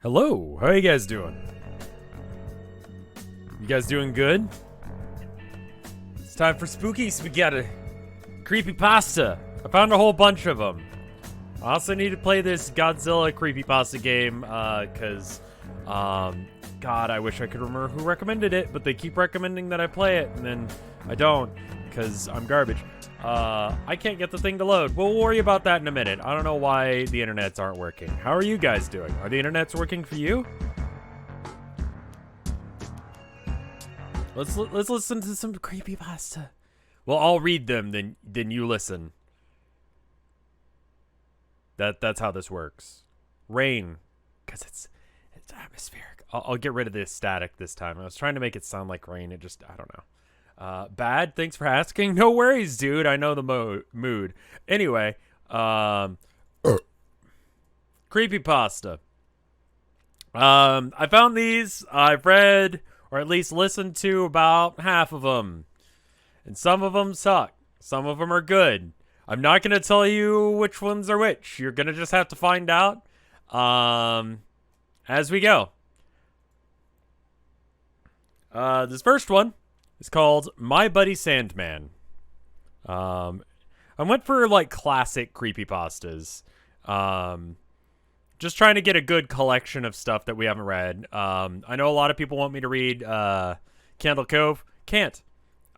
Hello, how you guys doing? You guys doing good? It's time for spooky spaghetti. Creepypasta. I found a whole bunch of them. I also need to play this Godzilla creepypasta game, God, I wish I could remember who recommended it, but they keep recommending that I play it, and then I don't, because I'm garbage. I can't get the thing to load. We'll worry about that in a minute. I don't know why the internets aren't working. How are you guys doing? Are the internets working for you? Let's listen to some creepypasta. Well, I'll read them, then you listen. That's how this works. Rain, because it's atmospheric. I'll get rid of this static this time. I was trying to make it sound like rain. It just, I don't know. Bad, thanks for asking. No worries, dude. I know the mood. Anyway, creepypasta. I found these. I've read, or at least listened to, about half of them. And some of them suck. Some of them are good. I'm not going to tell you which ones are which. You're going to just have to find out as we go. This first one is called My Buddy Sandman. I went for like classic creepypastas. Just trying to get a good collection of stuff that we haven't read. I know a lot of people want me to read Candle Cove. Can't.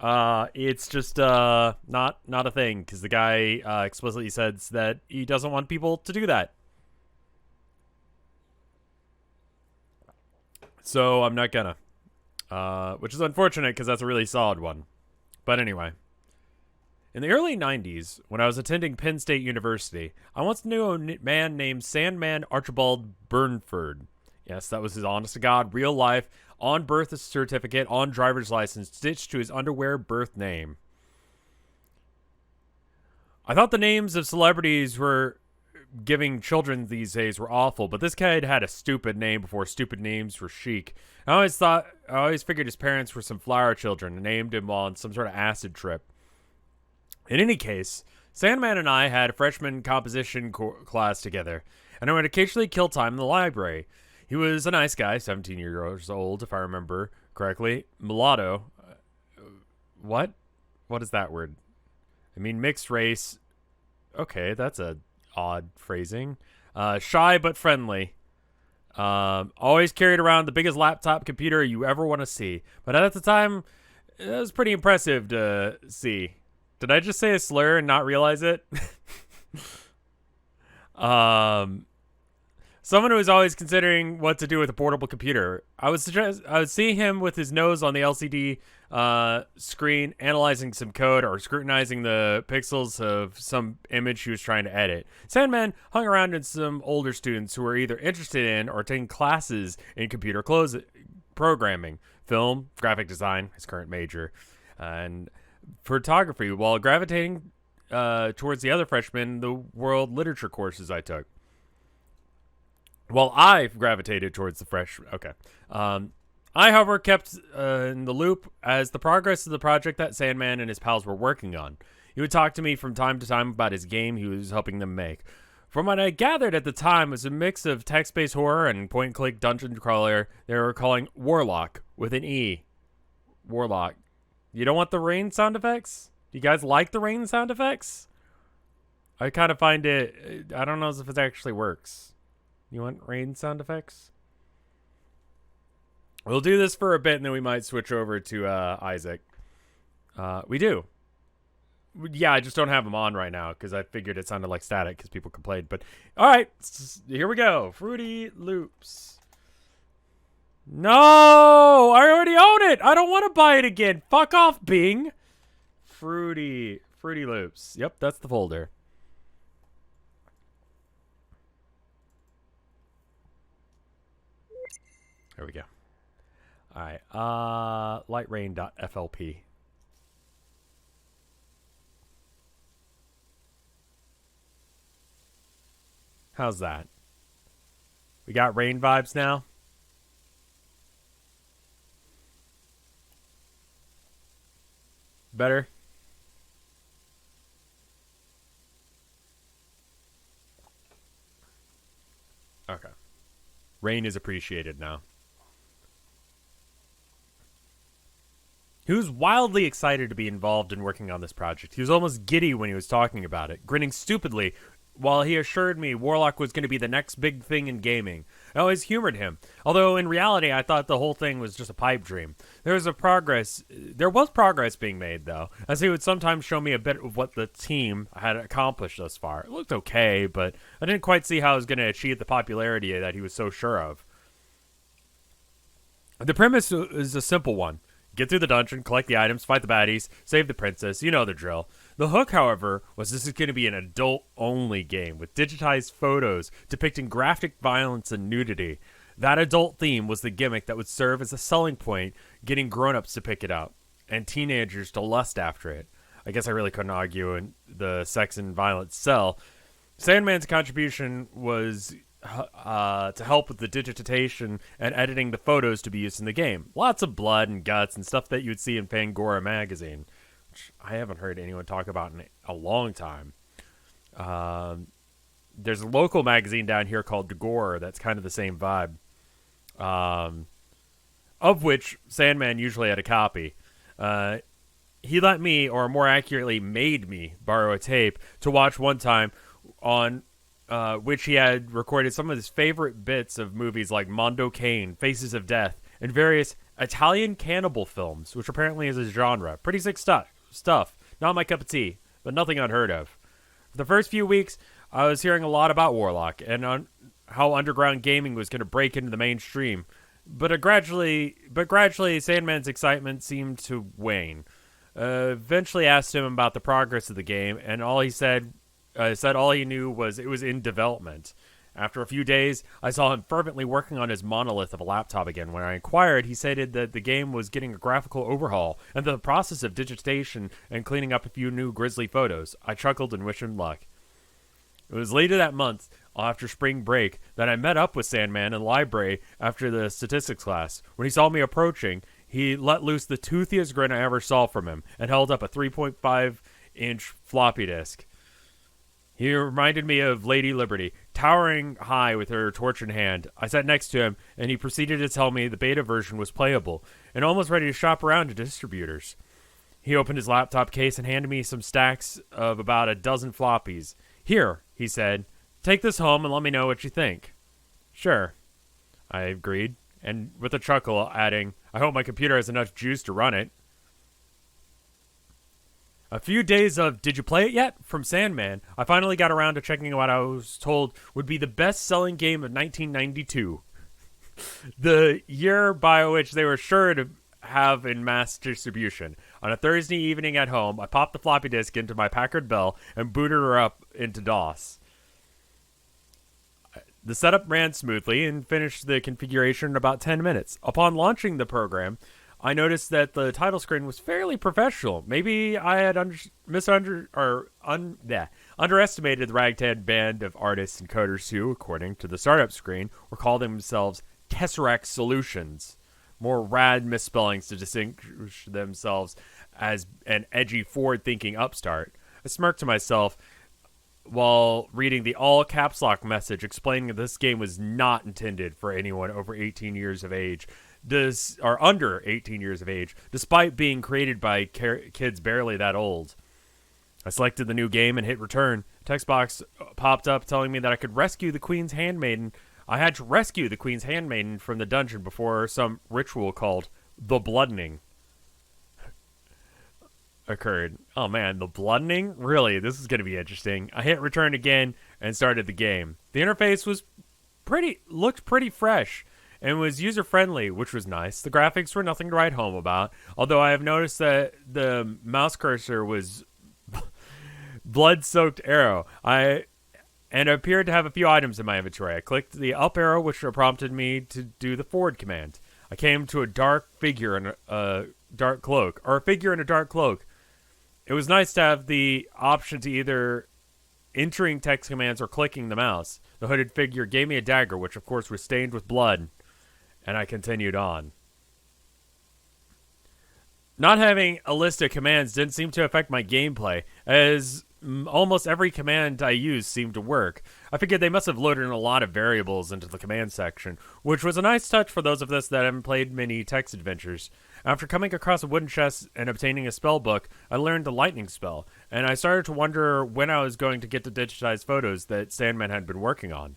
It's just not a thing, because the guy explicitly says that he doesn't want people to do that. So I'm not gonna. Which is unfortunate, because that's a really solid one. But anyway. In the early 90s, when I was attending Penn State University, I once knew a man named Sandman Archibald Burnford. Yes, that was his honest-to-God, real-life, on-birth certificate, on driver's license, stitched to his underwear birth name. I thought the names of celebrities were giving children these days were awful, but this kid had a stupid name before stupid names were chic. I always figured his parents were some flower children and named him on some sort of acid trip. In any case, Sandman and I had a freshman composition class together, and I would occasionally kill time in the library. He was a nice guy, 17 years old, if I remember correctly. Mulatto. What? What is that word? I mean, mixed race. Okay, that's a odd phrasing. Shy but friendly. Always carried around the biggest laptop computer you ever want to see. But at the time, it was pretty impressive to see. Did I just say a slur and not realize it? Someone who was always considering what to do with a portable computer. I would see him with his nose on the LCD screen, analyzing some code or scrutinizing the pixels of some image he was trying to edit. Sandman hung around with some older students who were either interested in or taking classes in computer programming, film, graphic design, his current major, and photography, while gravitating towards the other freshmen, the world literature courses I took. Well, I gravitated towards the okay. I, however, kept in the loop as the progress of the project that Sandman and his pals were working on. He would talk to me from time to time about his game he was helping them make. From what I gathered at the time, it was a mix of text-based horror and point-and-click dungeon crawler they were calling Warlock, with an E. Warlock. You don't want the rain sound effects? Do you guys like the rain sound effects? I kind of find it... I don't know if it actually works. You want rain sound effects? We'll do this for a bit, and then we might switch over to Isaac. We do. Yeah, I just don't have them on right now, because I figured it sounded like static, because people complained. But, alright, here we go. Fruity Loops. No! I already own it! I don't want to buy it again! Fuck off, Bing! Fruity Loops. Yep, that's the folder. There we go. Alright, lightrain.flp. How's that? We got rain vibes now? Better? Okay. Rain is appreciated now. He was wildly excited to be involved in working on this project. He was almost giddy when he was talking about it, grinning stupidly while he assured me Warlock was going to be the next big thing in gaming. I always humored him, although in reality I thought the whole thing was just a pipe dream. There was progress being made, though, as he would sometimes show me a bit of what the team had accomplished thus far. It looked okay, but I didn't quite see how I was going to achieve the popularity that he was so sure of. The premise is a simple one. Get through the dungeon, collect the items, fight the baddies, save the princess, you know the drill. The hook, however, was this is going to be an adult-only game with digitized photos depicting graphic violence and nudity. That adult theme was the gimmick that would serve as a selling point, getting grown-ups to pick it up, and teenagers to lust after it. I guess I really couldn't argue in the sex and violence sell. Sandman's contribution was to help with the digitization and editing the photos to be used in the game. Lots of blood and guts and stuff that you'd see in Fangora magazine, which I haven't heard anyone talk about in a long time. There's a local magazine down here called Gore that's kind of the same vibe, of which Sandman usually had a copy. He let me, or more accurately made me, borrow a tape to watch one time on which he had recorded some of his favorite bits of movies like Mondo Cane, Faces of Death, and various Italian cannibal films, which apparently is a genre. Pretty sick stuff. Not my cup of tea, but nothing unheard of. For the first few weeks, I was hearing a lot about Warlock and how underground gaming was going to break into the mainstream. But gradually, Sandman's excitement seemed to wane. Eventually asked him about the progress of the game, and all he said all he knew was it was in development. After a few days, I saw him fervently working on his monolith of a laptop again. When I inquired, he stated that the game was getting a graphical overhaul and the process of digitation and cleaning up a few new grisly photos. I chuckled and wished him luck. It was later that month, after spring break, that I met up with Sandman in the library after the statistics class. When he saw me approaching, he let loose the toothiest grin I ever saw from him and held up a 3.5-inch floppy disk. He reminded me of Lady Liberty, towering high with her torch in hand. I sat next to him, and he proceeded to tell me the beta version was playable and almost ready to shop around to distributors. He opened his laptop case and handed me some stacks of about a dozen floppies. Here, he said, take this home and let me know what you think. Sure, I agreed, and with a chuckle adding, I hope my computer has enough juice to run it. A few days of "Did you play it yet?" from Sandman, I finally got around to checking what I was told would be the best-selling game of 1992. The year by which they were sure to have in mass distribution. On a Thursday evening at home, I popped the floppy disk into my Packard Bell and booted her up into DOS. The setup ran smoothly and finished the configuration in about 10 minutes. Upon launching the program, I noticed that the title screen was fairly professional. Maybe I had underestimated the ragtag band of artists and coders who, according to the startup screen, were calling themselves Tesseract Solutions. More rad misspellings to distinguish themselves as an edgy, forward-thinking upstart. I smirked to myself while reading the all-caps lock message explaining that this game was not intended for anyone over 18 years of age. Are under 18 years of age, despite being created by kids barely that old. I selected the new game and hit return. A text box popped up telling me that I could rescue the Queen's Handmaiden. I had to rescue the Queen's Handmaiden from the dungeon before some ritual called the Bloodening occurred. Oh man, the Bloodening? Really, this is going to be interesting. I hit return again and started the game. The interface looked pretty fresh and was user-friendly, which was nice. The graphics were nothing to write home about, although I have noticed that the mouse cursor was blood-soaked arrow. And appeared to have a few items in my inventory. I clicked the up arrow, which prompted me to do the forward command. I came to a dark figure in a dark cloak, or a figure in a dark cloak. It was nice to have the option to either entering text commands or clicking the mouse. The hooded figure gave me a dagger, which of course was stained with blood. And I continued on. Not having a list of commands didn't seem to affect my gameplay, as almost every command I used seemed to work. I figured they must have loaded in a lot of variables into the command section, which was a nice touch for those of us that haven't played many text adventures. After coming across a wooden chest and obtaining a spell book, I learned the lightning spell, and I started to wonder when I was going to get the digitized photos that Sandman had been working on.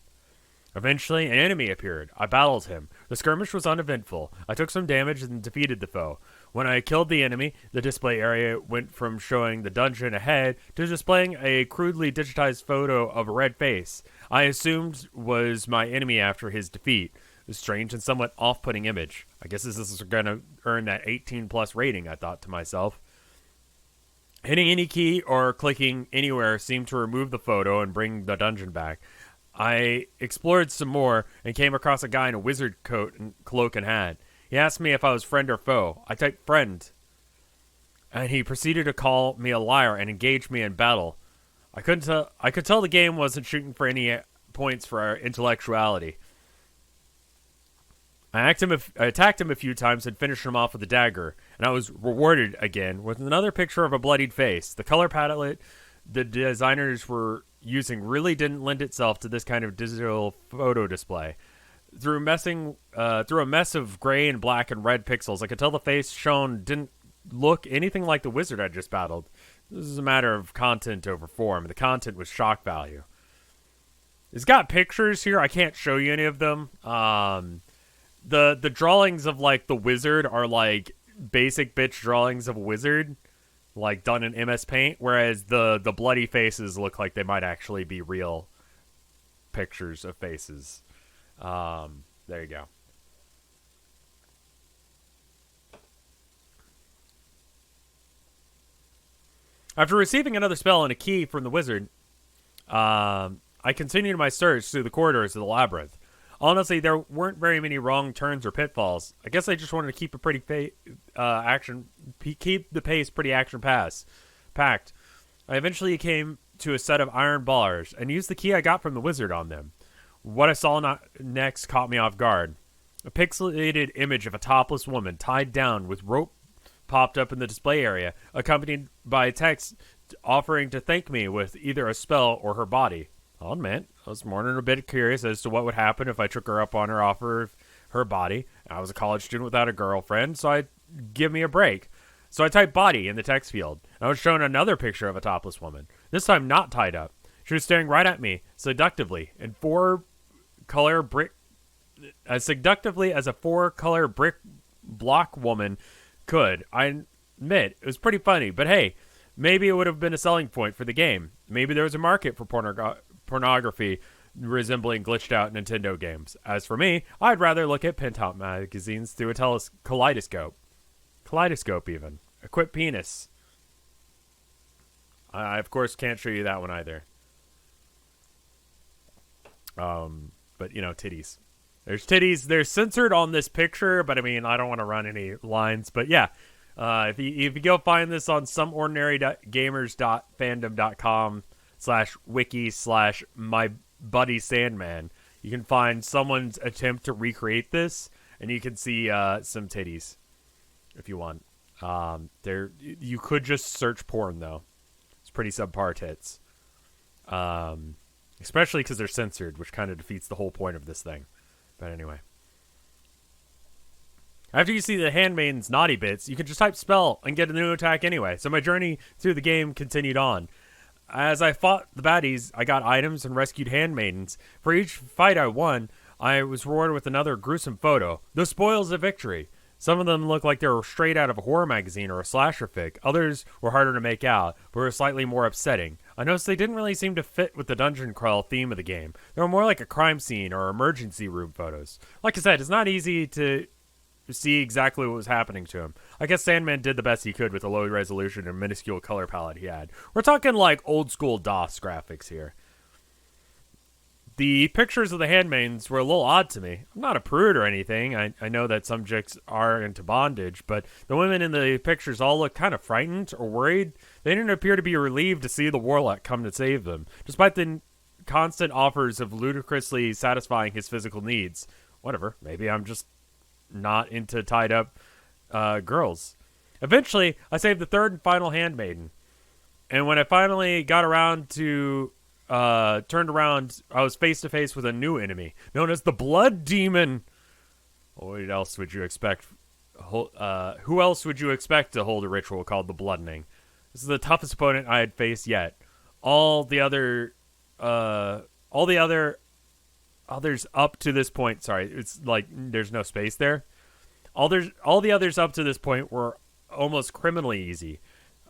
Eventually, an enemy appeared. I battled him. The skirmish was uneventful. I took some damage and defeated the foe. When I killed the enemy, the display area went from showing the dungeon ahead to displaying a crudely digitized photo of a red face I assumed was my enemy after his defeat. A strange and somewhat off-putting image. I guess this is going to earn that 18-plus rating, I thought to myself. Hitting any key or clicking anywhere seemed to remove the photo and bring the dungeon back. I explored some more and came across a guy in a wizard coat and cloak and hat. He asked me if I was friend or foe. I typed friend, and he proceeded to call me a liar and engage me in battle. I could tell the game wasn't shooting for any points for our intellectuality. I attacked him a few times and finished him off with a dagger, and I was rewarded again with another picture of a bloodied face. The color palette the designers were using really didn't lend itself to this kind of digital photo display. Through a mess of gray and black and red pixels, I could tell the face shown didn't look anything like the wizard I just battled. This is a matter of content over form. The content was shock value. It's got pictures here. I can't show you any of them. The drawings of like the wizard are like basic bitch drawings of a wizard, like done in MS Paint, whereas the bloody faces look like they might actually be real pictures of faces. There you go. After receiving another spell and a key from the wizard, I continued my search through the corridors of the labyrinth. Honestly, there weren't very many wrong turns or pitfalls. I guess I just wanted to keep a pretty keep the pace pretty packed. I eventually came to a set of iron bars and used the key I got from the wizard on them. What I saw next caught me off guard. A pixelated image of a topless woman tied down with rope popped up in the display area, accompanied by text offering to thank me with either a spell or her body. I'll admit, I was more than a bit curious as to what would happen if I took her up on her offer of her body. I was a college student without a girlfriend, so I'd give me a break. So I typed body in the text field. I was shown another picture of a topless woman, this time not tied up. She was staring right at me, seductively, in as seductively as a 4-color brick block woman could. I admit, it was pretty funny, but hey, maybe it would have been a selling point for the game. Maybe there was a market for pornography resembling glitched out Nintendo games. As for me, I'd rather look at penthouse magazines through a kaleidoscope. Kaleidoscope, even. Equip penis. I, of course, can't show you that one either. But, titties. There's titties. They're censored on this picture, but I mean, I don't want to run any lines. But yeah, if you go find this on someordinarygamers.fandom.com/wiki/my Buddy Sandman, you can find someone's attempt to recreate this, and you can see some titties if you want. You could just search porn though. It's pretty subpar tits. Especially because they're censored, which kind of defeats the whole point of this thing. But anyway. After you see the handmaiden's naughty bits, you can just type spell and get a new attack anyway. So my journey through the game continued on. As I fought the baddies, I got items and rescued handmaidens. For each fight I won, I was rewarded with another gruesome photo. The spoils of victory. Some of them looked like they were straight out of a horror magazine or a slasher fic. Others were harder to make out, but were slightly more upsetting. I noticed they didn't really seem to fit with the dungeon crawl theme of the game. They were more like a crime scene or emergency room photos. Like I said, it's not easy to see exactly what was happening to him. I guess Sandman did the best he could with the low resolution and minuscule color palette he had. We're talking like old school DOS graphics here. The pictures of the handmaidens were a little odd to me. I'm not a prude or anything. I know that some chicks are into bondage, but the women in the pictures all look kind of frightened or worried. They didn't appear to be relieved to see the warlock come to save them, despite the constant offers of ludicrously satisfying his physical needs. Whatever, maybe I'm just not into tied-up girls. Eventually, I saved the third and final handmaiden. And when I finally got around to turned around, I was face to face with a new enemy known as the Blood Demon. What else would you expect? Who else would you expect to hold a ritual called the Bloodening? This is the toughest opponent I had faced yet. All the other others up to this point. Sorry, it's like there's no space there. All the others up to this point were almost criminally easy.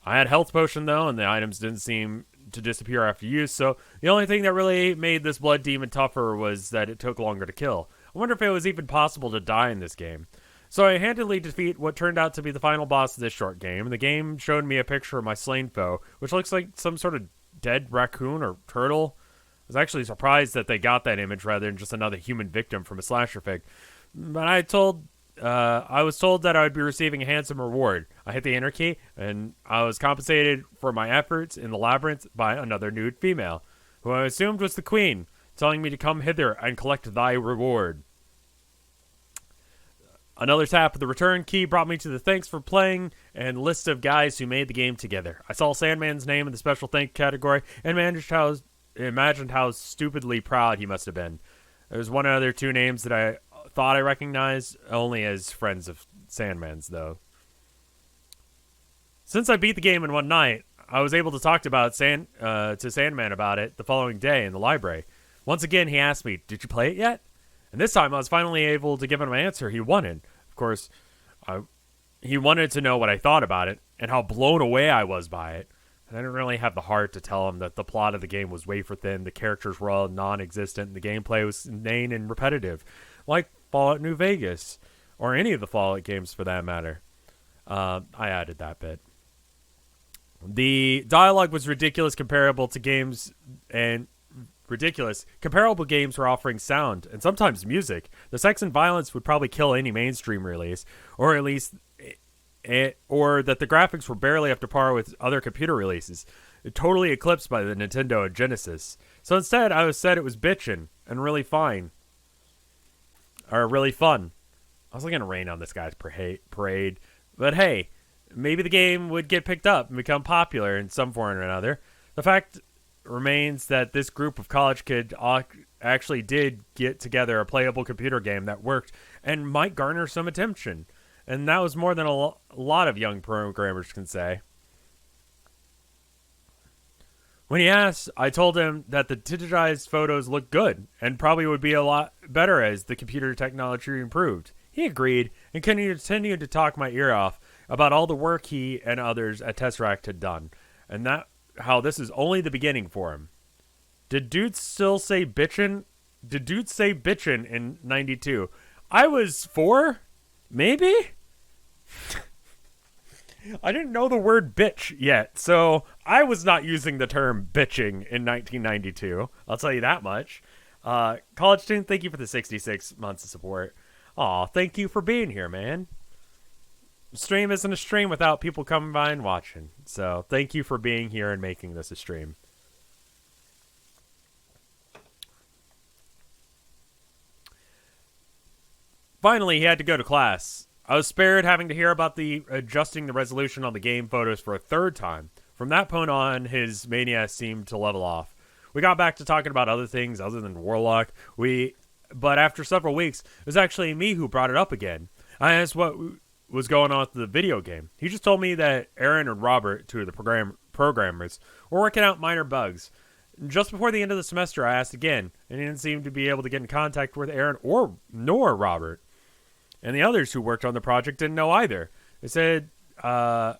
I had health potion though, and the items didn't seem to disappear after use. So the only thing that really made this blood demon tougher was that it took longer to kill. I wonder if it was even possible to die in this game. So I handily defeat what turned out to be the final boss of this short game. The game showed me a picture of my slain foe, which looks like some sort of dead raccoon or turtle. I was actually surprised that they got that image rather than just another human victim from a slasher fic. But I was told that I would be receiving a handsome reward. I hit the enter key, and I was compensated for my efforts in the labyrinth by another nude female, who I assumed was the queen, telling me to come hither and collect thy reward. Another tap of the return key brought me to the thanks for playing and list of guys who made the game together. I saw Sandman's name in the special thank category and imagined how stupidly proud he must have been. There was one other two names that I thought I recognized, only as friends of Sandman's, though. Since I beat the game in one night, I was able to talk to Sandman about it the following day in the library. Once again, he asked me, "Did you play it yet?" And this time, I was finally able to give him an answer he wanted. Of course, he wanted to know what I thought about it and how blown away I was by it. And I didn't really have the heart to tell him that the plot of the game was wafer thin, the characters were all non-existent, and the gameplay was inane and repetitive, like Fallout New Vegas, or any of the Fallout games for that matter. I added that bit. The dialogue was ridiculous comparable games were offering sound and sometimes music. The sex and violence would probably kill any mainstream release, or at least or that the graphics were barely up to par with other computer releases, totally eclipsed by the Nintendo and Genesis. So instead, I was said it was bitchin' and really fine. Or really fun. I was going to rain on this guy's parade. But hey, maybe the game would get picked up and become popular in some form or another. The fact remains that this group of college kids actually did get together a playable computer game that worked and might garner some attention. And that was more than a lot of young programmers can say. When he asked, I told him that the digitized photos looked good and probably would be a lot better as the computer technology improved. He agreed and continued to talk my ear off about all the work he and others at Tesseract had done, and that how this is only the beginning for him. Did dudes still say bitchin'? Did dudes say bitchin' in 92? I was 4? Maybe? I didn't know the word bitch yet, so I was not using the term bitching in 1992. I'll tell you that much. College student, thank you for the 66 months of support. Aw, thank you for being here, man. Stream isn't a stream without people coming by and watching. So thank you for being here and making this a stream. Finally, he had to go to class. I was spared having to hear about the adjusting the resolution on the game photos for a third time. From that point on, his mania seemed to level off. We got back to talking about other things other than Warlock. But after several weeks, it was actually me who brought it up again. I asked what was going on with the video game. He just told me that Aaron and Robert, two of the programmers, were working out minor bugs. Just before the end of the semester, I asked again, and he didn't seem to be able to get in contact with Aaron nor Robert. And the others who worked on the project didn't know either. They said, and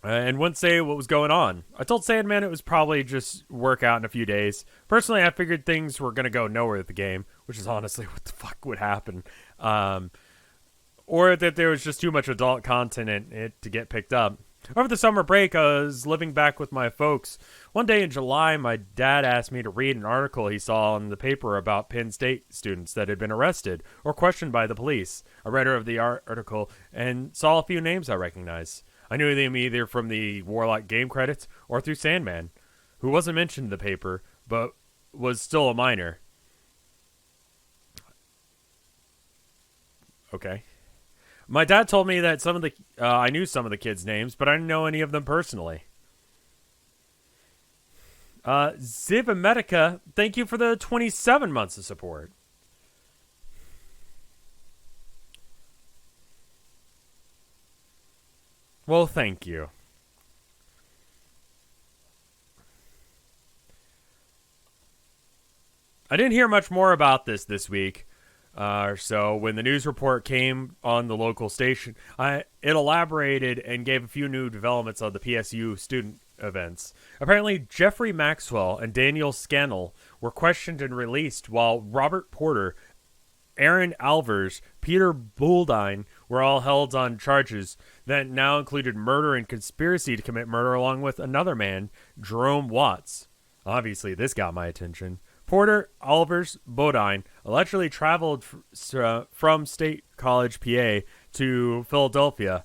wouldn't say what was going on. I told Sandman it was probably just work out in a few days. Personally, I figured things were going to go nowhere with the game, which is honestly what the fuck would happen. Or that there was just too much adult content in it to get picked up. Over the summer break, I was living back with my folks. One day in July, my dad asked me to read an article he saw in the paper about Penn State students that had been arrested or questioned by the police. I read of the article and saw a few names I recognized. I knew them either from the Warlock game credits or through Sandman, who wasn't mentioned in the paper, but was still a minor. Okay. My dad told me that I knew some of the kids' names, but I didn't know any of them personally. Ziv Medica, thank you for the 27 months of support. Well, thank you. I didn't hear much more about this week. So when the news report came on the local station, it elaborated and gave a few new developments on the PSU student events. Apparently, Jeffrey Maxwell and Daniel Scannell were questioned and released, while Robert Porter, Aaron Alvers, Peter Bouldine were all held on charges that now included murder and conspiracy to commit murder, along with another man, Jerome Watts. Obviously, this got my attention. Porter, Alvers, Bodine allegedly traveled from State College, PA to Philadelphia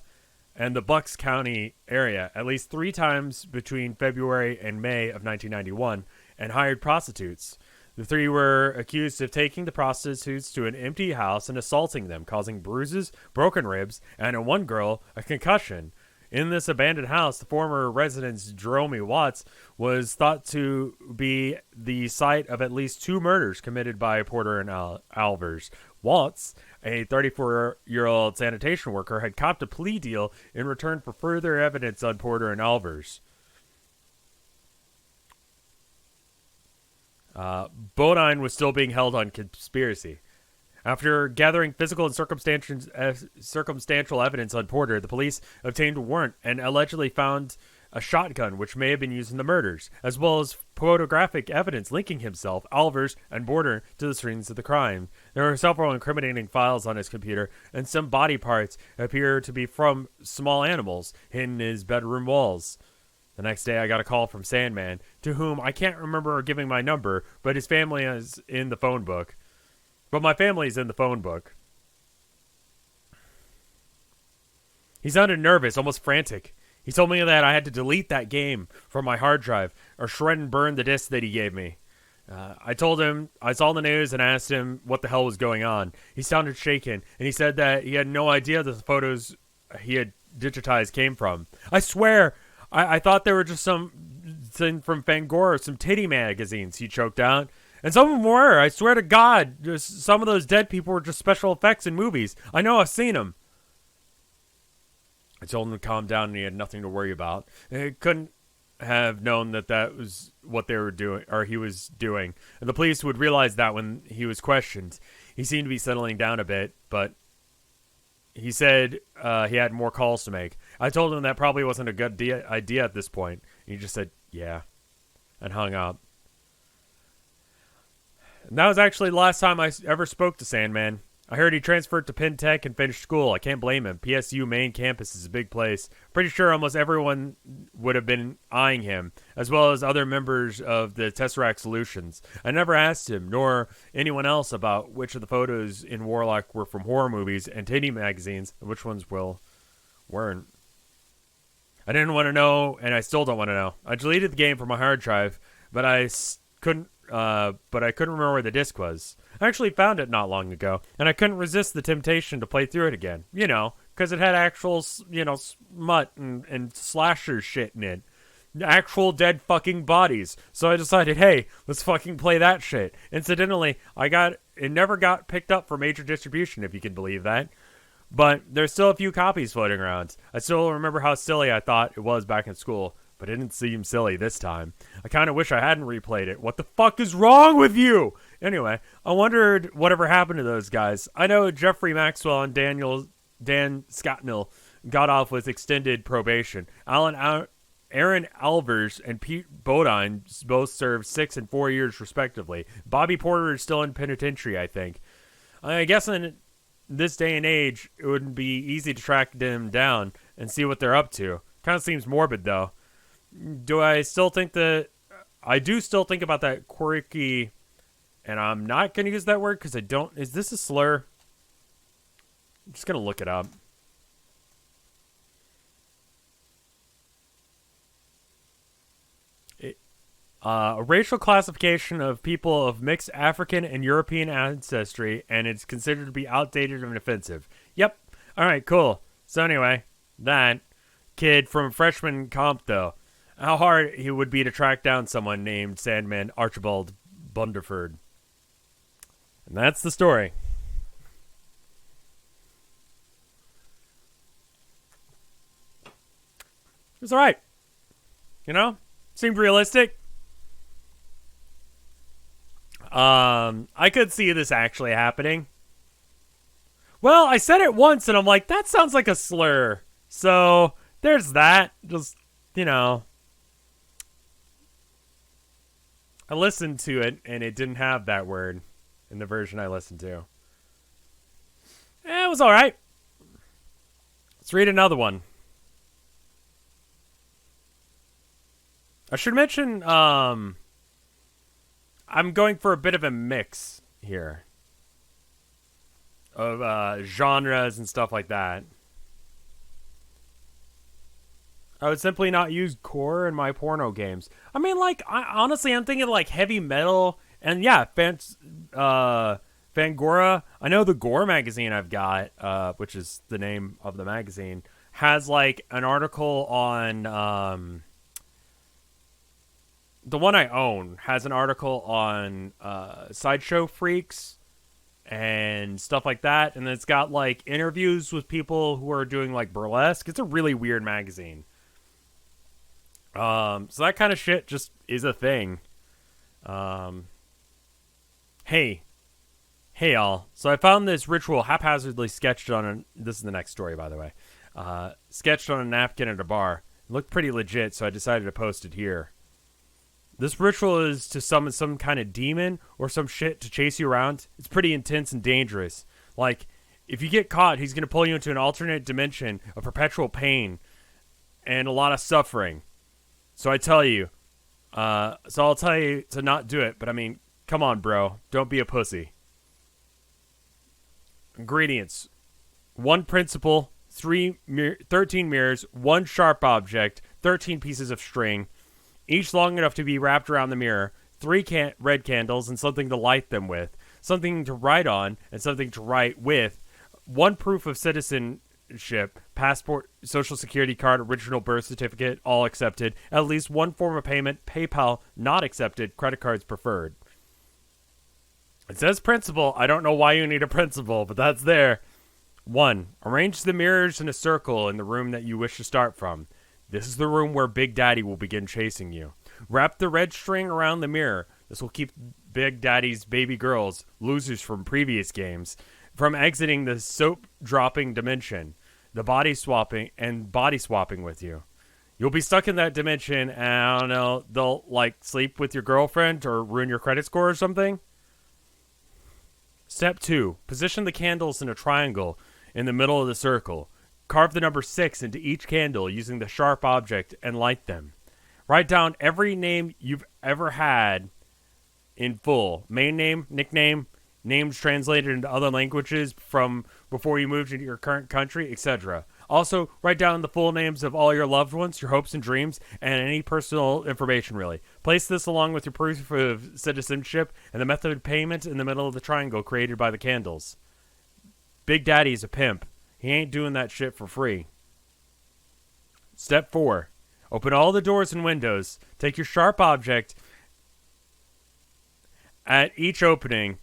and the Bucks County area at least 3 times between February and May of 1991 and hired prostitutes. The 3 were accused of taking the prostitutes to an empty house and assaulting them, causing bruises, broken ribs, and in one girl, a concussion. In this abandoned house, the former residence, Jerome Watts, was thought to be the site of at least 2 murders committed by Porter and Alvers. Watts, a 34-year-old sanitation worker, had copped a plea deal in return for further evidence on Porter and Alvers. Bodine was still being held on conspiracy. After gathering physical and circumstantial evidence on Porter, the police obtained a warrant and allegedly found a shotgun which may have been used in the murders, as well as photographic evidence linking himself, Alvers, and Porter to the scenes of the crime. There were several incriminating files on his computer, and some body parts appear to be from small animals hidden in his bedroom walls. The next day, I got a call from Sandman, to whom I can't remember giving my number, but his family is in the phone book. But my family's in the phone book. He sounded nervous, almost frantic. He told me that I had to delete that game from my hard drive or shred and burn the disc that he gave me. I told him I saw the news and asked him what the hell was going on. He sounded shaken, and he said that he had no idea that the photos he had digitized came from. I swear, I thought they were just some thing from Fangoria, some titty magazines, he choked out. And some of them were. I swear to God, just some of those dead people were just special effects in movies. I know, I've seen them. I told him to calm down and he had nothing to worry about. He couldn't have known that was what they were doing, or he was doing. And the police would realize that when he was questioned. He seemed to be settling down a bit, but he said he had more calls to make. I told him that probably wasn't a good idea at this point. And he just said, yeah, and hung up. And that was actually the last time I ever spoke to Sandman. I heard he transferred to Penn Tech and finished school. I can't blame him. PSU main campus is a big place. Pretty sure almost everyone would have been eyeing him, as well as other members of the Tesseract Solutions. I never asked him, nor anyone else, about which of the photos in Warlock were from horror movies and titty magazines, and which ones weren't. I didn't want to know, and I still don't want to know. I deleted the game from my hard drive, but I couldn't remember where the disc was. I actually found it not long ago, and I couldn't resist the temptation to play through it again. You know, because it had actual, smut and slasher shit in it. Actual dead fucking bodies. So I decided, hey, let's fucking play that shit. Incidentally, it never got picked up for major distribution, if you can believe that. But there's still a few copies floating around. I still remember how silly I thought it was back in school. But it didn't seem silly this time. I kind of wish I hadn't replayed it. What the fuck is wrong with you? Anyway, I wondered whatever happened to those guys. I know Jeffrey Maxwell and Dan Scatnell got off with extended probation. Aaron Alvers and Pete Bodine both served 6 and 4 years respectively. Bobby Porter is still in penitentiary, I think. I guess in this day and age, it would be easy to track them down and see what they're up to. Kind of seems morbid, though. Do I still think that... I do still think about that quirky... And I'm not going to use that word because I don't... Is this a slur? I'm just going to look it up. A racial classification of people of mixed African and European ancestry, and it's considered to be outdated and offensive. Yep, All right, cool. So anyway, that kid from freshman comp, though, how hard it would be to track down someone named Sandman Archibald Bunderford. And that's the story. It was all right. You know, seemed realistic. I could see this actually happening. Well, I said it once and I'm like, that sounds like a slur. So there's that. Just, you know, I listened to it and it didn't have that word in the version I listened to. It was all right. Let's read another one. I should mention, I'm going for a bit of a mix here of genres and stuff like that. I would simply not use gore in my porno games. I mean, like, honestly, I'm thinking like heavy metal and yeah, Fangora. I know the Gore magazine I've got, which is the name of the magazine, has like an article on the one I own has an article on sideshow freaks and stuff like that, and it's got like interviews with people who are doing like burlesque. It's a really weird magazine. So that kind of shit just is a thing. Hey y'all. So I found this ritual haphazardly sketched on this is the next story, by the way. Sketched on a napkin at a bar. It looked pretty legit, so I decided to post it here. This ritual is to summon some kind of demon or some shit to chase you around. It's pretty intense and dangerous. Like, if you get caught, he's going to pull you into an alternate dimension of perpetual pain and a lot of suffering. So I tell you, so I'll tell you to not do it, but I mean, come on, bro. Don't be a pussy. Ingredients. 1 principle, 13 mirrors, 1 sharp object, 13 pieces of string, each long enough to be wrapped around the mirror, 3 red candles and something to light them with, something to write on and something to write with, 1 proof of citizenship, passport, social security card, original birth certificate, all accepted, at least 1 form of payment, PayPal not accepted, credit cards preferred. It says principle. I don't know why you need a principle, but that's there. 1. Arrange the mirrors in a circle in the room that you wish to start from. This is the room where Big Daddy will begin chasing you. Wrap the red string around the mirror. This will keep Big Daddy's baby girls, losers from previous games, from exiting the soap-dropping dimension, the body swapping with you. You'll be stuck in that dimension, and I don't know, they'll, like, sleep with your girlfriend or ruin your credit score or something. Step 2. Position the candles in a triangle in the middle of the circle. Carve the number 6 into each candle using the sharp object and light them. Write down every name you've ever had in full. Main name, nickname, names translated into other languages from before you moved into your current country, etc. Also, write down the full names of all your loved ones, your hopes and dreams, and any personal information, really. Place this along with your proof of citizenship and the method of payment in the middle of the triangle created by the candles. Big Daddy's a pimp. He ain't doing that shit for free. Step 4. Open all the doors and windows. Take your sharp object at each opening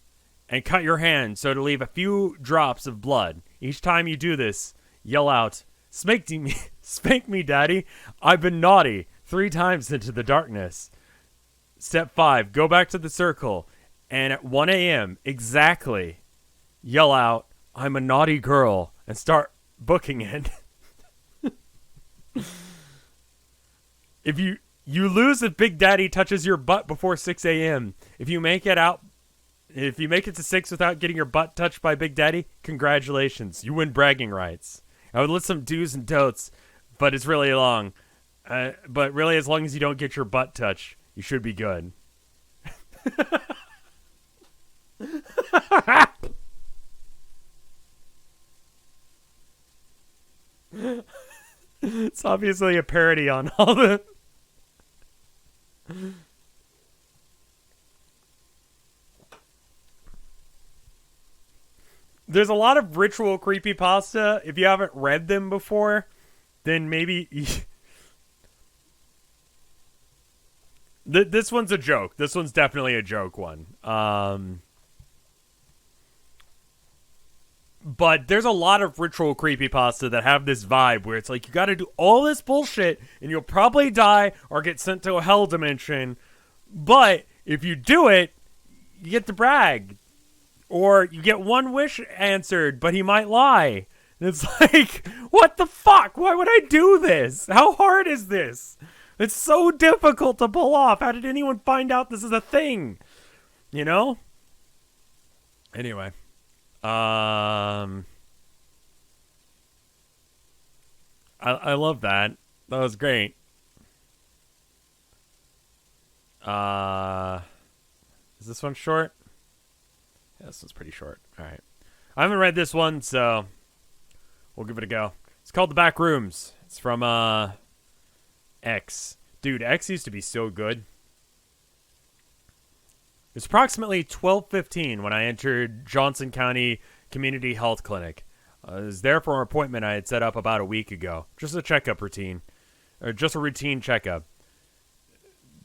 and cut your hand so to leave a few drops of blood. Each time you do this, yell out, spank me, Daddy. I've been naughty 3 times into the darkness. Step 5. Go back to the circle and at 1 a.m. exactly, yell out, I'm a naughty girl, and start booking it. If you lose if Big Daddy touches your butt before 6 a.m. If you make it to 6 without getting your butt touched by Big Daddy, congratulations. You win bragging rights. I would list some do's and don'ts, but it's really long. But really, as long as you don't get your butt touched, you should be good. It's obviously a parody on all the... There's a lot of ritual creepypasta. If you haven't read them before, then maybe this one's a joke. This one's definitely a joke one. But there's a lot of ritual creepypasta that have this vibe where it's like, you gotta do all this bullshit and you'll probably die or get sent to a hell dimension. But if you do it, you get to brag. Or you get one wish answered, but he might lie. And it's like, what the fuck? Why would I do this? How hard is this? It's so difficult to pull off. How did anyone find out this is a thing? You know? Anyway. I love that. That was great. Is this one short? Yeah, this one's pretty short. All right. I haven't read this one, so we'll give it a go. It's called The Back Rooms. It's from X. Dude, X used to be so good. It's approximately 12:15 when I entered Johnson County Community Health Clinic. I was there for an appointment I had set up about a week ago. Just a checkup routine. Or just a routine checkup.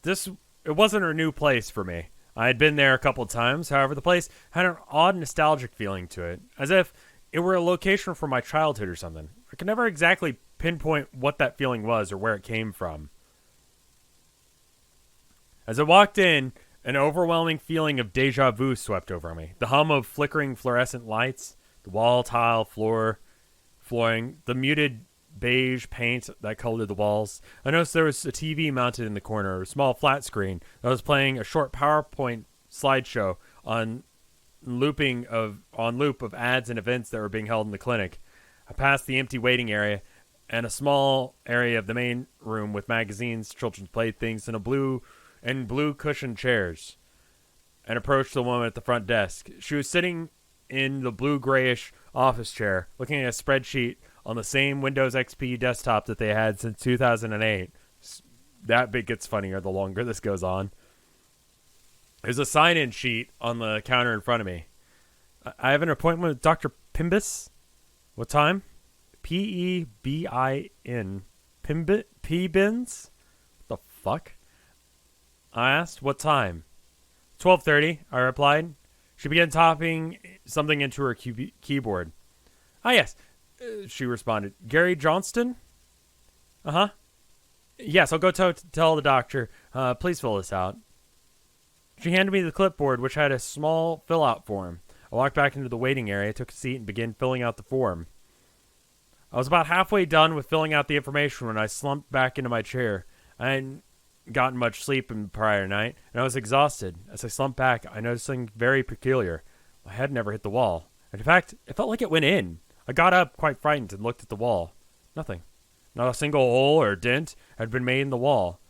It wasn't a new place for me. I had been there a couple of times. However, the place had an odd nostalgic feeling to it. As if it were a location from my childhood or something. I could never exactly pinpoint what that feeling was or where it came from. As I walked in, an overwhelming feeling of deja vu swept over me. The hum of flickering fluorescent lights, the wall tile flooring, the muted beige paint that colored the walls. I noticed there was a TV mounted in the corner, a small flat screen that was playing a short PowerPoint slideshow on loop of ads and events that were being held in the clinic. I passed the empty waiting area and a small area of the main room with magazines, children's playthings, and blue cushioned chairs, and approached the woman at the front desk. She was sitting in the blue-grayish office chair, looking at a spreadsheet on the same Windows XP desktop that they had since 2008. That bit gets funnier the longer this goes on. There's a sign-in sheet on the counter in front of me. I have an appointment with Dr. Pimbis. What time? P-E-B-I-N. Pimbins? What the fuck? I asked, what time? 12:30, I replied. She began typing something into her keyboard. Ah, yes, she responded. Gary Johnston? Uh-huh. Yes, I'll go tell the doctor. Please fill this out. She handed me the clipboard, which had a small fill-out form. I walked back into the waiting area, took a seat, and began filling out the form. I was about halfway done with filling out the information when I slumped back into my chair. I hadn't gotten much sleep in the prior night, and I was exhausted. As I slumped back, I noticed something very peculiar. My head never hit the wall. In fact, it felt like it went in. I got up, quite frightened, and looked at the wall. Nothing. Not a single hole or dent had been made in the wall.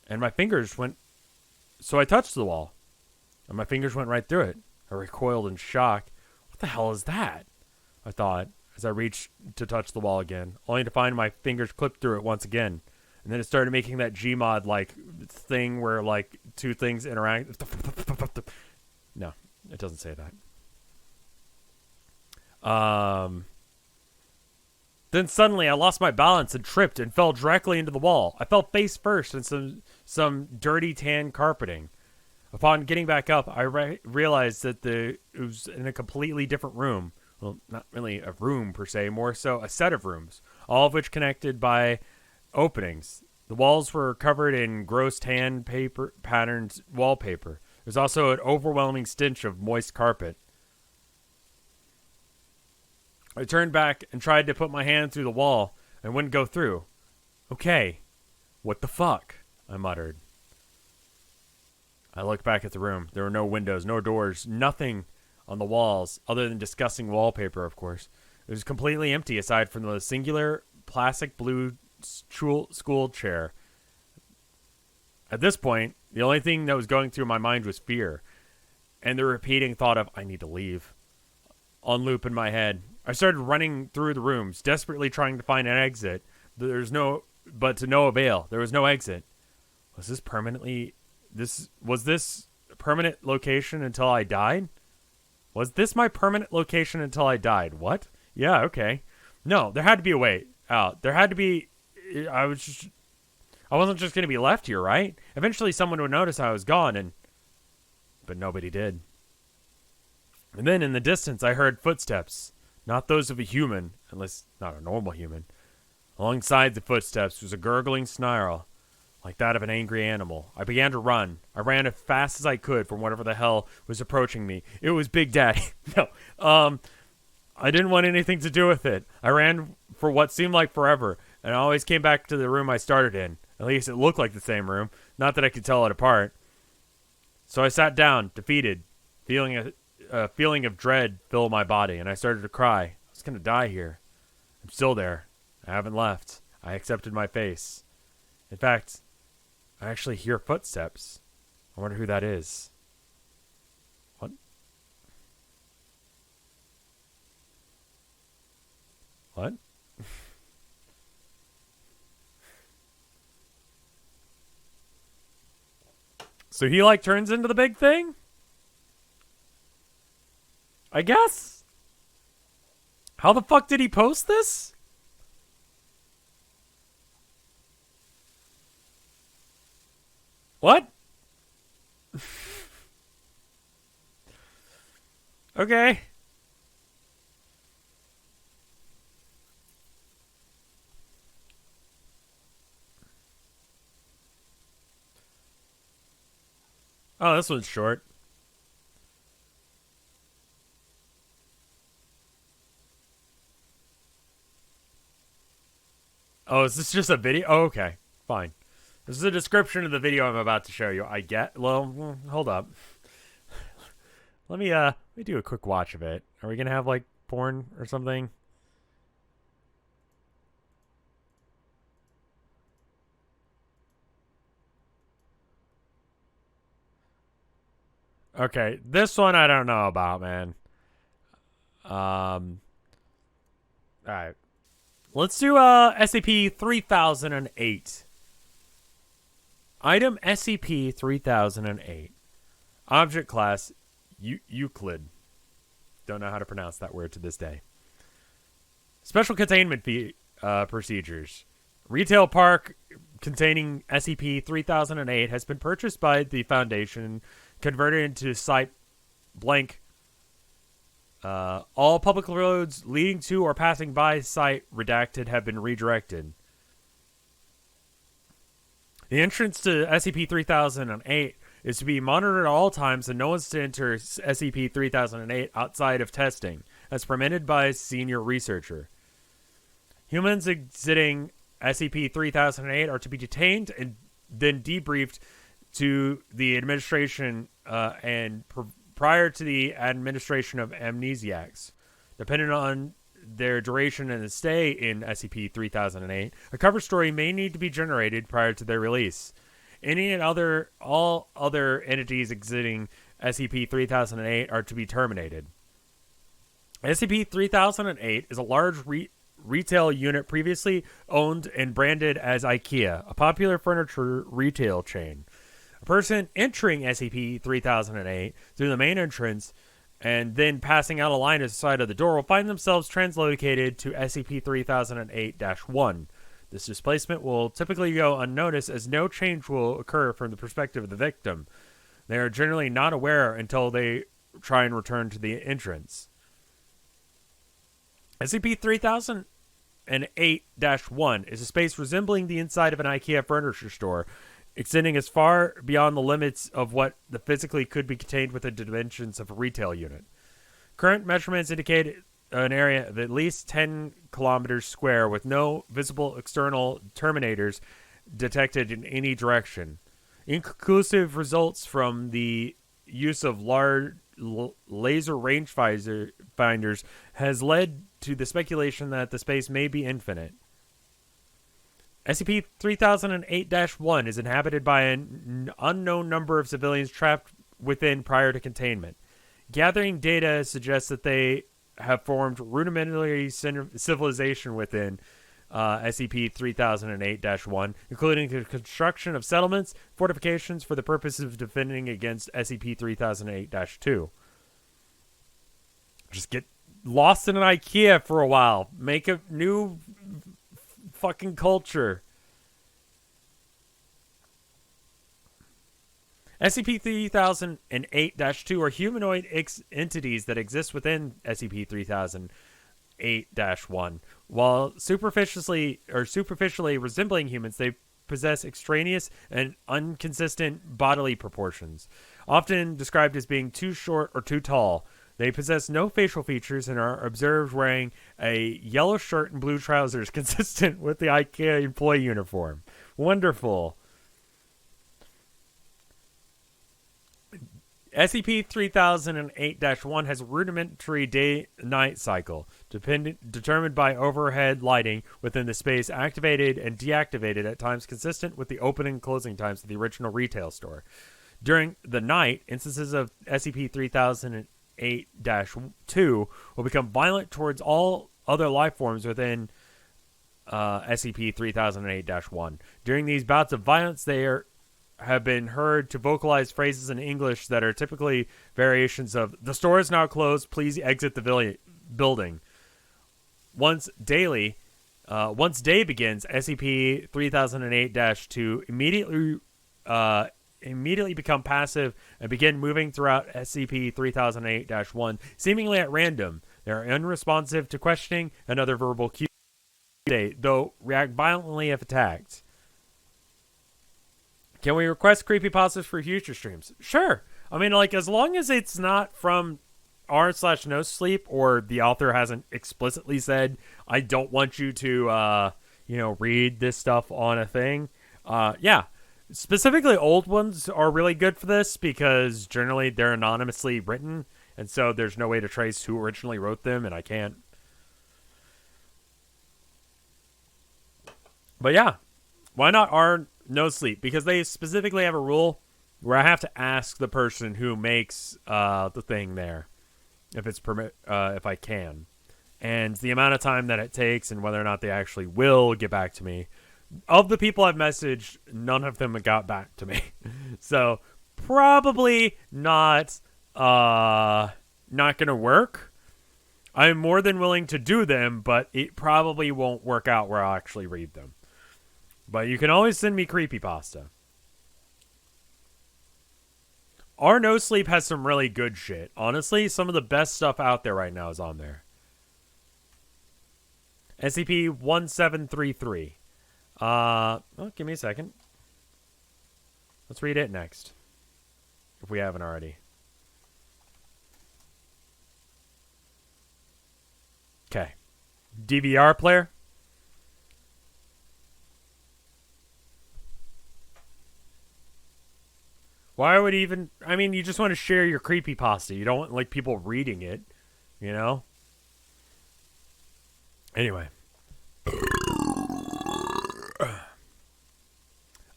And my fingers went... So I touched the wall, and my fingers went right through it. I recoiled in shock. What the hell is that? I thought, as I reached to touch the wall again, only to find my fingers clipped through it once again. And then it started making that Gmod thing where two things interact. No, it doesn't say that. Then suddenly I lost my balance and tripped and fell directly into the wall. I fell face first in some dirty tan carpeting. Upon getting back up, I realized that it was in a completely different room. Well, not really a room per se, more so a set of rooms, all of which connected by openings. The walls were covered in gross tan paper patterned wallpaper. There's also an overwhelming stench of moist carpet. I turned back and tried to put my hand through the wall and wouldn't go through. Okay, what the fuck? I muttered. I looked back at the room. There were no windows, no doors, nothing on the walls other than disgusting wallpaper, of course. It was completely empty aside from the singular plastic blue school chair. At this point, the only thing that was going through my mind was fear and the repeating thought of, I need to leave, on loop in my head. I started running through the rooms, desperately trying to find an exit. But to no avail. There was no exit. Was this permanent location until I died? Was this my permanent location until I died? What? Yeah, okay. No, there had to be a way out. There had to be. I wasn't just going to be left here, right? Eventually someone would notice I was gone, but nobody did. And then in the distance I heard footsteps, not those of a human, unless not a normal human. Alongside the footsteps was a gurgling snarl, like that of an angry animal. I began to run. I ran as fast as I could from whatever the hell was approaching me. It was Big Daddy. No, I didn't want anything to do with it. I ran for what seemed like forever, and I always came back to the room I started in. At least it looked like the same room, not that I could tell it apart. So I sat down, defeated, feeling a feeling of dread filled my body, and I started to cry. I was going to die here. I'm still there. I haven't left. I accepted my face. In fact, I actually hear footsteps. I wonder who that is. What? What? So he like turns into the big thing? I guess? How the fuck did he post this? What? Okay. Oh, this one's short. Oh, is this just a video? Oh, okay. Fine. This is a description of the video I'm about to show you. I get... Well, hold up. Let me do a quick watch of it. Are we gonna have, like, porn or something? Okay, this one I don't know about, man. Alright. Let's do SCP-3008. Item SCP-3008. Object class Euclid. Don't know how to pronounce that word to this day. Special containment procedures. Retail park containing SCP-3008 has been purchased by the Foundation, converted into site blank. All public roads leading to or passing by site redacted have been redirected. The entrance to SCP-3008 is to be monitored at all times, and no one's to enter SCP-3008 outside of testing, as permitted by a senior researcher. Humans exiting SCP-3008 are to be detained and then debriefed to the administration prior to the administration of amnesiacs. Depending on their duration and the stay in SCP-3008, a cover story may need to be generated prior to their release. Any and all other entities exiting SCP-3008 are to be terminated. SCP-3008 is a large retail unit previously owned and branded as IKEA, a popular furniture retail chain. A person entering SCP-3008 through the main entrance and then passing out a line at the side of the door will find themselves translocated to SCP-3008-1. This displacement will typically go unnoticed, as no change will occur from the perspective of the victim. They are generally not aware until they try and return to the entrance. SCP-3008-1 is a space resembling the inside of an IKEA furniture store, extending as far beyond the limits of what the physically could be contained within the dimensions of a retail unit. Current measurements indicate an area of at least 10 kilometers square with no visible external terminators detected in any direction. Inconclusive results from the use of large laser rangefinders has led to the speculation that the space may be infinite. SCP-3008-1 is inhabited by an unknown number of civilians trapped within prior to containment. Gathering data suggests that they have formed rudimentary civilization within SCP-3008-1, including the construction of settlements, fortifications for the purpose of defending against SCP-3008-2. Just get lost in an IKEA for a while. Make a new fucking culture. SCP-3008-2 are humanoid entities that exist within SCP-3008-1. While superficially resembling humans, they possess extraneous and inconsistent bodily proportions, often described as being too short or too tall. They possess no facial features and are observed wearing a yellow shirt and blue trousers consistent with the IKEA employee uniform. Wonderful. SCP-3008-1 has a rudimentary day-night cycle, determined by overhead lighting within the space, activated and deactivated at times consistent with the opening and closing times of the original retail store. During the night, instances of SCP-3008-2 will become violent towards all other life forms within SCP-3008-1. During these bouts of violence, have been heard to vocalize phrases in English that are typically variations of "The store is now closed. Please exit the building." Once day begins, SCP-3008-2 immediately become passive and begin moving throughout SCP-3008-1, seemingly at random. They are unresponsive to questioning and other verbal cues, though react violently if attacked. Can we request creepypastas for future streams? Sure. I mean, like, as long as it's not from r/no sleep, or the author hasn't explicitly said, I don't want you to, read this stuff on a thing. Yeah. Specifically, old ones are really good for this because generally they're anonymously written, and so there's no way to trace who originally wrote them, and I can't. But yeah, why not no sleep? Because they specifically have a rule where I have to ask the person who makes the thing there if I can, and the amount of time that it takes and whether or not they actually will get back to me. Of the people I've messaged, none of them got back to me, so probably not gonna work. I'm more than willing to do them, but it probably won't work out where I'll actually read them. But you can always send me creepypasta. Our No Sleep has some really good shit. Honestly, some of the best stuff out there right now is on there. SCP-1733. Give me a second. Let's read it next. If we haven't already. Okay. DVR player. Why would even... I mean, you just want to share your creepypasta. You don't want, like, people reading it, you know? Anyway.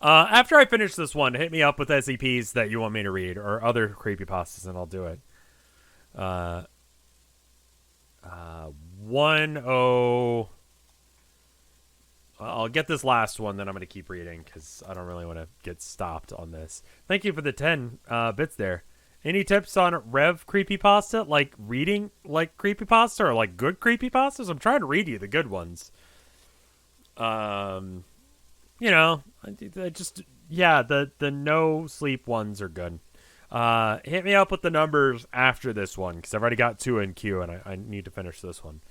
After I finish this one, hit me up with SCPs that you want me to read, or other creepypastas, and I'll do it. 10... I'll get this last one, then I'm going to keep reading, because I don't really want to get stopped on this. Thank you for the 10 bits there. Any tips on Rev creepypasta? Like, reading, like, creepypasta, or, like, good creepypastas? I'm trying to read you the good ones. You know, I just... Yeah, the no sleep ones are good. Hit me up with the numbers after this one, because I've already got 2 in queue, and I need to finish this one.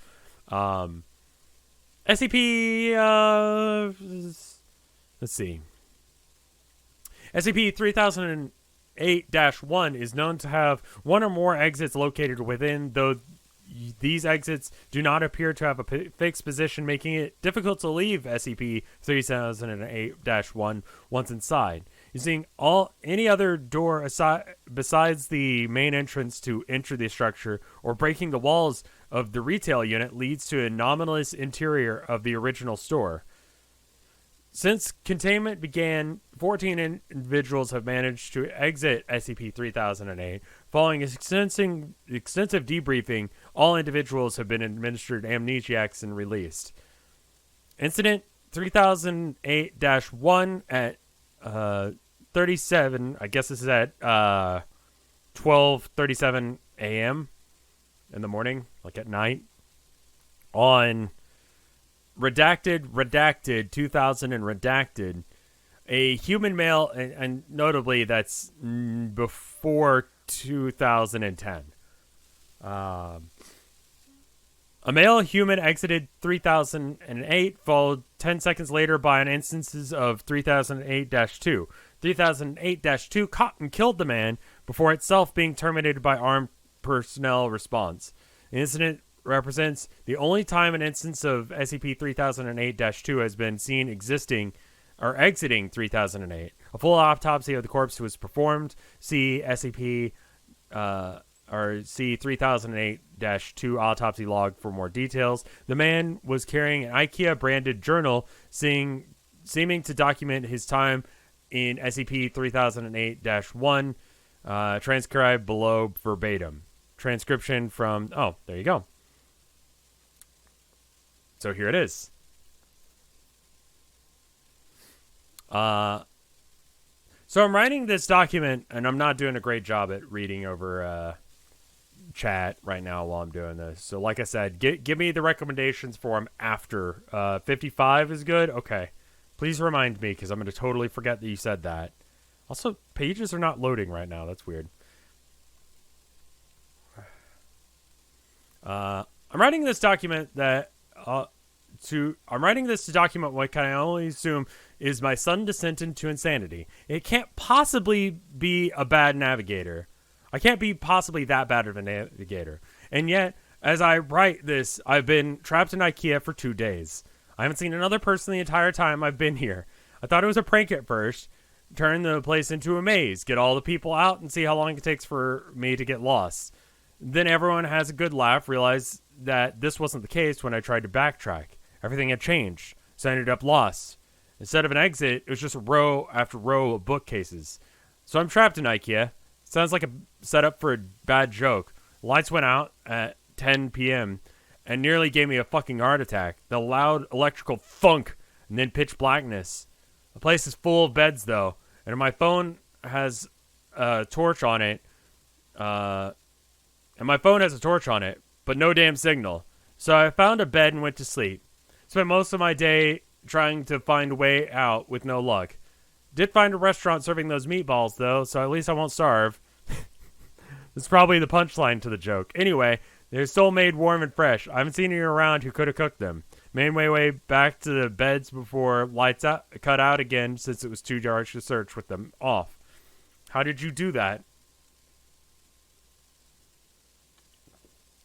SCP, let's see. SCP-3008-1 is known to have one or more exits located within, though these exits do not appear to have a fixed position, making it difficult to leave SCP-3008-1 once inside. Using any other door besides the main entrance to enter the structure, or breaking the walls of the retail unit, leads to a anomalous interior of the original store. Since containment began, 14 individuals have managed to exit SCP-3008. Following extensive debriefing, all individuals have been administered amnesiacs and released. Incident 3008-1 at 37, I guess this is at 12:37 a.m. in the morning, like at night, on redacted 2000 and redacted, a human male, and notably that's before 2010. A male human exited 3008, followed 10 seconds later by an instances of 3008-2. 3008-2 caught and killed the man before itself being terminated by armed personnel response. The incident represents the only time an instance of SCP-3008-2 has been seen existing or exiting 3008. A full autopsy of the corpse was performed. See SCP or see 3008-2 autopsy log for more details. The man was carrying an IKEA-branded journal seeming to document his time in SCP-3008-1, transcribed below verbatim. Transcription from... Oh, there you go. So here it is. So I'm writing this document, and I'm not doing a great job at reading over chat right now while I'm doing this. So like I said, give me the recommendations for them after. 55 is good? Okay. Please remind me, because I'm going to totally forget that you said that. Also, pages are not loading right now. That's weird. I'm writing this document that... I'm writing this to document what can I only assume is my sudden descent into insanity. It can't possibly be a bad navigator. I can't be possibly that bad of a navigator. And yet, as I write this, I've been trapped in IKEA for 2 days. I haven't seen another person the entire time I've been here. I thought it was a prank at first. Turn the place into a maze. Get all the people out and see how long it takes for me to get lost. Then everyone has a good laugh. Realize that this wasn't the case when I tried to backtrack. Everything had changed, so I ended up lost. Instead of an exit, it was just row after row of bookcases. So I'm trapped in IKEA. Sounds like a setup for a bad joke. Lights went out at 10 p.m. and nearly gave me a fucking heart attack. The loud electrical thunk and then pitch blackness. The place is full of beds, though, and my phone has a torch on it. But no damn signal. So I found a bed and went to sleep. Spent most of my day trying to find a way out with no luck. Did find a restaurant serving those meatballs, though, so at least I won't starve. That's probably the punchline to the joke. Anyway, they're still made warm and fresh. I haven't seen anyone around who could have cooked them. Made my way back to the beds before lights cut out again, since it was too dark to search with them off. How did you do that?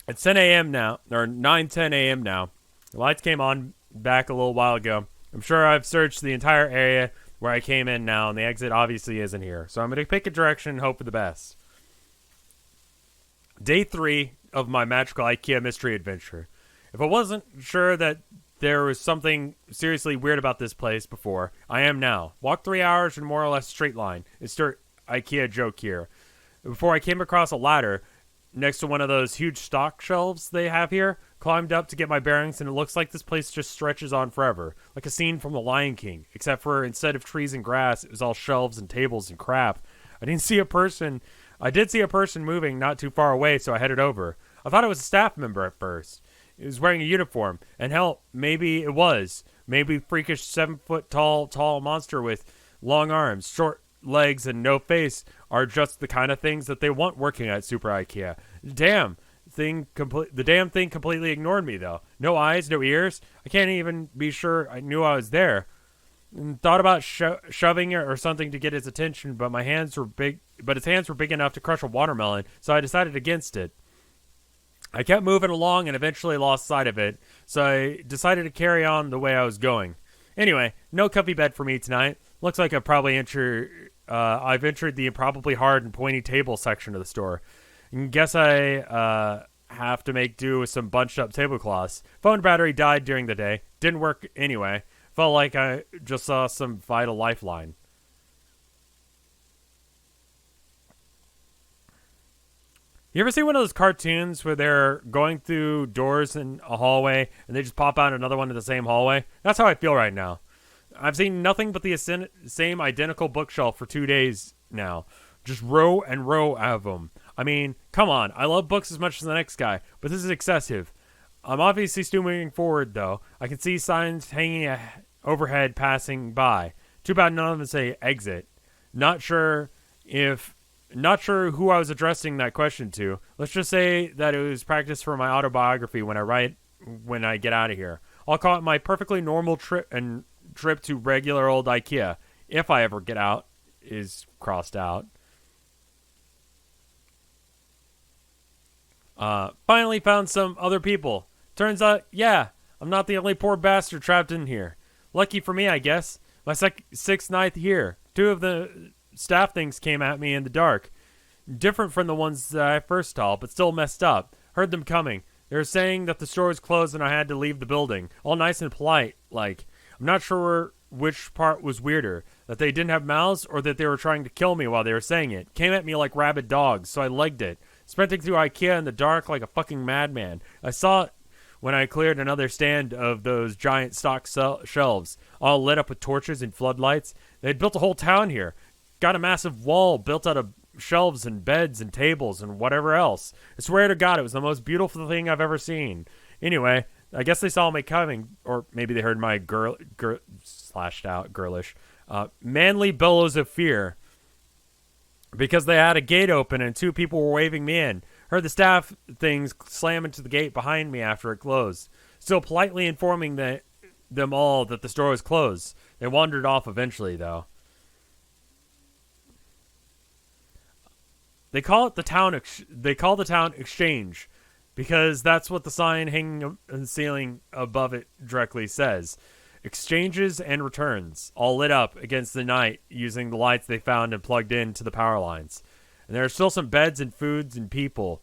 It's 10 a.m. now, or 9:10 a.m. now. The lights came on back a little while ago. I'm sure I've searched the entire area where I came in now, and the exit obviously isn't here. So I'm going to pick a direction and hope for the best. Day 3 of my magical IKEA mystery adventure. If I wasn't sure that there was something seriously weird about this place before, I am now. Walked 3 hours in more or less straight line. Insert IKEA joke here. Before I came across a ladder next to one of those huge stock shelves they have here, climbed up to get my bearings, and it looks like this place just stretches on forever, like a scene from The Lion King, except for instead of trees and grass, it was all shelves and tables and crap. I did see a person moving not too far away, so I headed over. I thought it was a staff member at first. He was wearing a uniform, and hell, maybe it was. Maybe freakish 7-foot tall monster with long arms, short legs, and no face are just the kind of things that they want working at Super IKEA. The damn thing completely ignored me, though. No eyes, no ears. I can't even be sure I knew I was there. And thought about shoving it or something to get his attention, but his hands were big enough to crush a watermelon, so I decided against it. I kept moving along and eventually lost sight of it, so I decided to carry on the way I was going. Anyway, no comfy bed for me tonight. Looks like I've entered the improbably hard and pointy table section of the store. Guess I have to make do with some bunched up tablecloths. Phone battery died during the day. Didn't work anyway. Felt like I just saw some vital lifeline. You ever see one of those cartoons where they're going through doors in a hallway and they just pop out another one in the same hallway? That's how I feel right now. I've seen nothing but the same identical bookshelf for 2 days now. Just row and row of them. I mean, come on. I love books as much as the next guy, but this is excessive. I'm obviously still moving forward, though. I can see signs hanging overhead passing by. Too bad none of them say exit. Not sure who I was addressing that question to. Let's just say that it was practice for my autobiography when I get out of here. I'll call it my perfectly normal trip to regular old IKEA. If I ever get out, is crossed out. Finally found some other people. Turns out, yeah, I'm not the only poor bastard trapped in here. Lucky for me, I guess. My sixth night here. 2 of the staff things came at me in the dark. Different from the ones that I first saw, but still messed up. Heard them coming. They were saying that the store was closed and I had to leave the building. All nice and polite, like. I'm not sure which part was weirder. That they didn't have mouths or that they were trying to kill me while they were saying it. Came at me like rabid dogs, so I legged it. Sprinting through IKEA in the dark like a fucking madman. I saw it when I cleared another stand of those giant stock shelves, all lit up with torches and floodlights. They'd built a whole town here. Got a massive wall built out of shelves and beds and tables and whatever else. I swear to God, it was the most beautiful thing I've ever seen. Anyway, I guess they saw me coming, or maybe they heard my slashed out, girlish, manly bellows of fear. Because they had a gate open and 2 people were waving me in. Heard the staff things slam into the gate behind me after it closed. Still politely informing them all that the store was closed. They wandered off eventually, though. They call the town Exchange, because that's what the sign hanging on the ceiling above it directly says. Exchanges and returns, all lit up against the night using the lights they found and plugged into the power lines. And there are still some beds and foods and people.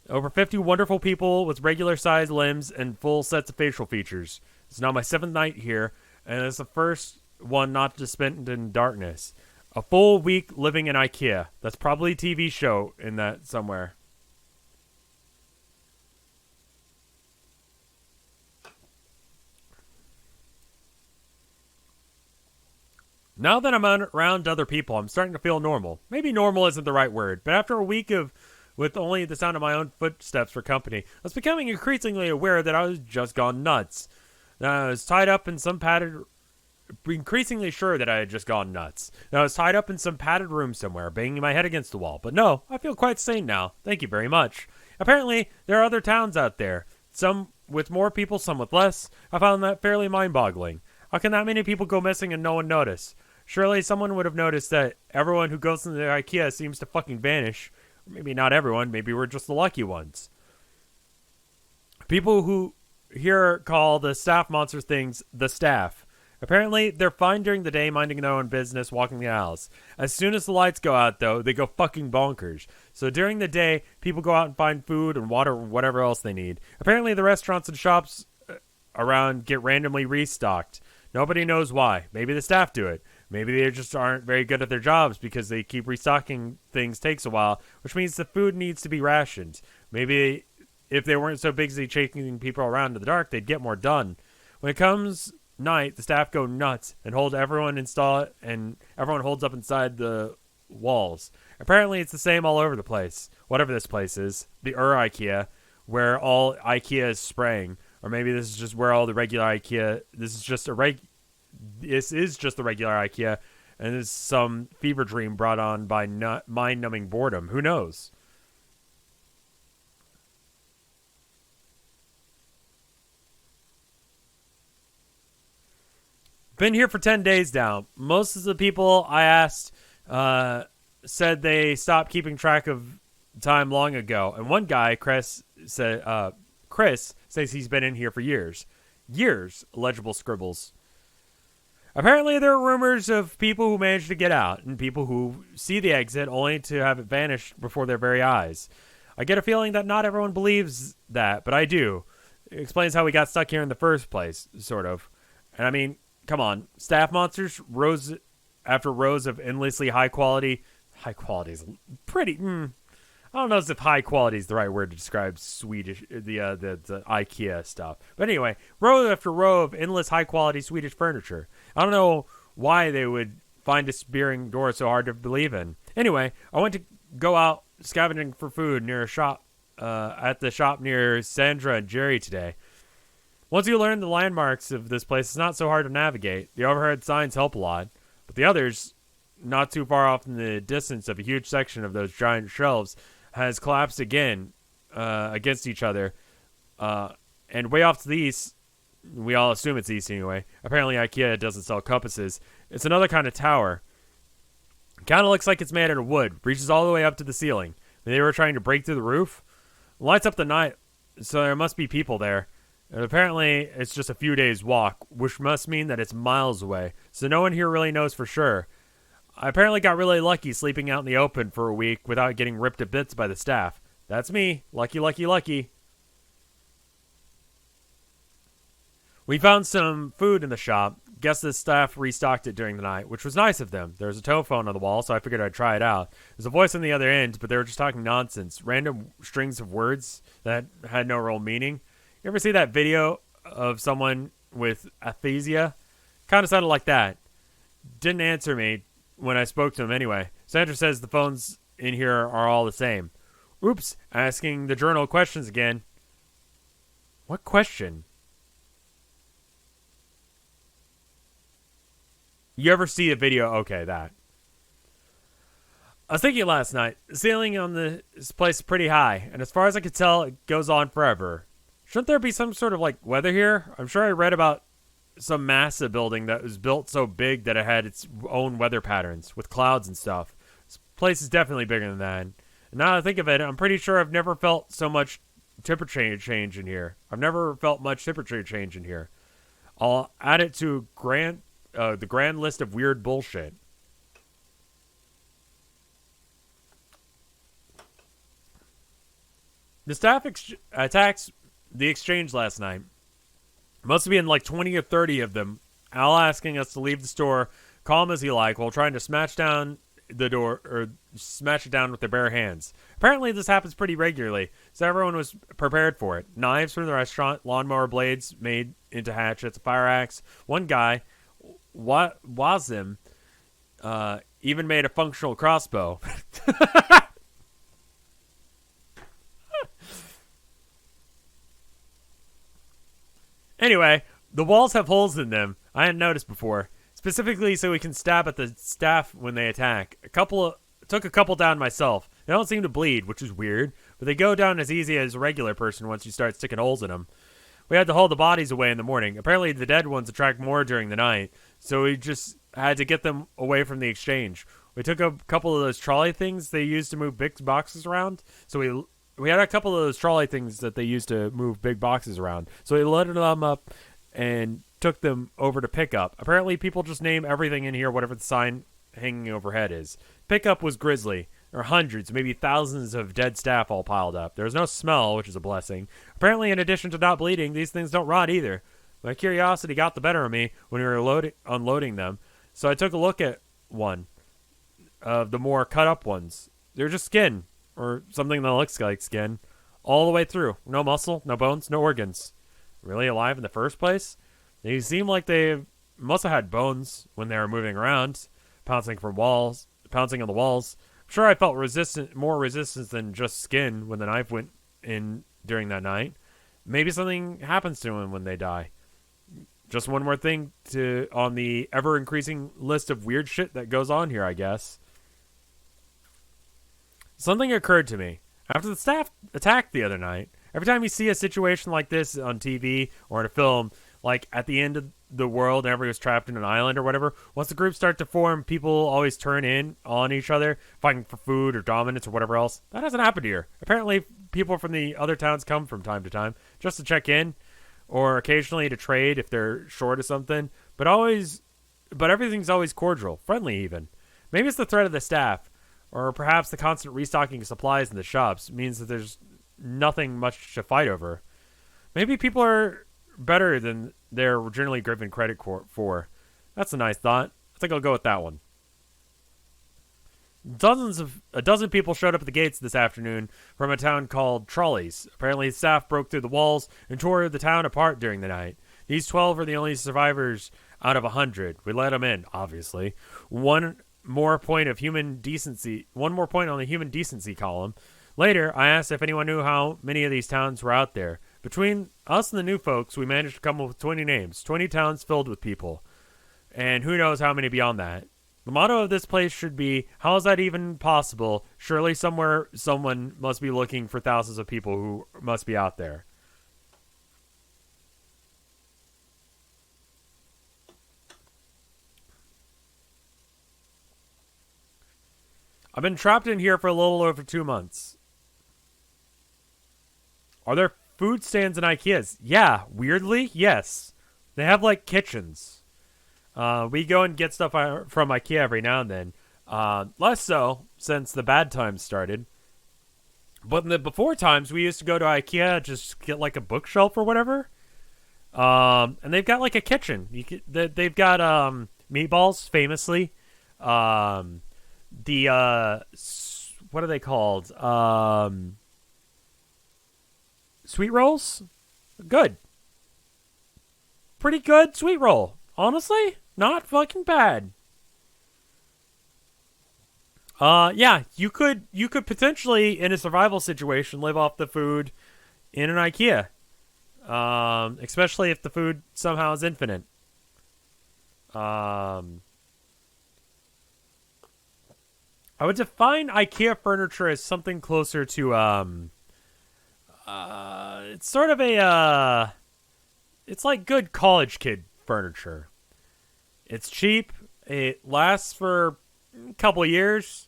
Over 50 wonderful people with regular-sized limbs and full sets of facial features. It's now my 7th night here, and it's the first one not to spend in darkness. A full week living in IKEA. That's probably a TV show in that somewhere. Now that I'm around other people, I'm starting to feel normal. Maybe normal isn't the right word, but after a week with only the sound of my own footsteps for company, I was becoming increasingly aware that I was just gone nuts. I was tied up in some increasingly sure that I had just gone nuts. I was tied up in some padded room somewhere, banging my head against the wall. But no, I feel quite sane now. Thank you very much. Apparently, there are other towns out there. Some with more people, some with less. I found that fairly mind-boggling. How can that many people go missing and no one notice? Surely someone would have noticed that everyone who goes into the IKEA seems to fucking vanish. Or maybe not everyone. Maybe we're just the lucky ones. People who here call the staff monster things the staff. Apparently, they're fine during the day, minding their own business, walking the aisles. As soon as the lights go out, though, they go fucking bonkers. So during the day, people go out and find food and water or whatever else they need. Apparently, the restaurants and shops around get randomly restocked. Nobody knows why. Maybe the staff do it. Maybe they just aren't very good at their jobs because they keep restocking things takes a while, which means the food needs to be rationed. Maybe if they weren't so busy chasing people around in the dark, they'd get more done. When it comes night, the staff go nuts and everyone holds up inside the walls. Apparently it's the same all over the place. Whatever this place is. The IKEA, where all IKEA is spraying. Or maybe this is just where all the regular IKEA... This is just the regular IKEA, and it's some fever dream brought on by mind-numbing boredom. Who knows? Been here for 10 days now. Most of the people I asked said they stopped keeping track of time long ago. And one guy, Chris, says he's been in here for years. Years, legible scribbles. Apparently there are rumors of people who manage to get out and people who see the exit only to have it vanish before their very eyes. I get a feeling that not everyone believes that, but I do. It explains how we got stuck here in the first place, sort of. And I mean, come on. Staff monsters, rows after rows of endlessly high quality is pretty... I don't know if high quality is the right word to describe Swedish, the IKEA stuff. But anyway, row after row of endless high quality Swedish furniture. I don't know why they would find a spearing door so hard to believe in. Anyway, I went to go out scavenging for food near a shop, at the shop near Sandra and Jerry today. Once you learn the landmarks of this place, it's not so hard to navigate. The overhead signs help a lot, but the others, not too far off in the distance of a huge section of those giant shelves, has collapsed again against each other. And way off to the east, we all assume it's east anyway. Apparently IKEA doesn't sell compasses. It's another kind of tower. Kind of looks like it's made out of wood. Reaches all the way up to the ceiling. They were trying to break through the roof. Lights up the night, so there must be people there. And apparently, it's just a few days' walk, which must mean that it's miles away. So no one here really knows for sure. I apparently got really lucky sleeping out in the open for a week without getting ripped to bits by the staff. That's me. Lucky, lucky, lucky. We found some food in the shop. Guess the staff restocked it during the night, which was nice of them. There was a telephone on the wall, so I figured I'd try it out. There's a voice on the other end, but they were just talking nonsense. Random strings of words that had no real meaning. You ever see that video of someone with aphasia? Kind of sounded like that. Didn't answer me when I spoke to him anyway. Sandra says the phones in here are all the same. Oops, asking the journal questions again. What question? You ever see a video? Okay, that. I was thinking last night, the ceiling on this place is pretty high, and as far as I could tell, it goes on forever. Shouldn't there be some sort of, weather here? I'm sure I read about some massive building that was built so big that it had its own weather patterns, with clouds and stuff. This place is definitely bigger than that. And now that I think of it, I'm pretty sure I've never felt so much temperature change in here. I've never felt much temperature change in here. I'll add it to the grand list of weird bullshit. The staff attacks the exchange last night. Must have been 20 or 30 of them, all asking us to leave the store calm as you like while trying to smash down the door or smash it down with their bare hands. Apparently this happens pretty regularly, so everyone was prepared for it. Knives from the restaurant, lawnmower blades made into hatchets, a fire axe. One guy, Wazim, even made a functional crossbow. Anyway, the walls have holes in them. I hadn't noticed before. Specifically so we can stab at the staff when they attack. Took a couple down myself. They don't seem to bleed, which is weird, but they go down as easy as a regular person once you start sticking holes in them. We had to haul the bodies away in the morning. Apparently the dead ones attract more during the night, so we just had to get them away from the exchange. We took a couple of those trolley things they used to move big boxes around, so we had a couple of those trolley things that they used to move big boxes around. So we loaded them up and took them over to pickup. Apparently people just name everything in here whatever the sign hanging overhead is. Pickup was grisly. There were hundreds, maybe thousands of dead staff all piled up. There was no smell, which is a blessing. Apparently, in addition to not bleeding, these things don't rot either. My curiosity got the better of me when we were unloading them, so I took a look at one of the more cut-up ones. They're just skin, or something that looks like skin, all the way through. No muscle, no bones, no organs. Really alive in the first place? They seem like they must have had bones when they were moving around, pouncing on the walls. I'm sure I felt more resistance than just skin when the knife went in during that night. Maybe something happens to them when they die. Just one more thing on the ever-increasing list of weird shit that goes on here, I guess. Something occurred to me. After the staff attacked the other night, every time you see a situation like this on TV or in a film, like at the end of the world and everybody's trapped in an island or whatever, once the groups start to form, people always turn in on each other, fighting for food or dominance or whatever else. That hasn't happened here. Apparently, people from the other towns come from time to time just to check in or occasionally to trade if they're short of something, but everything's always cordial, friendly even. Maybe it's the threat of the staff, or perhaps the constant restocking of supplies in the shops means that there's nothing much to fight over. Maybe people are better than they're generally given credit for. That's a nice thought. I think I'll go with that one. A dozen people showed up at the gates this afternoon from a town called Trolleys. Apparently, staff broke through the walls and tore the town apart during the night. These 12 are the only survivors out of 100. We let them in, obviously. One more point of human decency. One more point on the human decency column. Later, I asked if anyone knew how many of these towns were out there. Between us and the new folks, we managed to come up with 20 names, 20 towns filled with people. And who knows how many beyond that. The motto of this place should be, how is that even possible? Surely somewhere someone must be looking for thousands of people who must be out there. I've been trapped in here for a little over 2 months. Are there food stands in IKEAs? Yeah, weirdly, yes. They have like kitchens. We go and get stuff from IKEA every now and then. Less so since the bad times started. But in the before times, we used to go to IKEA, just get like a bookshelf or whatever. And they've got like a kitchen. They've got meatballs, famously. What are they called? Sweet rolls? Good. Pretty good sweet roll. Honestly, not fucking bad. Yeah, you could potentially, in a survival situation, live off the food in an IKEA. Especially if the food somehow is infinite. I would define IKEA furniture as something closer to, it's sort of it's like good college kid furniture. It's cheap. It lasts for a couple years,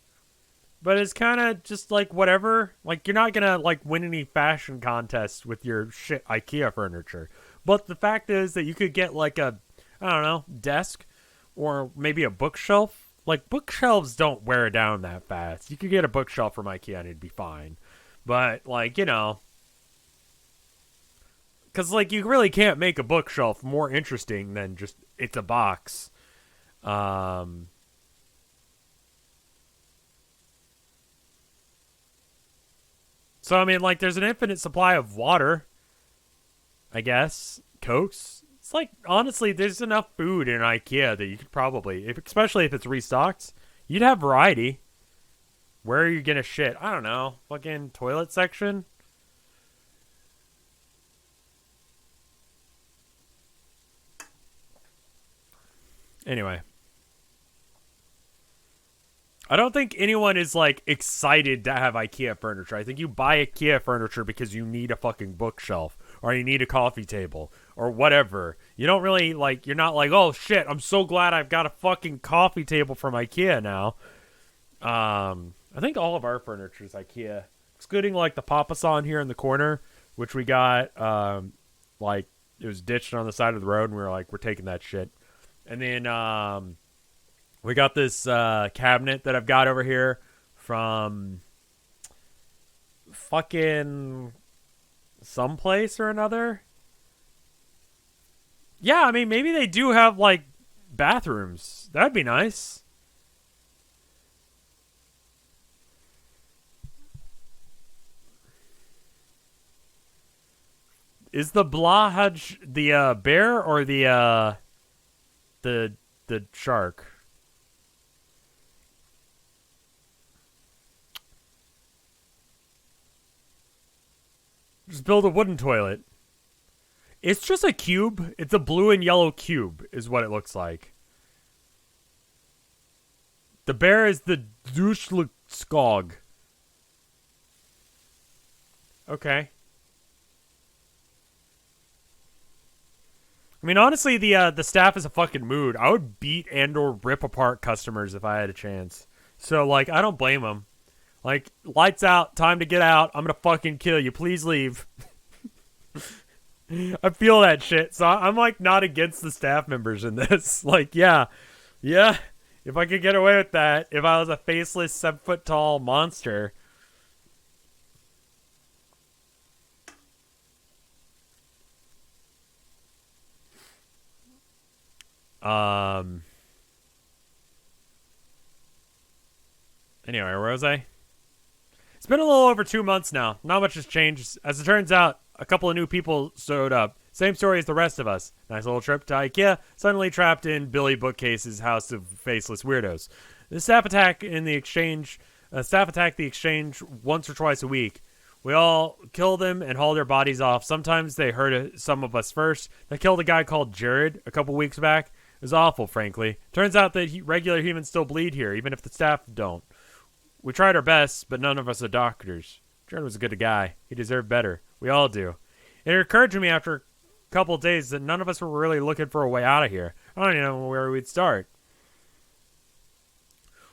but it's kind of just like whatever. Like, you're not gonna like win any fashion contests with your shit IKEA furniture. But the fact is that you could get like a, I don't know, desk or maybe a bookshelf. Like, bookshelves don't wear down that fast. You could get a bookshelf from IKEA and it'd be fine. But, like, you know, because, like, you really can't make a bookshelf more interesting than just, it's a box. So, I mean, like, there's an infinite supply of water, I guess. Cokes. It's like, honestly, there's enough food in IKEA that you could probably, especially if it's restocked, you'd have variety. Where are you gonna shit? I don't know. Fucking toilet section? Anyway. I don't think anyone is, like, excited to have IKEA furniture. I think you buy IKEA furniture because you need a fucking bookshelf. Or you need a coffee table. Or whatever. You don't really, like, you're not like, oh, shit, I'm so glad I've got a fucking coffee table from IKEA now. I think all of our furniture is IKEA. Excluding, like, the papasan here in the corner. Which we got, like, it was ditched on the side of the road. And we were like, we're taking that shit. And then, we got this cabinet that I've got over here from fucking someplace or another. Yeah, I mean, maybe they do have, like, bathrooms. That'd be nice. Is the Blahaj the bear or the shark? Just build a wooden toilet. It's just a cube. It's a blue and yellow cube is what it looks like. The bear is the Dushluskog. Okay. I mean, honestly, the staff is a fucking mood. I would beat and or rip apart customers if I had a chance. So, like, I don't blame them. Like, lights out, time to get out. I'm gonna fucking kill you. Please leave. I feel that shit. So I'm, like, not against the staff members in this. Like, yeah. Yeah. If I could get away with that, if I was a faceless, 7-foot-tall monster. Anyway, where was I? It's been a little over 2 months now. Not much has changed. As it turns out, a couple of new people showed up. Same story as the rest of us. Nice little trip to IKEA. Suddenly trapped in Billy Bookcase's house of faceless weirdos. The staff attack the exchange once or twice a week. We all kill them and haul their bodies off. Sometimes they hurt some of us first. They killed a guy called Jared a couple weeks back. It was awful, frankly. Turns out that regular humans still bleed here, even if the staff don't. We tried our best, but none of us are doctors. Jared was a good guy. He deserved better. We all do. It occurred to me after a couple of days that none of us were really looking for a way out of here. I don't even know where we'd start.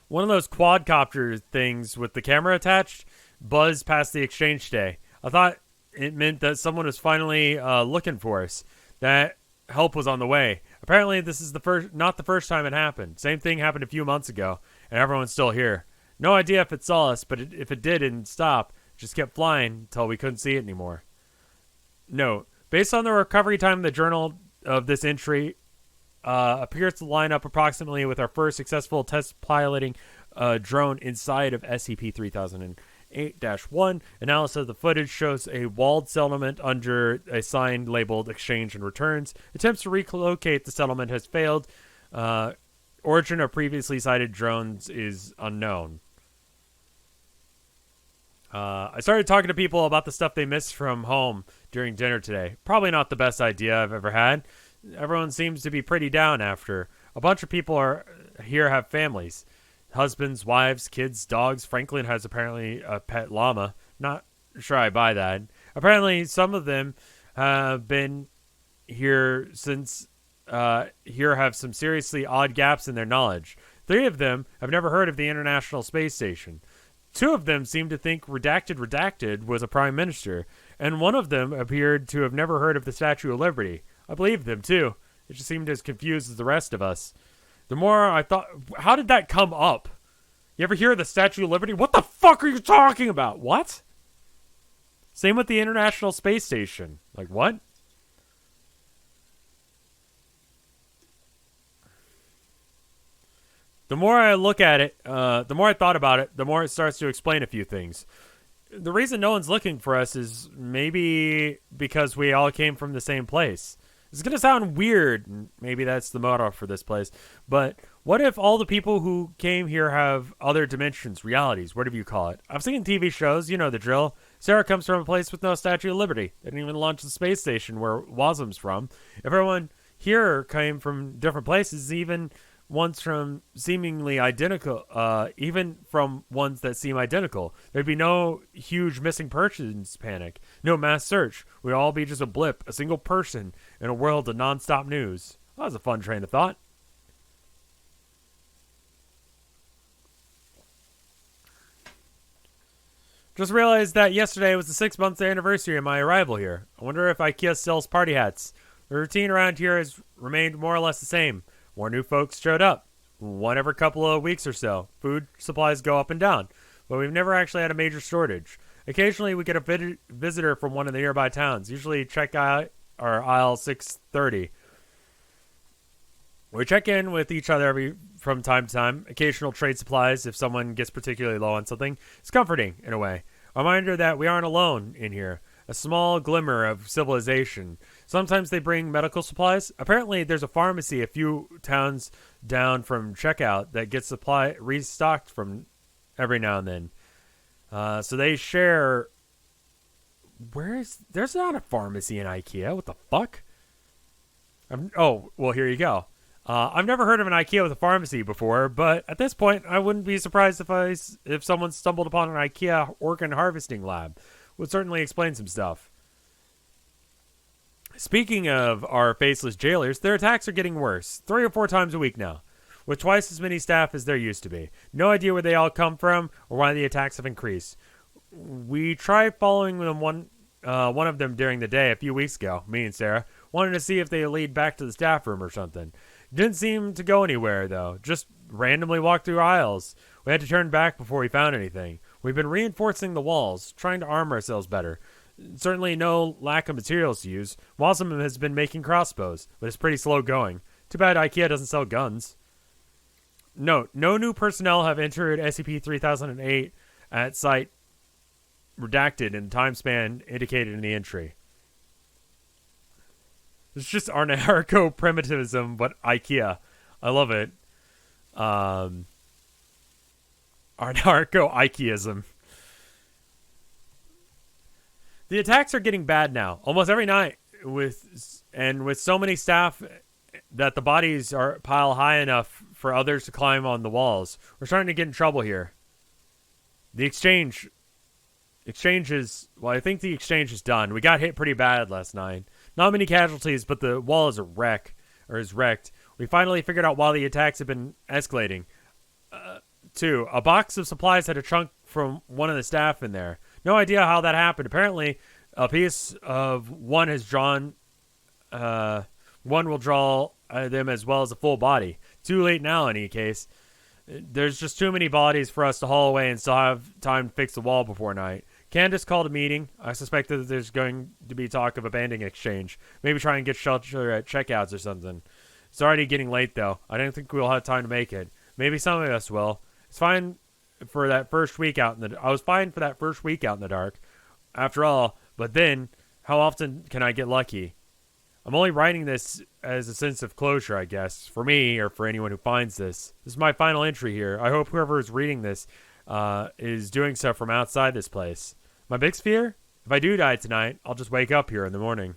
One of those quadcopter things with the camera attached buzzed past the exchange day. I thought it meant that someone was finally looking for us, that help was on the way. Apparently, this is not the first time it happened. Same thing happened a few months ago, and everyone's still here. No idea if it saw us, but if it did, it didn't stop. It just kept flying until we couldn't see it anymore. Note, based on the recovery time, the journal of this entry appears to line up approximately with our first successful test piloting drone inside of SCP-3008-1. Analysis of the footage shows a walled settlement under a sign labeled Exchange and Returns. Attempts to relocate the settlement has failed. Origin of previously sighted drones is unknown. I started talking to people about the stuff they missed from home during dinner today. Probably not the best idea I've ever had. Everyone seems to be pretty down after. A bunch of people here have families. Husbands, wives, kids, dogs. Franklin has apparently a pet llama. Not sure I buy that. Apparently some of them have been here since here have some seriously odd gaps in their knowledge. 3 of them have never heard of the International Space Station. 2 of them seem to think Redacted was a prime minister, and 1 of them appeared to have never heard of the Statue of Liberty. I believed them, too. It just seemed as confused as the rest of us. The more I thought, how did that come up? You ever hear of the Statue of Liberty? What the fuck are you talking about? What? Same with the International Space Station. Like, what? The more I look at it, the more I thought about it, the more it starts to explain a few things. The reason no one's looking for us is maybe because we all came from the same place. It's going to sound weird, and maybe that's the motto for this place, but what if all the people who came here have other dimensions, realities, whatever you call it? I've seen TV shows, you know the drill. Sarah comes from a place with no Statue of Liberty. They didn't even launch the space station where Wasm's from. Everyone here came from different places, even ones from seemingly identical, even from ones that seem identical. There'd be no huge missing persons panic, no mass search. We'd all be just a blip, a single person in a world of nonstop news. That was a fun train of thought. Just realized that yesterday was the 6-month anniversary of my arrival here. I wonder if IKEA sells party hats. The routine around here has remained more or less the same. More new folks showed up, one every couple of weeks or so. Food supplies go up and down, but we've never actually had a major shortage. Occasionally, we get a visitor from one of the nearby towns, usually check out our aisle 630. We check in with each other from time to time. Occasional trade supplies if someone gets particularly low on something. It's comforting, in a way. A reminder that we aren't alone in here. A small glimmer of civilization. Sometimes they bring medical supplies. Apparently, there's a pharmacy a few towns down from checkout that gets supply restocked from every now and then. So they share. There's not a pharmacy in IKEA. What the fuck? Well, here you go. I've never heard of an IKEA with a pharmacy before, but at this point, I wouldn't be surprised if someone stumbled upon an IKEA organ harvesting lab. Would certainly explain some stuff. Speaking of our faceless jailers, their attacks are getting worse. 3 or 4 times a week now, with twice as many staff as there used to be. No idea where they all come from or why the attacks have increased. We tried following them one of them during the day a few weeks ago, me and Sarah, wanted to see if they lead back to the staff room or something. Didn't seem to go anywhere, though. Just randomly walked through aisles. We had to turn back before we found anything. We've been reinforcing the walls, trying to arm ourselves better. Certainly no lack of materials to use. Wasm has been making crossbows, but it's pretty slow going. Too bad IKEA doesn't sell guns. Note, no new personnel have entered SCP-3008 at site redacted in the time span indicated in the entry. It's just anarcho-primitivism, but IKEA. I love it. Anarcho-Ikeism. The attacks are getting bad now, almost every night, with so many staff that the bodies are pile high enough for others to climb on the walls. We're starting to get in trouble here. The exchange is, well, I think the exchange is done. We got hit pretty bad last night. Not many casualties, but the wall is wrecked. We finally figured out why the attacks have been escalating. 2. A box of supplies had a chunk from one of the staff in there. No idea how that happened. Apparently, a piece of one has drawn. One will draw them as well as a full body. Too late now, in any case. There's just too many bodies for us to haul away and still have time to fix the wall before night. Candace called a meeting. I suspect that there's going to be talk of abandoning exchange. Maybe try and get shelter at checkouts or something. It's already getting late, though. I don't think we'll have time to make it. Maybe some of us will. It's fine for that first week out in the... I was fine for that first week out in the dark. After all, but then, how often can I get lucky? I'm only writing this as a sense of closure, I guess, for me or for anyone who finds this. This is my final entry here. I hope whoever is reading this is doing so from outside this place. My biggest fear? If I do die tonight, I'll just wake up here in the morning.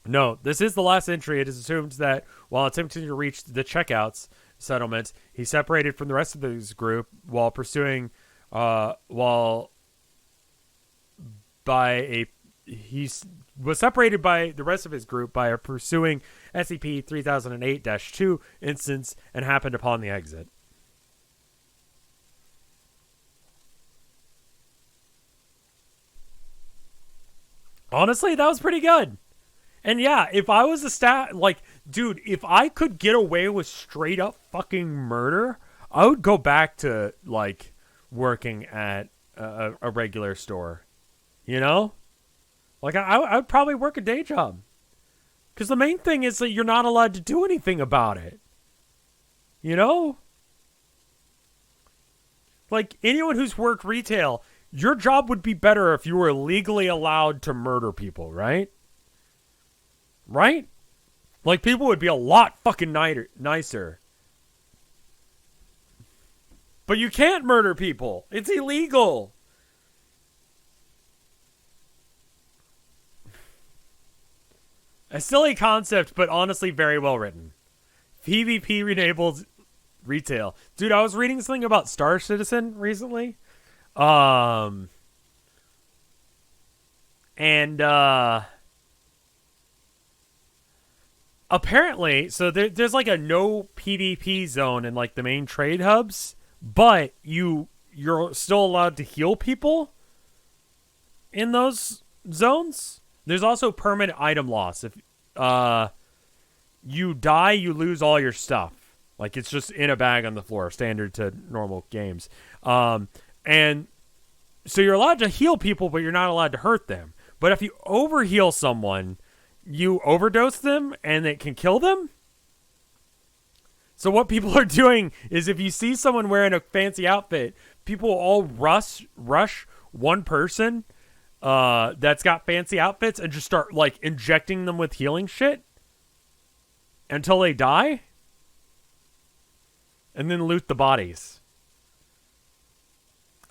No, this is the last entry. It is assumed that while attempting to reach the checkouts settlement, he separated from the rest of his group while pursuing, he was separated by the rest of his group by pursuing SCP-3008-2 instance and happened upon the exit. Honestly, that was pretty good. And yeah, if I was a dude, if I could get away with straight up fucking murder, I would go back to, working at a regular store. You know? I would probably work a day job. Because the main thing is that you're not allowed to do anything about it. You know? Anyone who's worked retail, your job would be better if you were legally allowed to murder people, right? Right? People would be a lot fucking nicer. But you can't murder people. It's illegal. A silly concept, but honestly very well written. PvP enabled retail. Dude, I was reading something about Star Citizen recently. Apparently, so there's a no PvP zone in the main trade hubs, but you're still allowed to heal people in those zones. There's also permanent item loss. If you die, you lose all your stuff. It's just in a bag on the floor, standard to normal games. And so you're allowed to heal people, but you're not allowed to hurt them. But if you overheal someone, you overdose them and it can kill them. So what people are doing is if you see someone wearing a fancy outfit, people all rush one person that's got fancy outfits and just start injecting them with healing shit until they die and then loot the bodies.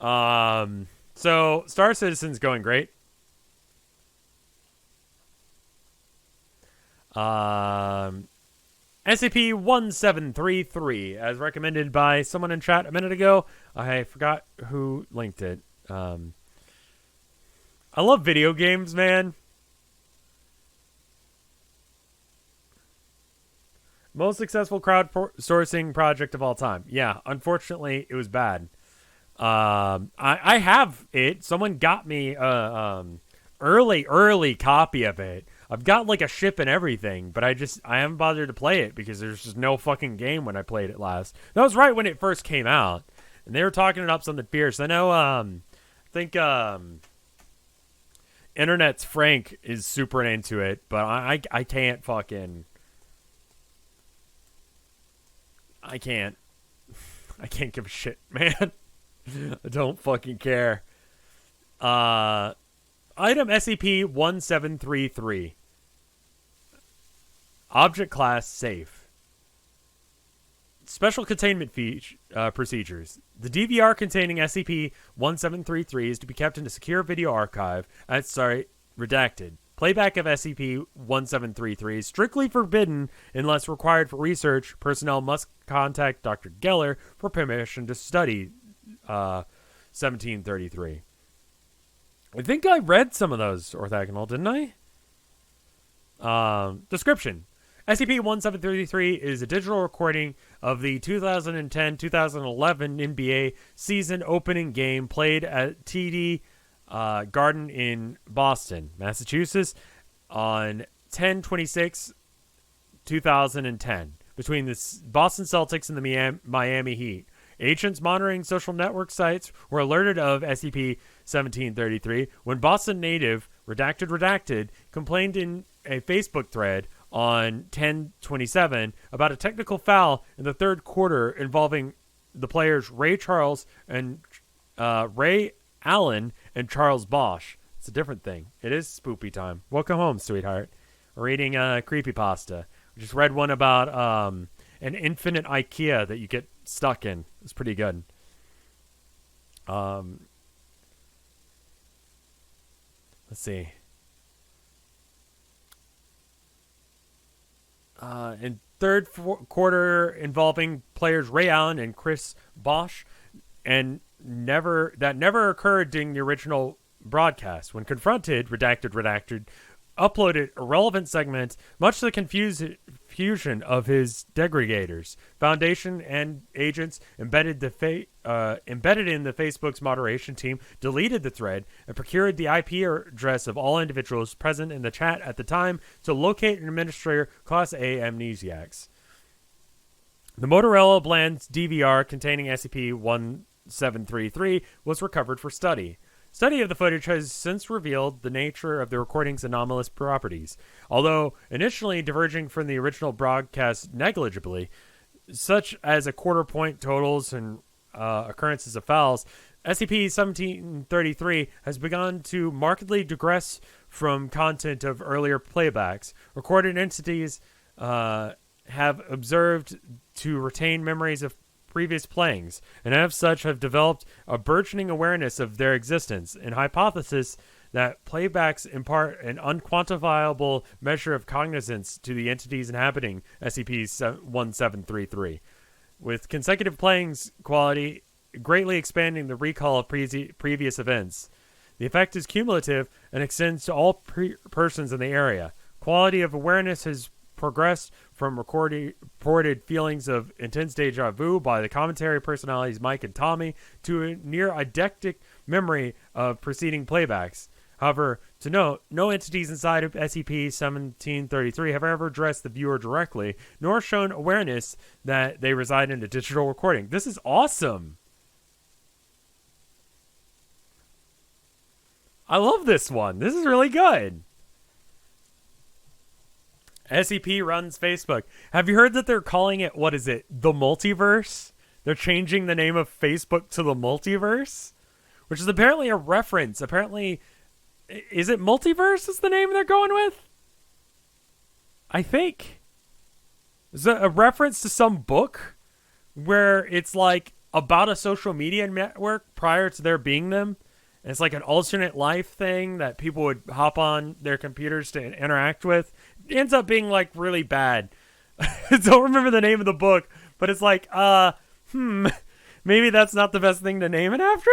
So Star Citizen's going great. SCP-1733, as recommended by someone in chat a minute ago. I forgot who linked it. I love video games, man. Most successful crowdsourcing project of all time. Yeah, unfortunately, it was bad. I have it. Someone got me early copy of it. I've got a ship and everything, but I haven't bothered to play it because there's just no fucking game when I played it last. That was right when it first came out, and they were talking it up something fierce. I know, I think Internet's Frank is super into it, but I can't fucking... I can't give a shit, man. I don't fucking care. Item SCP-1733. Object class safe. Special containment procedures. The DVR containing SCP-1733 is to be kept in a secure video archive. Redacted. Playback of SCP-1733 is strictly forbidden unless required for research. Personnel must contact Dr. Geller for permission to study 1733. I think I read some of those, Orthogonal, didn't I? Description. SCP-1733 is a digital recording of the 2010-2011 NBA season opening game played at TD Garden in Boston, Massachusetts on 10/26/2010 between the Boston Celtics and the Miami Heat. Agents monitoring social network sites were alerted of SCP-1733 when Boston native Redacted complained in a Facebook thread on 10/27 about a technical foul in the third quarter involving the players Ray Allen and Charles Bosch. It's a different thing. It is spoopy time. Welcome home, sweetheart. We're reading Creepypasta. We just read one about an infinite IKEA that you get stuck in. It's pretty good. Let's see. In third quarter involving players Ray Allen and Chris Bosch, and never occurred during the original broadcast. When confronted, Redacted uploaded irrelevant segments, much to the confusion of his degregators. Foundation and agents embedded in the Facebook's moderation team deleted the thread and procured the IP address of all individuals present in the chat at the time to locate and administer Class A amnesiacs. The Motorola Bland's DVR containing SCP-1733 was recovered for study. Study of the footage has since revealed the nature of the recording's anomalous properties. Although initially diverging from the original broadcast negligibly, such as a quarter-point totals and occurrences of fouls, SCP-1733 has begun to markedly digress from content of earlier playbacks. Recorded entities have observed to retain memories of previous playings, and as such have developed a burgeoning awareness of their existence, an hypothesis that playbacks impart an unquantifiable measure of cognizance to the entities inhabiting SCP-1733, with consecutive playings quality greatly expanding the recall of previous events. The effect is cumulative and extends to all persons in the area. Quality of awareness has progressed from reported feelings of intense deja vu by the commentary personalities Mike and Tommy to a near eidetic memory of preceding playbacks. However, to note, no entities inside of SCP-1733 have ever addressed the viewer directly, nor shown awareness that they reside in a digital recording. This is awesome! I love this one. This is really good. SCP runs Facebook. Have you heard that they're calling it, what is it, the multiverse? They're changing the name of Facebook to the multiverse? Which is apparently a reference. Apparently, is it multiverse is the name they're going with? I think. Is that a reference to some book where it's like about a social media network prior to there being them? And it's like an alternate life thing that people would hop on their computers to interact with. It ends up being like really bad. I don't remember the name of the book, but it's like, maybe that's not the best thing to name it after?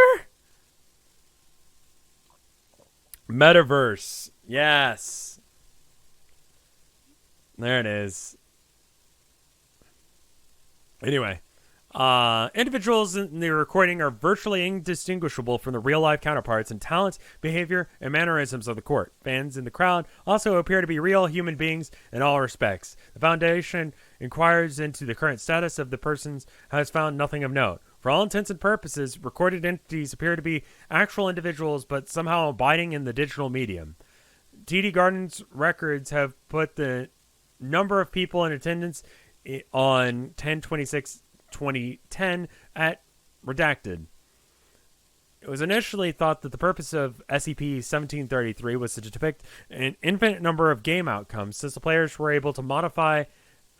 Metaverse. Yes. There it is. Anyway. Individuals in the recording are virtually indistinguishable from the real-life counterparts in talent, behavior, and mannerisms of the court. Fans in the crowd also appear to be real human beings in all respects. The Foundation inquires into the current status of the persons has found nothing of note. For all intents and purposes, recorded entities appear to be actual individuals but somehow abiding in the digital medium. TD Garden's records have put the number of people in attendance on 10/26/2010 at redacted. It was initially thought that the purpose of SCP-1733 was to depict an infinite number of game outcomes, since the players were able to modify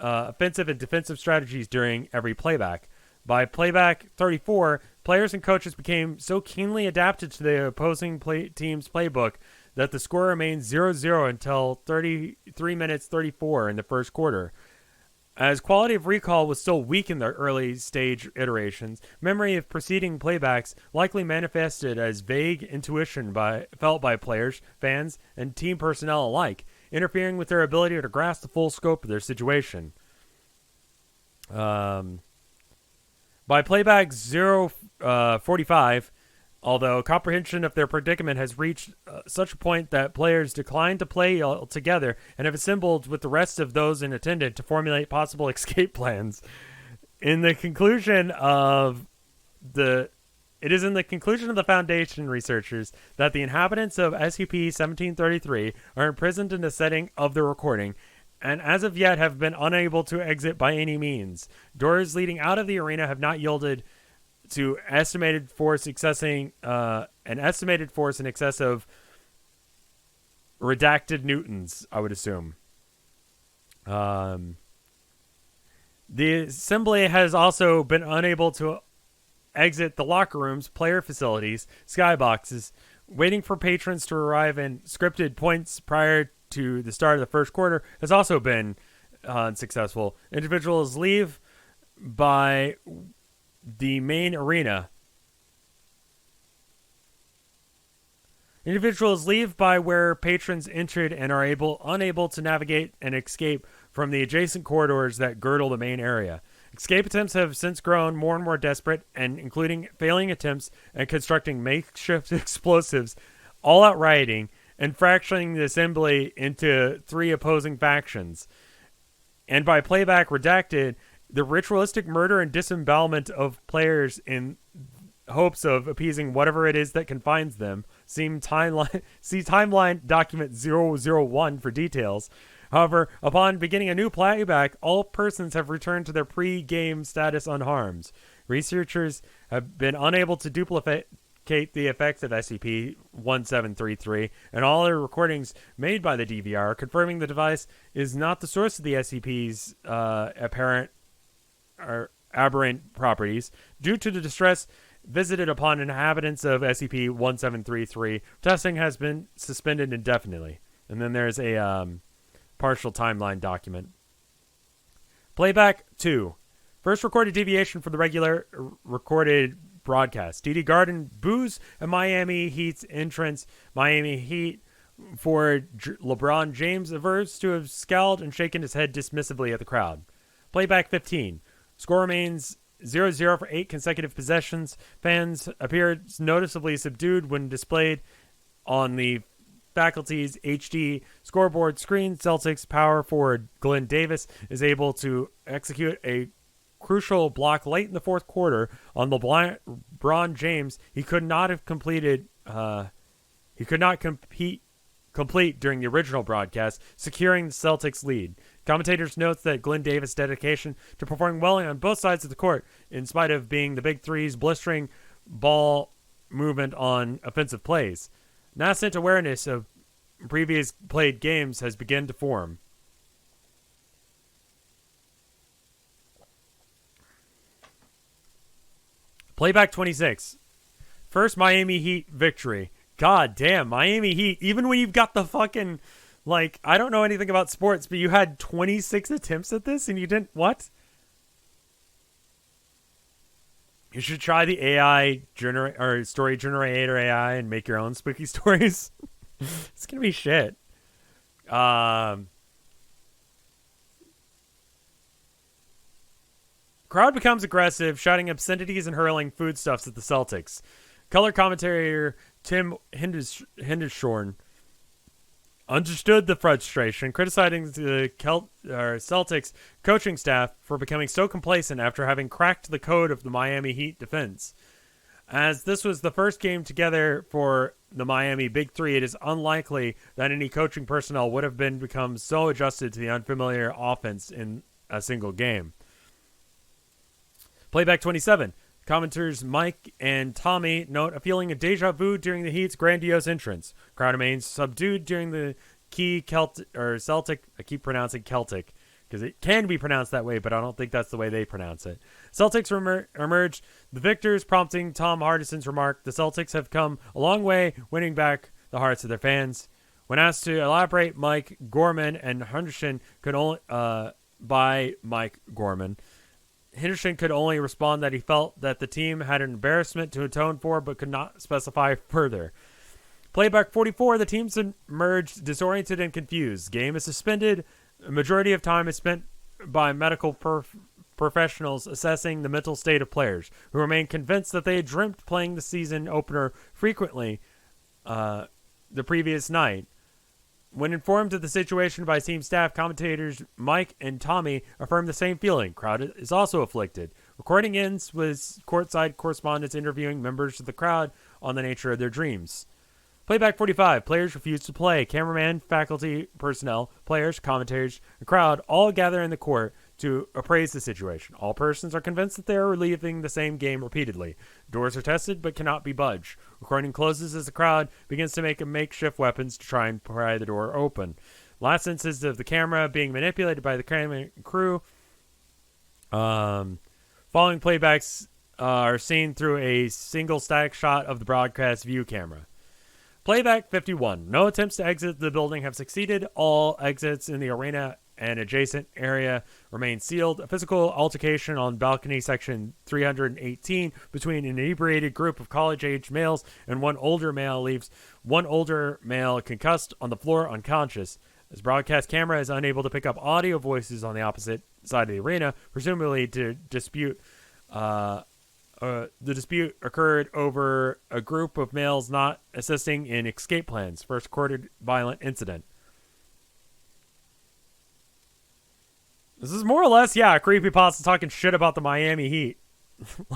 offensive and defensive strategies during every playback. By playback 34, players and coaches became so keenly adapted to the opposing team's playbook that the score remained 0-0 until 33 minutes 34 in the first quarter. As quality of recall was still weak in the early stage iterations, memory of preceding playbacks likely manifested as vague intuition felt by players, fans, and team personnel alike, interfering with their ability to grasp the full scope of their situation. By playback 045, although comprehension of their predicament has reached such a point that players decline to play together and have assembled with the rest of those in attendance to formulate possible escape plans. It is in the conclusion of the Foundation researchers that the inhabitants of SCP-1733 are imprisoned in the setting of the recording, and as of yet have been unable to exit by any means. Doors leading out of the arena have not yielded to an estimated force in excess of redacted newtons, I would assume. The assembly has also been unable to exit the locker rooms, player facilities, skyboxes, waiting for patrons to arrive in scripted points prior to the start of the first quarter has also been unsuccessful. Individuals leave by the main arena. Individuals leave by where patrons entered and are unable to navigate and escape from the adjacent corridors that girdle the main area. Escape attempts have since grown more and more desperate, and including failing attempts at constructing makeshift explosives, all-out rioting, and fracturing the assembly into 3 opposing factions. And by playback redacted, the ritualistic murder and disembowelment of players in hopes of appeasing whatever it is that confines them. See timeline document 001 for details. However, upon beginning a new playback, all persons have returned to their pre-game status unharmed. Researchers have been unable to duplicate the effects of SCP-1733, and all the recordings made by the DVR confirming the device is not the source of the SCP's apparent or aberrant properties. Due to the distress visited upon inhabitants of SCP-1733, testing has been suspended indefinitely. And then there's a partial timeline document. Playback 2. First recorded deviation for the regular recorded broadcast. DD Garden boos at Miami Heat's entrance. Miami Heat for LeBron James averts to have scowled and shaken his head dismissively at the crowd. Playback 15. Score remains 0-0 for 8 consecutive possessions. Fans appeared noticeably subdued when displayed on the faculty's HD scoreboard screen. Celtics power forward Glenn Davis is able to execute a crucial block late in the fourth quarter on LeBron James. He could not have completed. He could not complete during the original broadcast, securing the Celtics' lead. Commentators note that Glenn Davis' dedication to performing well on both sides of the court, in spite of being the Big Three's blistering ball movement on offensive plays. Nascent awareness of previous played games has begun to form. Playback 26. First Miami Heat victory. God damn, Miami Heat. Even when you've got the fucking, like, I don't know anything about sports, but you had 26 attempts at this and you didn't, what? You should try the AI or story generator AI and make your own spooky stories. It's gonna be shit. Crowd becomes aggressive, shouting obscenities and hurling foodstuffs at the Celtics. Color commentator Tim Hindishorn understood the frustration, criticizing the Celtics coaching staff for becoming so complacent after having cracked the code of the Miami Heat defense. As this was the first game together for the Miami Big Three, it is unlikely that any coaching personnel would have become so adjusted to the unfamiliar offense in a single game. Playback 27. Commenters Mike and Tommy note a feeling of deja vu during the Heat's grandiose entrance. Crowd remains subdued during the key Celtic. I keep pronouncing Celtic. because it can be pronounced that way, but I don't think that's the way they pronounce it. Celtics emerged the victors, prompting Tom Hardison's remark, "The Celtics have come a long way, winning back the hearts of their fans." When asked to elaborate, Mike Gorman and Henderson could only Henderson could only respond that he felt that the team had an embarrassment to atone for, but could not specify further. Playback 44, the teams emerged disoriented and confused. Game is suspended. A majority of time is spent by medical professionals assessing the mental state of players, who remain convinced that they had dreamt playing the season opener frequently the previous night. When informed of the situation by team staff, commentators Mike and Tommy affirmed the same feeling. Crowd is also afflicted. Recording ends with courtside correspondents interviewing members of the crowd on the nature of their dreams. Playback 45. Players refuse to play. Cameraman, faculty, personnel, players, commentators, and crowd all gather in the court to appraise the situation. All persons are convinced that they are reliving the same game repeatedly. Doors are tested but cannot be budged. Recording closes as the crowd begins to make makeshift weapons to try and pry the door open. Last instance of the camera being manipulated by the camera crew. Following playbacks are seen through a single static shot of the broadcast view camera. Playback 51. No attempts to exit the building have succeeded. All exits in the arena and adjacent area remain sealed. A physical altercation on balcony section 318 between an inebriated group of college-age males and one older male leaves one older male concussed on the floor unconscious. As broadcast camera is unable to pick up audio voices on the opposite side of the arena, presumably to dispute the dispute occurred over a group of males not assisting in escape plans. First recorded violent incident. This is more or less, Creepypasta talking shit about the Miami Heat.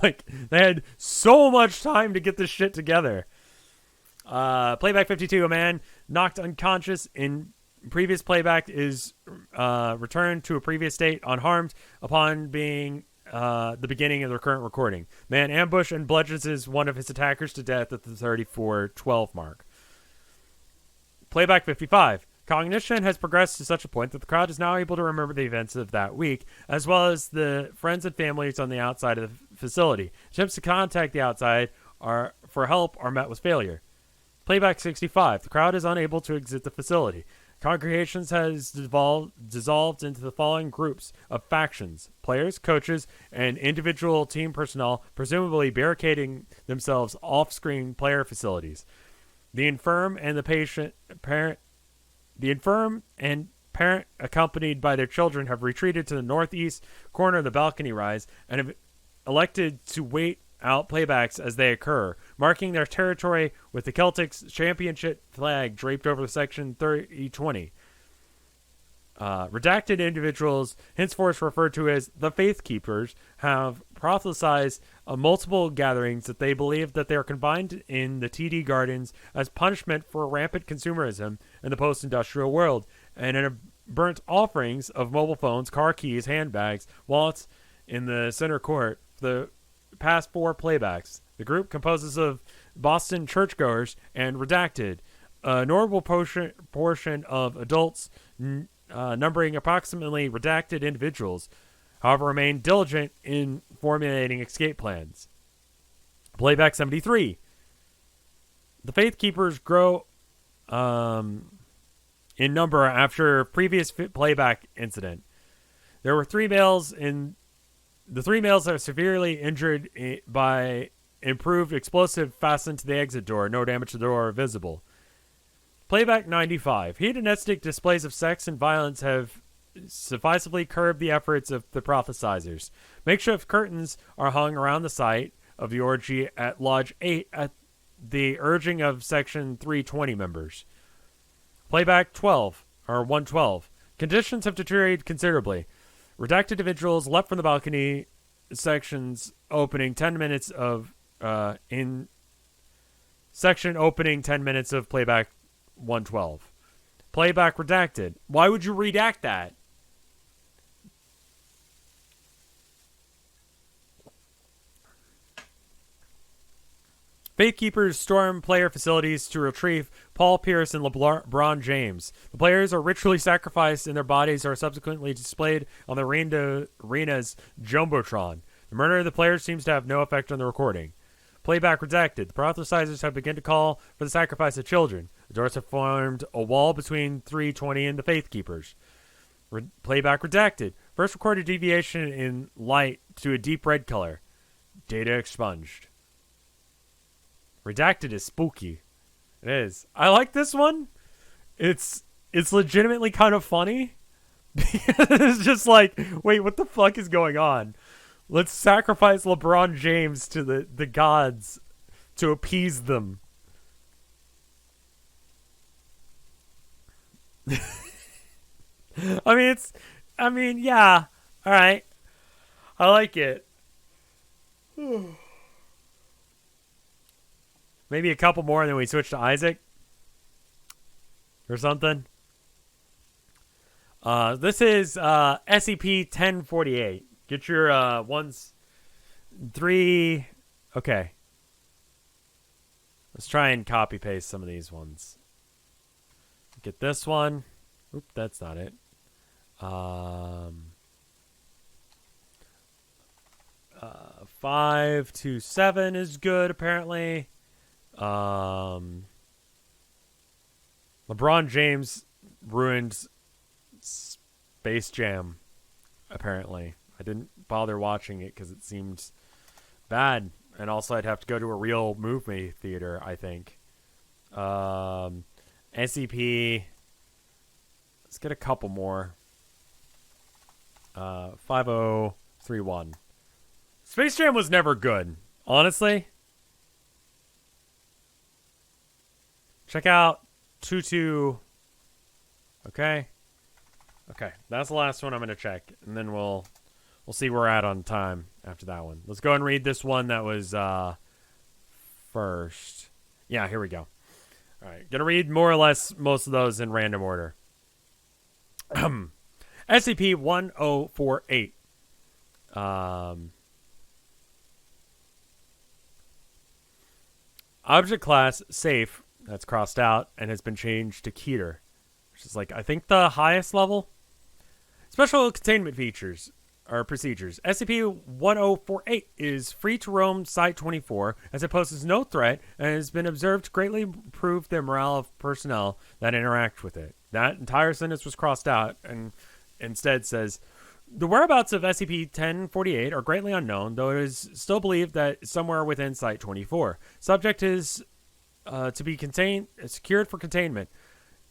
Like, they had so much time to get this shit together. Playback 52, a man knocked unconscious in previous playback is returned to a previous state unharmed upon being the beginning of the current recording. Man ambushed and bludgeons one of his attackers to death at the 34-12 mark. Playback 55. Cognition has progressed to such a point that the crowd is now able to remember the events of that week, as well as the friends and families on the outside of the facility. Attempts to contact the outside for help are met with failure. Playback 65. The crowd is unable to exit the facility. Congregations has dissolved into the following groups of factions: players, coaches, and individual team personnel, presumably barricading themselves off-screen player facilities. The infirm and parent accompanied by their children have retreated to the northeast corner of the balcony rise and have elected to wait out playbacks as they occur, marking their territory with the Celtics championship flag draped over the section 3020. Redacted individuals, henceforth referred to as the Faith Keepers, have prophesized of multiple gatherings that they believe that they are combined in the TD Gardens as punishment for rampant consumerism in the post-industrial world, and in burnt offerings of mobile phones, car keys, handbags, wallets in the center court. The past 4 playbacks. The group composes of Boston churchgoers and redacted. A notable portion of adults numbering approximately redacted individuals, however, remain diligent in formulating escape plans. Playback 73. The Faith Keepers grow in number after a previous playback incident. There were 3 males in the 3 males are severely injured by improved explosive fastened to the exit door. No damage to the door visible. Playback 95. Hedonistic displays of sex and violence have sufficiently curbed the efforts of the prophesizers. Makeshift curtains are hung around the site of the orgy at Lodge 8 at the urging of Section 320 members. Playback 112. Conditions have deteriorated considerably. Redacted individuals left from the balcony sections opening 10 minutes of in section opening 10 minutes of playback 112. Playback redacted. Why would you redact that? Faithkeepers storm player facilities to retrieve Paul Pierce and LeBron James. The players are ritually sacrificed and their bodies are subsequently displayed on the arena's Jumbotron. The murder of the players seems to have no effect on the recording. Playback redacted. The prophesizers have begun to call for the sacrifice of children. The doors have formed a wall between 320 and the Faithkeepers. Playback redacted. First recorded deviation in light to a deep red color. Data expunged. Redacted is spooky. It is. I like this one. It's legitimately kind of funny. It's just like, wait, what the fuck is going on? Let's sacrifice LeBron James to the gods to appease them. I mean, yeah. All right. I like it. Maybe a couple more and then we switch to Isaac or something. This is SCP-1048. Get your ones, 3. Okay. Let's try and copy paste some of these ones. Get this one. Oop, that's not it. 527 is good apparently. LeBron James ruined Space Jam, apparently. I didn't bother watching it because it seemed bad. And also I'd have to go to a real movie theater, I think. SCP. Let's get a couple more. 5031. Space Jam was never good, honestly. Check out 22. Okay. Okay, that's the last one I'm going to check. And then we'll see where we're at on time after that one. Let's go and read this one that was first. Yeah, here we go. All right, going to read more or less most of those in random order. SCP-1048. Object class safe. That's crossed out and has been changed to Keter, which is like, I think, the highest level. Special containment features or procedures. SCP-1048 is free to roam Site-24 as it poses no threat and has been observed to greatly improve the morale of personnel that interact with it. That entire sentence was crossed out and instead says, the whereabouts of SCP-1048 are greatly unknown, though it is still believed that it's somewhere within Site-24. Subject is to be secured for containment.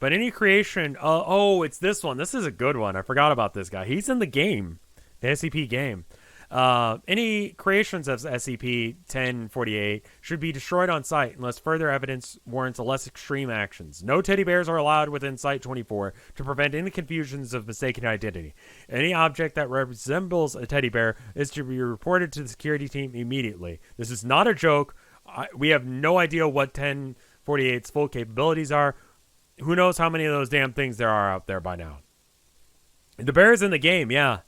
But any creation... it's this one. This is a good one. I forgot about this guy. He's in the game. The SCP game. Any creations of SCP-1048 should be destroyed on site unless further evidence warrants less extreme actions. No teddy bears are allowed within Site-24 to prevent any confusions of mistaken identity. Any object that resembles a teddy bear is to be reported to the security team immediately. This is not a joke. We have no idea what 1048's full capabilities are. Who knows how many of those damn things there are out there by now. The bear is in the game, yeah.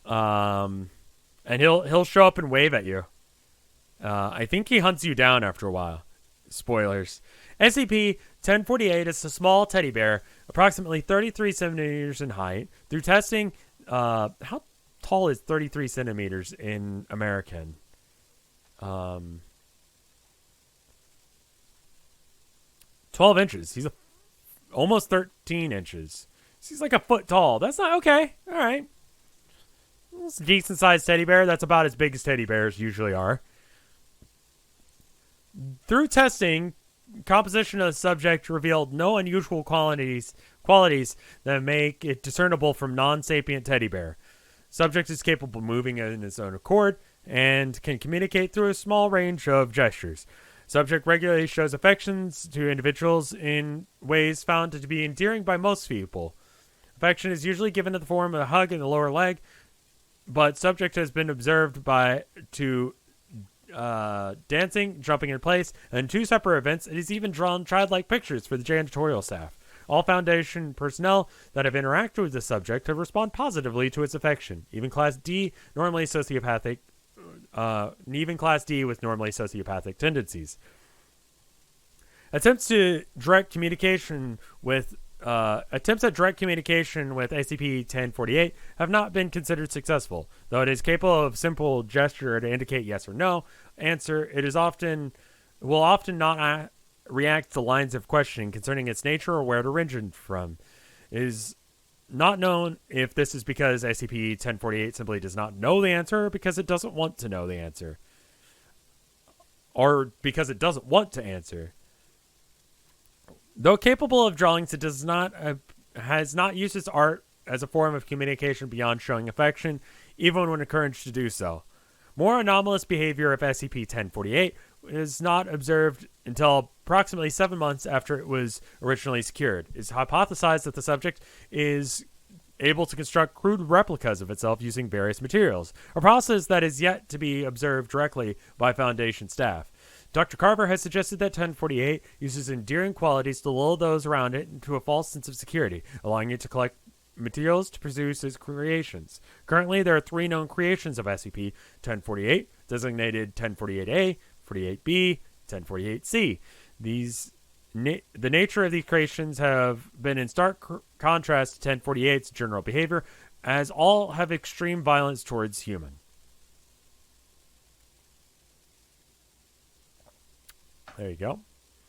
And he'll show up and wave at you. I think he hunts you down after a while. Spoilers. SCP-1048 is a small teddy bear, approximately 33 centimeters in height. Through testing, how tall is 33 centimeters in American? 12 inches. He's almost 13 inches. He's like a foot tall. That's not okay. All right. It's a decent sized teddy bear. That's about as big as teddy bears usually are. Through testing, composition of the subject revealed no unusual qualities that make it discernible from non-sapient teddy bear. Subject is capable of moving in its own accord and can communicate through a small range of gestures. Subject regularly shows affections to individuals in ways found to be endearing by most people. Affection is usually given in the form of a hug in the lower leg, but subject has been observed dancing, jumping in place, and in 2 separate events, it has even drawn childlike pictures for the janitorial staff. All Foundation personnel that have interacted with the subject have responded positively to its affection. Even Class D, normally sociopathic, and even Class D with normally sociopathic tendencies. Attempts at direct communication with SCP-1048 have not been considered successful. Though it is capable of simple gesture to indicate yes or no answer, it will often not react to lines of questioning concerning its nature or where it originated from. It is not known if this is because SCP-1048 simply does not know the answer, or because it doesn't want to know the answer, or because it doesn't want to answer. Though capable of drawings, it has not used its art as a form of communication beyond showing affection, even when encouraged to do so. More anomalous behavior of SCP-1048 is not observed until approximately 7 months after it was originally secured. It is hypothesized that the subject is able to construct crude replicas of itself using various materials, a process that is yet to be observed directly by Foundation staff. Dr. Carver has suggested that 1048 uses endearing qualities to lull those around it into a false sense of security, allowing it to collect materials to produce its creations. Currently, there are 3 known creations of SCP-1048, designated 1048-A, 48-B, 1048-C. The nature of these creations have been in stark contrast to 1048's general behavior, as all have extreme violence towards human. There you go.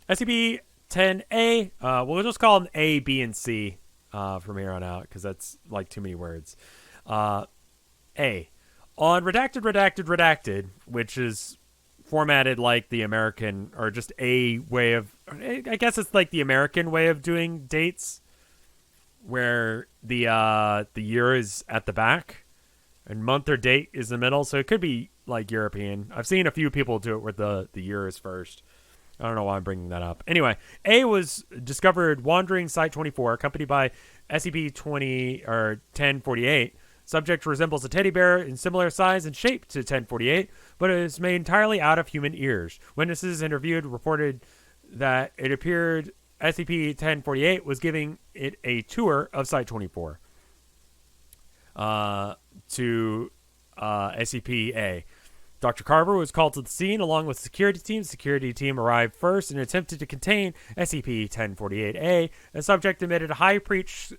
SCP-10A, we'll just call them A, B, and C from here on out, because that's like too many words. A. On redacted, which is formatted like the American, or just a way of, I guess it's like the American way of doing dates, where the year is at the back, and month or date is the middle, so it could be like European. I've seen a few people do it where the year is first. I don't know why I'm bringing that up. Anyway, A was discovered wandering Site-24, accompanied by SCP-1048. Subject resembles a teddy bear in similar size and shape to 1048, but it is made entirely out of human ears. Witnesses interviewed reported that it appeared SCP-1048 was giving it a tour of Site-24 to SCP-A. Dr. Carver was called to the scene along with the security team. The security team arrived first and attempted to contain SCP-1048-A. The subject emitted a high-pitched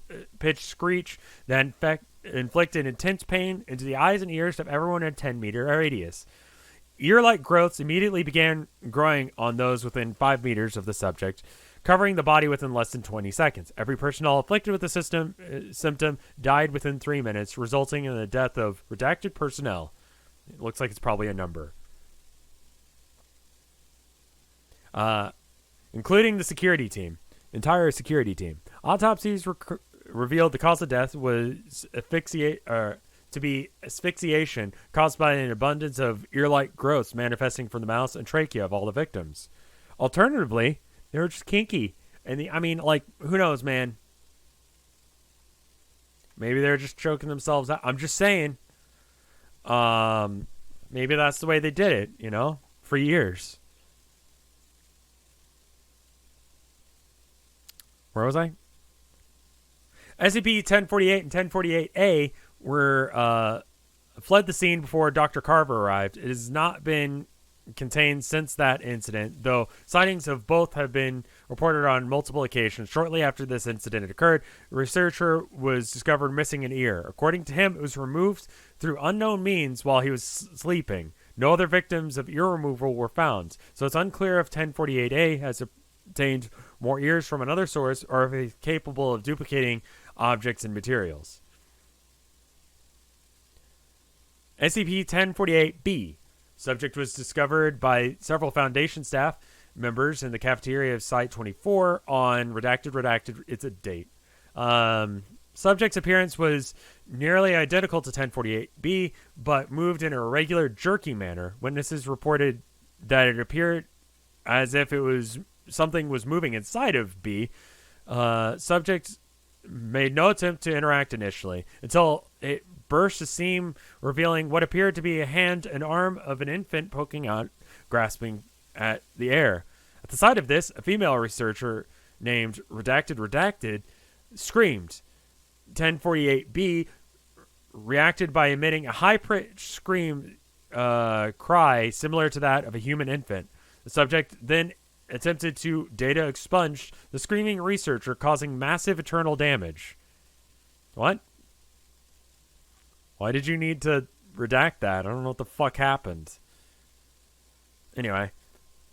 screech that inflicted intense pain into the eyes and ears of everyone in a 10-meter radius. Ear-like growths immediately began growing on those within 5 meters of the subject, covering the body within less than 20 seconds. Every personnel afflicted with the symptom died within 3 minutes, resulting in the death of redacted personnel. It looks like it's probably a number. Including the security team. Entire security team. Autopsies revealed the cause of death was asphyxiation caused by an abundance of ear-like growths manifesting from the mouths and trachea of all the victims. Alternatively, they were just kinky. And who knows, man? Maybe they're just choking themselves out. I'm just saying. Maybe that's the way they did it, for years. Where was I? SCP-1048 and 1048-A were fled the scene before Dr. Carver arrived. It has not been contained since that incident, though sightings of both have been reported on multiple occasions. Shortly after this incident occurred, a researcher was discovered missing an ear. According to him, it was removed through unknown means while he was sleeping. No other victims of ear removal were found, so it's unclear if 1048-A has obtained more ears from another source or if it's capable of duplicating objects and materials. SCP-1048-B. Subject was discovered by several Foundation staff members in the cafeteria of Site-24 on redacted, it's a date. Subject's appearance was nearly identical to 1048-B, but moved in a irregular, jerky manner. Witnesses reported that it appeared as if something was moving inside of B. Subject made no attempt to interact initially, until it burst a seam, revealing what appeared to be a hand and arm of an infant poking out, grasping at the air. At the sight of this, a female researcher named Redacted screamed. 1048-B reacted by emitting a high-pitched scream cry similar to that of a human infant. The subject then attempted to data expunge the screaming researcher, causing massive internal damage. What? Why did you need to redact that? I don't know what the fuck happened. Anyway,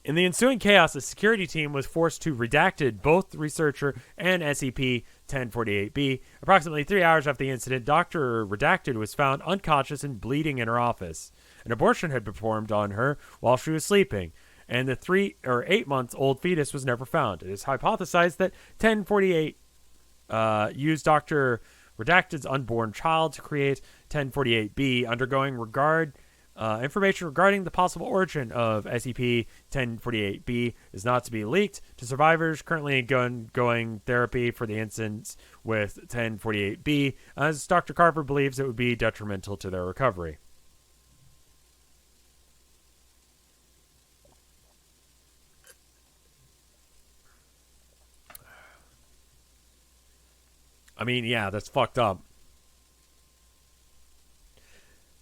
in the ensuing chaos, the security team was forced to redacted both the researcher and SCP-1048-B. Approximately 3 hours after the incident, Dr. Redacted was found unconscious and bleeding in her office. An abortion had been performed on her while she was sleeping, and the 3 or 8 months old fetus was never found. It is hypothesized that 1048 used Dr. Redacted's unborn child to create 1048-B, undergoing information regarding the possible origin of SCP-1048-B is not to be leaked to survivors currently undergoing therapy for the incidents with 1048-B, as Dr. Carver believes it would be detrimental to their recovery. I mean, yeah, that's fucked up.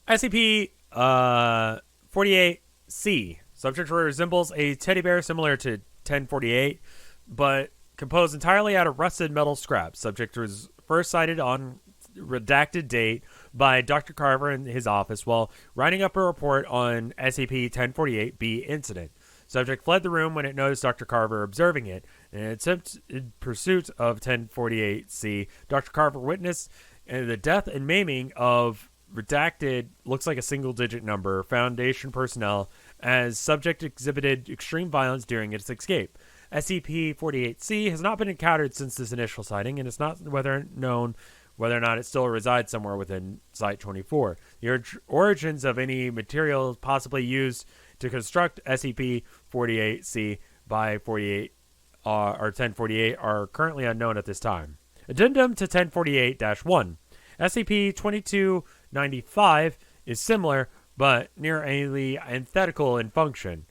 SCP-48-C. Subject resembles a teddy bear similar to 1048, but composed entirely out of rusted metal scrap. Subject was first cited on redacted date by Dr. Carver in his office while writing up a report on SCP-1048-B incident. Subject fled the room when it noticed Dr. Carver observing it. In pursuit of 1048-C, Dr. Carver witnessed the death and maiming of redacted, looks like a single-digit number, Foundation personnel, as subject exhibited extreme violence during its escape. SCP-48-C has not been encountered since this initial sighting, and it's not known whether or not it still resides somewhere within Site-24. The origins of any material possibly used to construct SCP-48-C by 48 or 1048 are currently unknown at this time. Addendum to 1048-1. SCP-2295 is similar, but nearly antithetical in function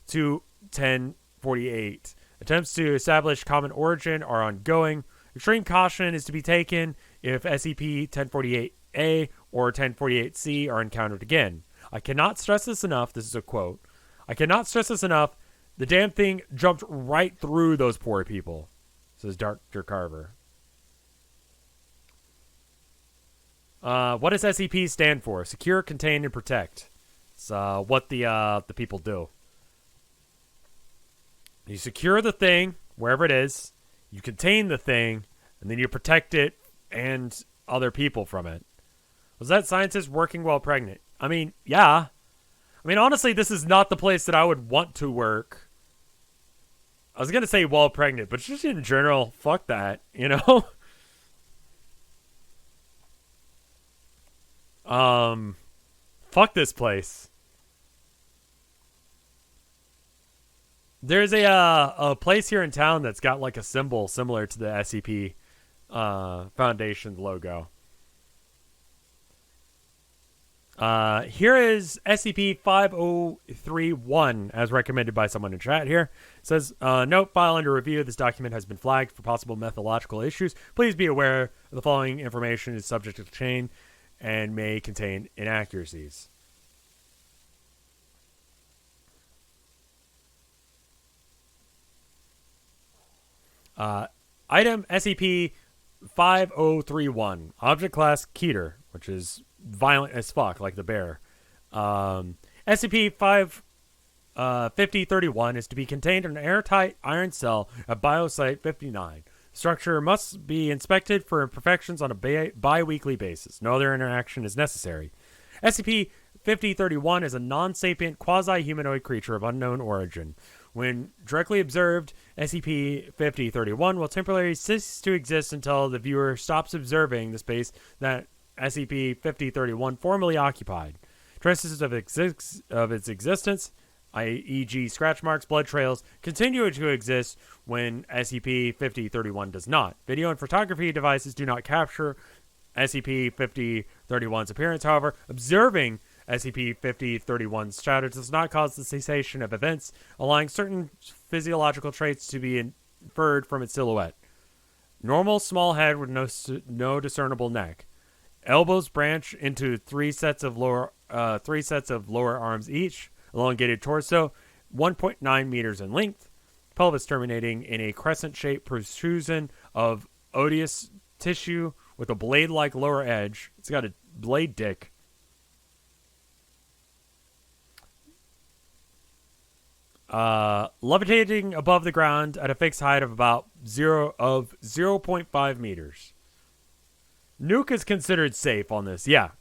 to 1048. Attempts to establish common origin are ongoing. Extreme caution is to be taken if SCP-1048-A or 1048-C are encountered again. I cannot stress this enough. This is a quote. I cannot stress this enough. The damn thing jumped right through those poor people, says Dr. Carver. What does SCP stand for? Secure, contain, and protect. It's what the people do. You secure the thing, wherever it is. You contain the thing, and then you protect it and other people from it. Was that scientist working while pregnant? I mean, yeah. I mean, honestly, this is not the place that I would want to work. I was going to say while pregnant, but just in general, fuck that, you know? Fuck this place. There's a place here in town that's got like a symbol similar to the SCP Foundation logo. Here is SCP-5031 as recommended by someone in chat here. It says, note, file under review. This document has been flagged for possible methodological issues. Please be aware the following information is subject to change and may contain inaccuracies. Item SCP-5031. Object class Keter, which is violent as fuck, like the bear. SCP-5031 is to be contained in an airtight iron cell at Biosite 59. Structure must be inspected for imperfections on a bi-weekly basis. No other interaction is necessary. SCP-5031 is a non-sapient quasi-humanoid creature of unknown origin. When directly observed, SCP-5031 will temporarily cease to exist until the viewer stops observing the space that SCP-5031 formerly occupied. Traces of its existence, e.g. scratch marks, blood trails, continue to exist when SCP-5031 does not. Video and photography devices do not capture SCP-5031's appearance. However, observing SCP-5031's shadow does not cause the cessation of events, allowing certain physiological traits to be inferred from its silhouette. Normal small head with no discernible neck. Elbows branch into three sets of lower arms each. Elongated torso, 1.9 meters in length. Pelvis terminating in a crescent-shaped protrusion of odous tissue with a blade-like lower edge. It's got a blade dick. Levitating above the ground at a fixed height of about 0.5 meters. Nuke is considered safe on this. Yeah.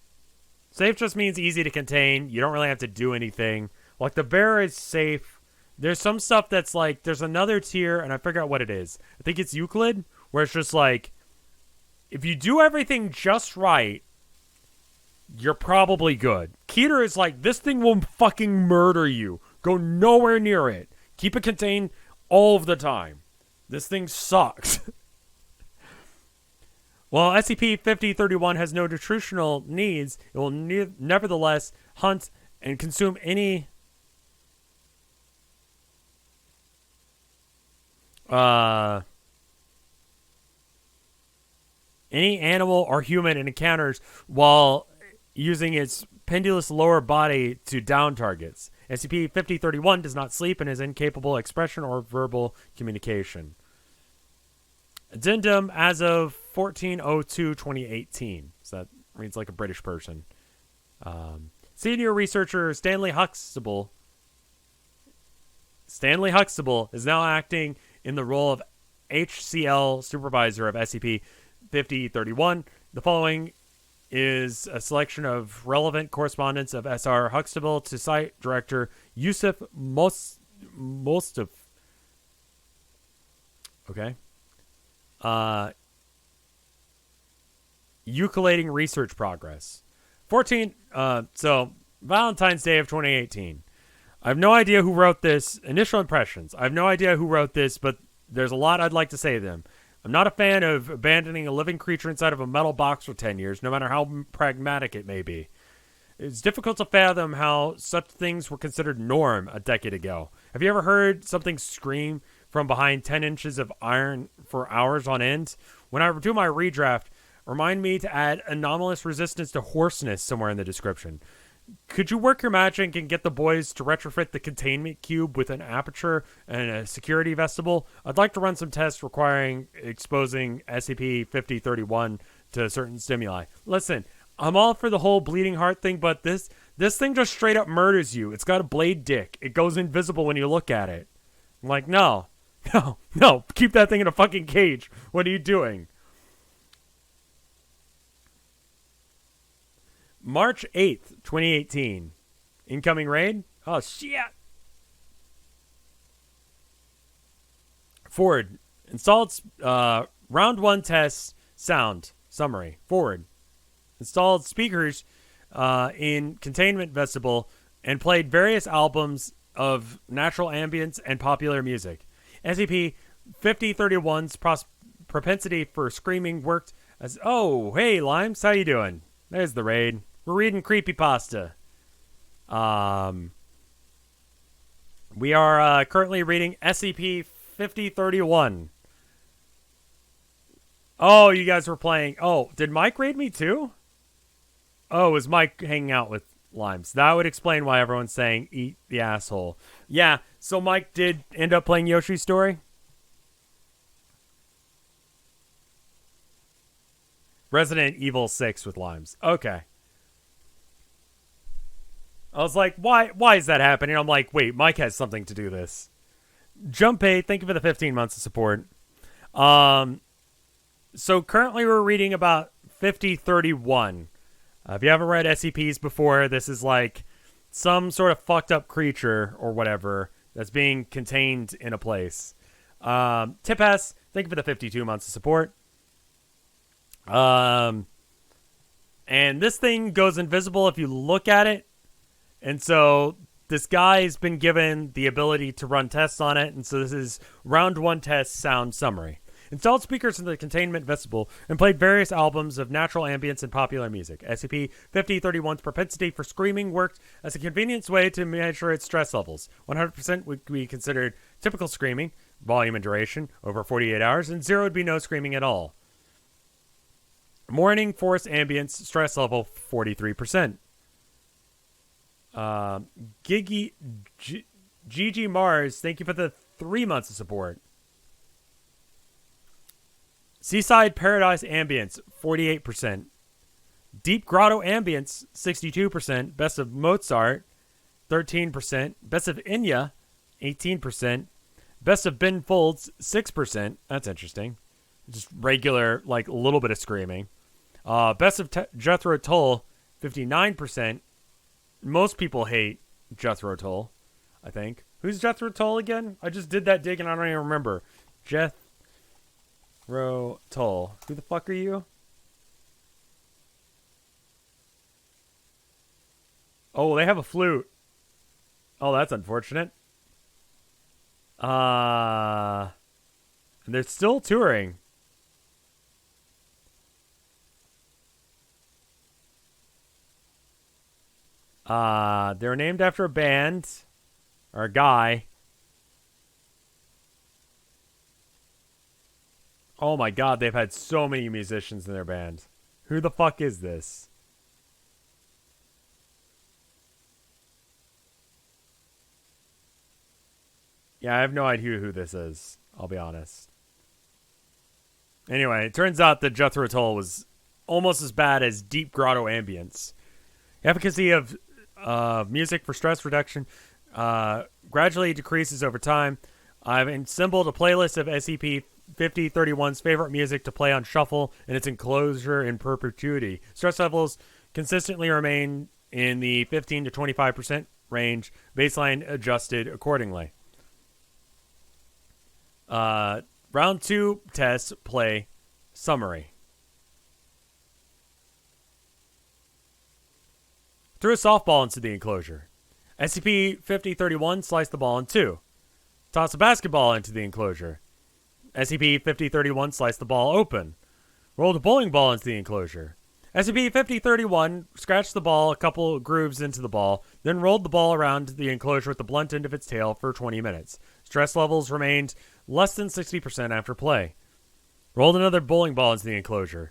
Safe just means easy to contain. You don't really have to do anything. Like, the bear is safe. There's some stuff that's like, there's another tier, and I figure out what it is. I think it's Euclid, where it's just like, if you do everything just right, you're probably good. Keter is like, this thing will fucking murder you. Go nowhere near it. Keep it contained all of the time. This thing sucks. While SCP-5031 has no nutritional needs, it will nevertheless hunt and consume any animal or human it encounters while using its pendulous lower body to down targets. SCP-5031 does not sleep and is incapable of expression or verbal communication. Addendum as of 14/02/2018. So that reads like a British person. Senior researcher Stanley Huxtable is now acting in the role of HCL supervisor of SCP-5031. The following is a selection of relevant correspondence of SR Huxtable to site director Yusuf Mostov. Okay. Euculating research progress. So Valentine's Day of 2018. I have no idea who wrote this. Initial impressions. I have no idea who wrote this, but there's a lot I'd like to say to them. I'm not a fan of abandoning a living creature inside of a metal box for 10 years, no matter how pragmatic it may be. It's difficult to fathom how such things were considered norm a decade ago. Have you ever heard something scream from behind 10 inches of iron for hours on end? When I do my redraft, remind me to add anomalous resistance to hoarseness somewhere in the description. Could you work your magic and get the boys to retrofit the containment cube with an aperture and a security vestibule? I'd like to run some tests requiring exposing SCP-5031 to certain stimuli. Listen, I'm all for the whole bleeding heart thing, but this thing just straight up murders you. It's got a blade dick. It goes invisible when you look at it. I'm like, no, keep that thing in a fucking cage. What are you doing? March 8th, 2018. Incoming raid? Oh, shit. Forward. Installed round 1 test sound. Summary. Forward. Installed speakers in containment vestibule and played various albums of natural ambience and popular music. SCP-5031's propensity for screaming worked as... Oh, hey, Limes. How you doing? There's the raid. We're reading Creepypasta. We are currently reading SCP-5031. Oh, you guys were playing... Oh, did Mike raid me too? Oh, was Mike hanging out with Limes? That would explain why everyone's saying eat the asshole. Yeah, so Mike did end up playing Yoshi's Story? Resident Evil 6 with Limes. Okay. I was like, why is that happening? I'm like, wait, Mike has something to do this. Jumpay, thank you for the 15 months of support. So currently we're reading about 5031. If you haven't read SCPs before, this is like some sort of fucked up creature or whatever that's being contained in a place. Tipes, thank you for the 52 months of support. And this thing goes invisible if you look at it. And so this guy's been given the ability to run tests on it. And so this is round 1 test sound summary. Installed speakers in the containment vestibule and played various albums of natural ambience and popular music. SCP-5031's propensity for screaming worked as a convenient way to measure its stress levels. 100% would be considered typical screaming, volume and duration, over 48 hours, and 0 would be no screaming at all. Morning forest ambience, stress level 43%. Gigi Gigi Mars, thank you for the 3 months of support. Seaside Paradise ambience, 48%. Deep Grotto ambience, 62%. Best of Mozart, 13%. Best of Inya, 18%. Best of Ben Folds, 6%. That's interesting. Just regular, like, a little bit of screaming. Best of Jethro Tull, 59%. Most people hate Jethro Tull, I think. Who's Jethro Tull again? I just did that dig and I don't even remember. Jethro Tull. Who the fuck are you? Oh, they have a flute. Oh, that's unfortunate. And they're still touring. They're named after a band or a guy. Oh my god, they've had so many musicians in their band. Who the fuck is this? Yeah, I have no idea who this is. I'll be honest. Anyway, it turns out that Jethro Tull was almost as bad as Deep Grotto Ambience. Efficacy of music for stress reduction gradually decreases over time. I've assembled a playlist of SCP-5031's favorite music to play on shuffle in its enclosure in perpetuity. Stress levels consistently remain in the 15 to 25% range, baseline adjusted accordingly. Round 2 test play summary. Threw a softball into the enclosure. SCP-5031 sliced the ball in two. Toss a basketball into the enclosure. SCP-5031 sliced the ball open. Rolled a bowling ball into the enclosure. SCP-5031 scratched the ball a couple grooves into the ball, then rolled the ball around the enclosure with the blunt end of its tail for 20 minutes. Stress levels remained less than 60% after play. Rolled another bowling ball into the enclosure.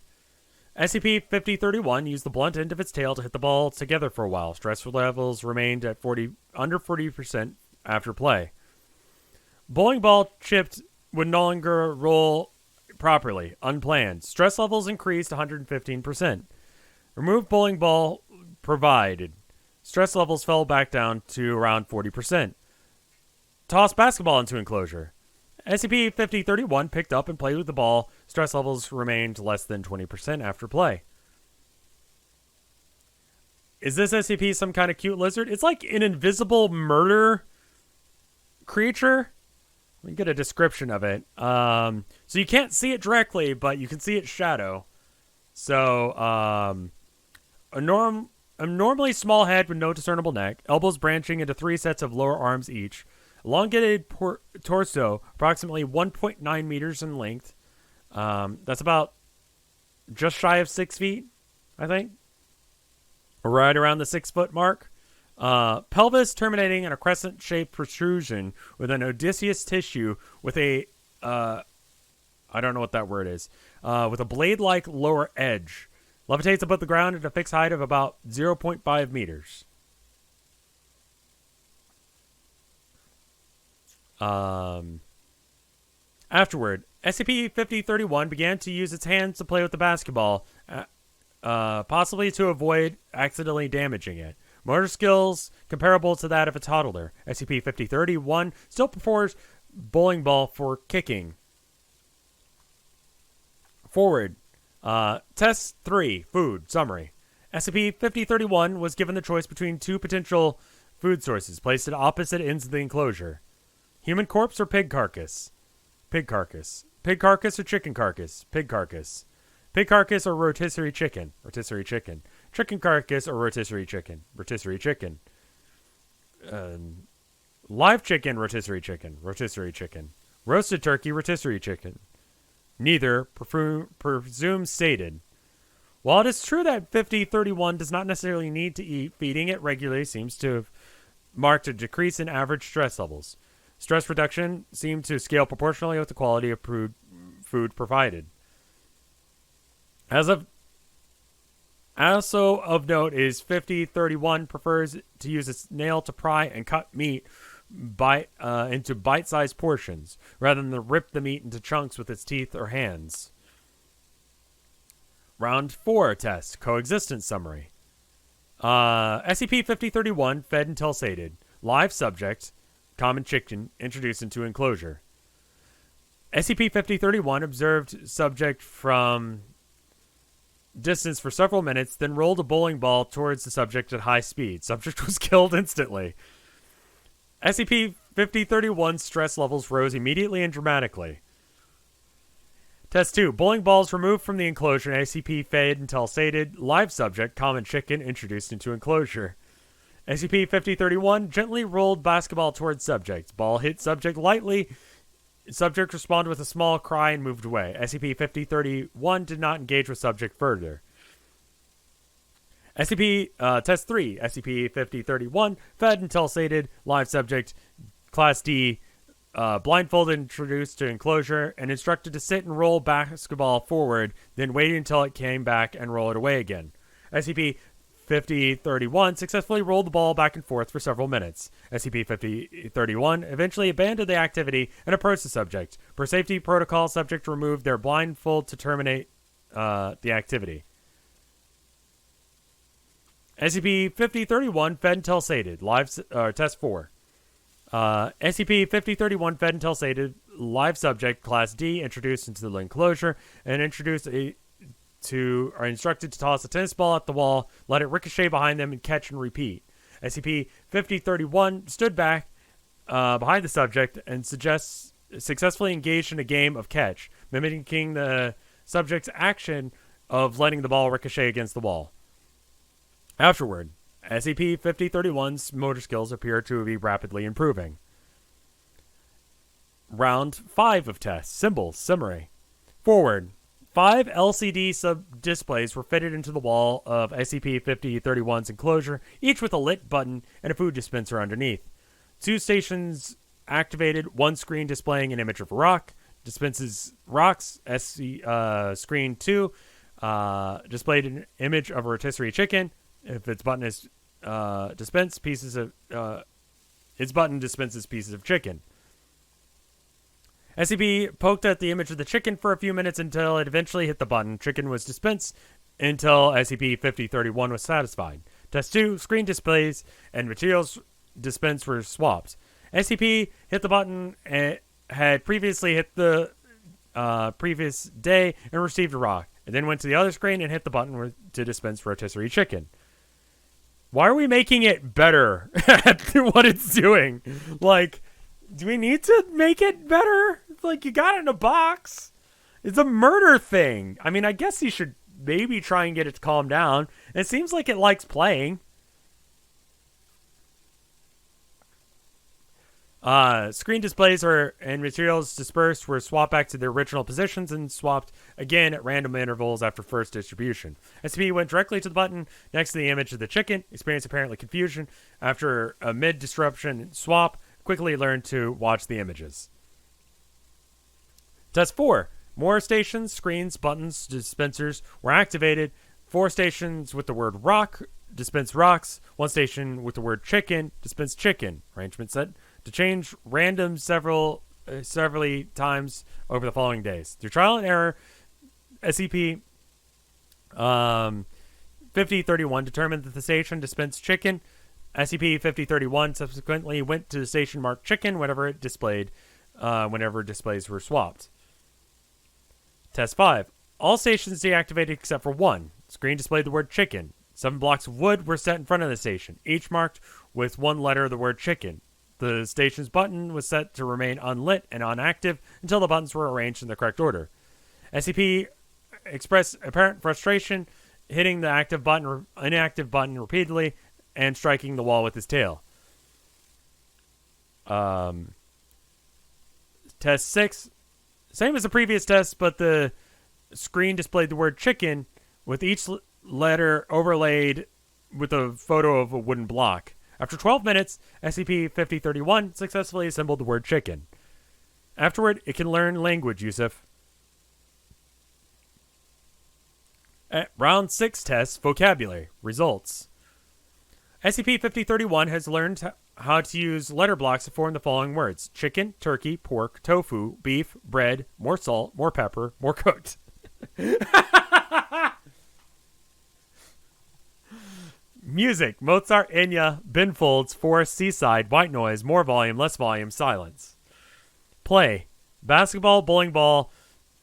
SCP-5031 used the blunt end of its tail to hit the ball together for a while. Stress levels remained at under 40% after play. Bowling ball chipped would no longer roll properly, unplanned. Stress levels increased 115%. Removed bowling ball provided. Stress levels fell back down to around 40%. Toss basketball into enclosure. SCP-5031 picked up and played with the ball. Stress levels remained less than 20% after play. Is this SCP some kind of cute lizard? It's like an invisible murder creature. Let me get a description of it. So you can't see it directly, but you can see its shadow. So, a normally small head with no discernible neck, elbows branching into 3 sets of lower arms each, elongated torso, approximately 1.9 meters in length. That's about just shy of 6 feet, I think. Right around the 6 foot mark. Pelvis terminating in a crescent-shaped protrusion with an odysseus tissue with a, I don't know what that word is, with a blade-like lower edge. Levitates above the ground at a fixed height of about 0.5 meters. Afterward, SCP-5031 began to use its hands to play with the basketball, possibly to avoid accidentally damaging it. Motor skills comparable to that of a toddler. SCP-5031 still prefers bowling ball for kicking. Forward. Test 3. Food. Summary. SCP-5031 was given the choice between 2 potential food sources placed at opposite ends of the enclosure. Human corpse or pig carcass? Pig carcass. Pig carcass or chicken carcass? Pig carcass. Pig carcass or rotisserie chicken? Rotisserie chicken. Chicken carcass or rotisserie chicken? Rotisserie chicken. Live chicken, rotisserie chicken. Rotisserie chicken. Roasted turkey, rotisserie chicken. Neither, presumed stated. While it is true that 5031 does not necessarily need to eat, feeding it regularly seems to have marked a decrease in average stress levels. Stress reduction seemed to scale proportionally with the quality of food provided. As of Also of note is 5031 prefers to use its nail to pry and cut meat into bite-sized portions, rather than to rip the meat into chunks with its teeth or hands. Round 4 test, coexistence summary. SCP-5031 fed until sated. Live subject, common chicken, introduced into enclosure. SCP-5031 observed subject from distance for several minutes, then rolled a bowling ball towards the subject at high speed. Subject was killed instantly. SCP-5031's stress levels rose immediately and dramatically. Test 2. Bowling balls removed from the enclosure. SCP fed until sated. Live subject, common chicken, introduced into enclosure. SCP-5031 gently rolled basketball towards subject. Ball hit subject lightly. Subject responded with a small cry and moved away. SCP-5031 did not engage with subject further. Test 3. SCP-5031 fed until sated. Live subject, Class D, blindfolded, introduced to enclosure, and instructed to sit and roll basketball forward, then wait until it came back and roll it away again. SCP-5031 successfully rolled the ball back and forth for several minutes. SCP-5031 eventually abandoned the activity and approached the subject. Per safety protocol, subject removed their blindfold to terminate the activity. SCP-5031 fed until sated. Test 4. SCP-5031 fed until sated. Live subject, Class D, introduced into the enclosure, and are instructed to toss a tennis ball at the wall, let it ricochet behind them, and catch and repeat. SCP-5031 stood back behind the subject and successfully engaged in a game of catch, mimicking the subject's action of letting the ball ricochet against the wall. Afterward, SCP-5031's motor skills appear to be rapidly improving. Round 5 of tests. Symbols. Summary. Forward. 5 LCD sub-displays were fitted into the wall of SCP-5031's enclosure, each with a lit button and a food dispenser underneath. 2 stations activated, 1 screen displaying an image of a rock, dispenses rocks. Screen 2 displayed an image of a rotisserie chicken. If its button is dispenses pieces of chicken. SCP poked at the image of the chicken for a few minutes until it eventually hit the button. Chicken was dispensed until SCP-5031 was satisfied. Test 2, screen displays and materials dispensed were swapped. SCP hit the button and had previously hit the previous day and received a rock, and then went to the other screen and hit the button to dispense rotisserie chicken. Why are we making it better at what it's doing? Like, do we need to make it better? Like, you got it in a box. It's a murder thing. I mean, I guess you should maybe try and get it to calm down. It seems like it likes playing. Screen displays and materials dispersed were swapped back to their original positions and swapped again at random intervals after first distribution. SCP went directly to the button next to the image of the chicken, experienced apparently confusion. After a mid-disruption swap, quickly learned to watch the images. Test 4. More stations, screens, buttons, dispensers were activated. 4 stations with the word rock dispense rocks. 1 station with the word chicken dispense chicken. Arrangement set to change random several times over the following days. Through trial and error, SCP-5031 determined that the station dispensed chicken. SCP-5031 subsequently went to the station marked chicken whenever displays were swapped. Test 5. All stations deactivated except for 1. Screen displayed the word chicken. 7 blocks of wood were set in front of the station, each marked with 1 letter of the word chicken. The station's button was set to remain unlit and inactive until the buttons were arranged in the correct order. SCP expressed apparent frustration, hitting the inactive button repeatedly and striking the wall with his tail. Test 6. Same as the previous test, but the screen displayed the word chicken with each letter overlaid with a photo of a wooden block. After 12 minutes, SCP-5031 successfully assembled the word chicken. Afterward, it can learn language, Yusuf. Round 6 test, vocabulary. Results. SCP-5031 has learned how to use letter blocks to form the following words: chicken, turkey, pork, tofu, beef, bread, more salt, more pepper, more cooked. Music: Mozart, Enya, bin folds, forest, seaside, white noise, more volume, less volume, silence. Play: basketball, bowling ball,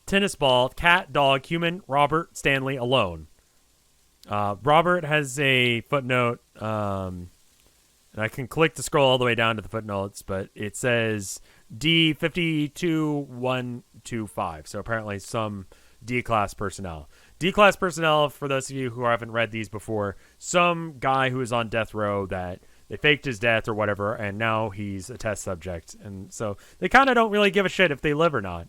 tennis ball, cat, dog, human, Robert, Stanley, alone. Robert has a footnote, and I can click to scroll all the way down to the footnotes, but it says D52125, so apparently some D-class personnel. D-class personnel, for those of you who haven't read these before, some guy who is on death row that they faked his death or whatever, and now he's a test subject, and so they kind of don't really give a shit if they live or not.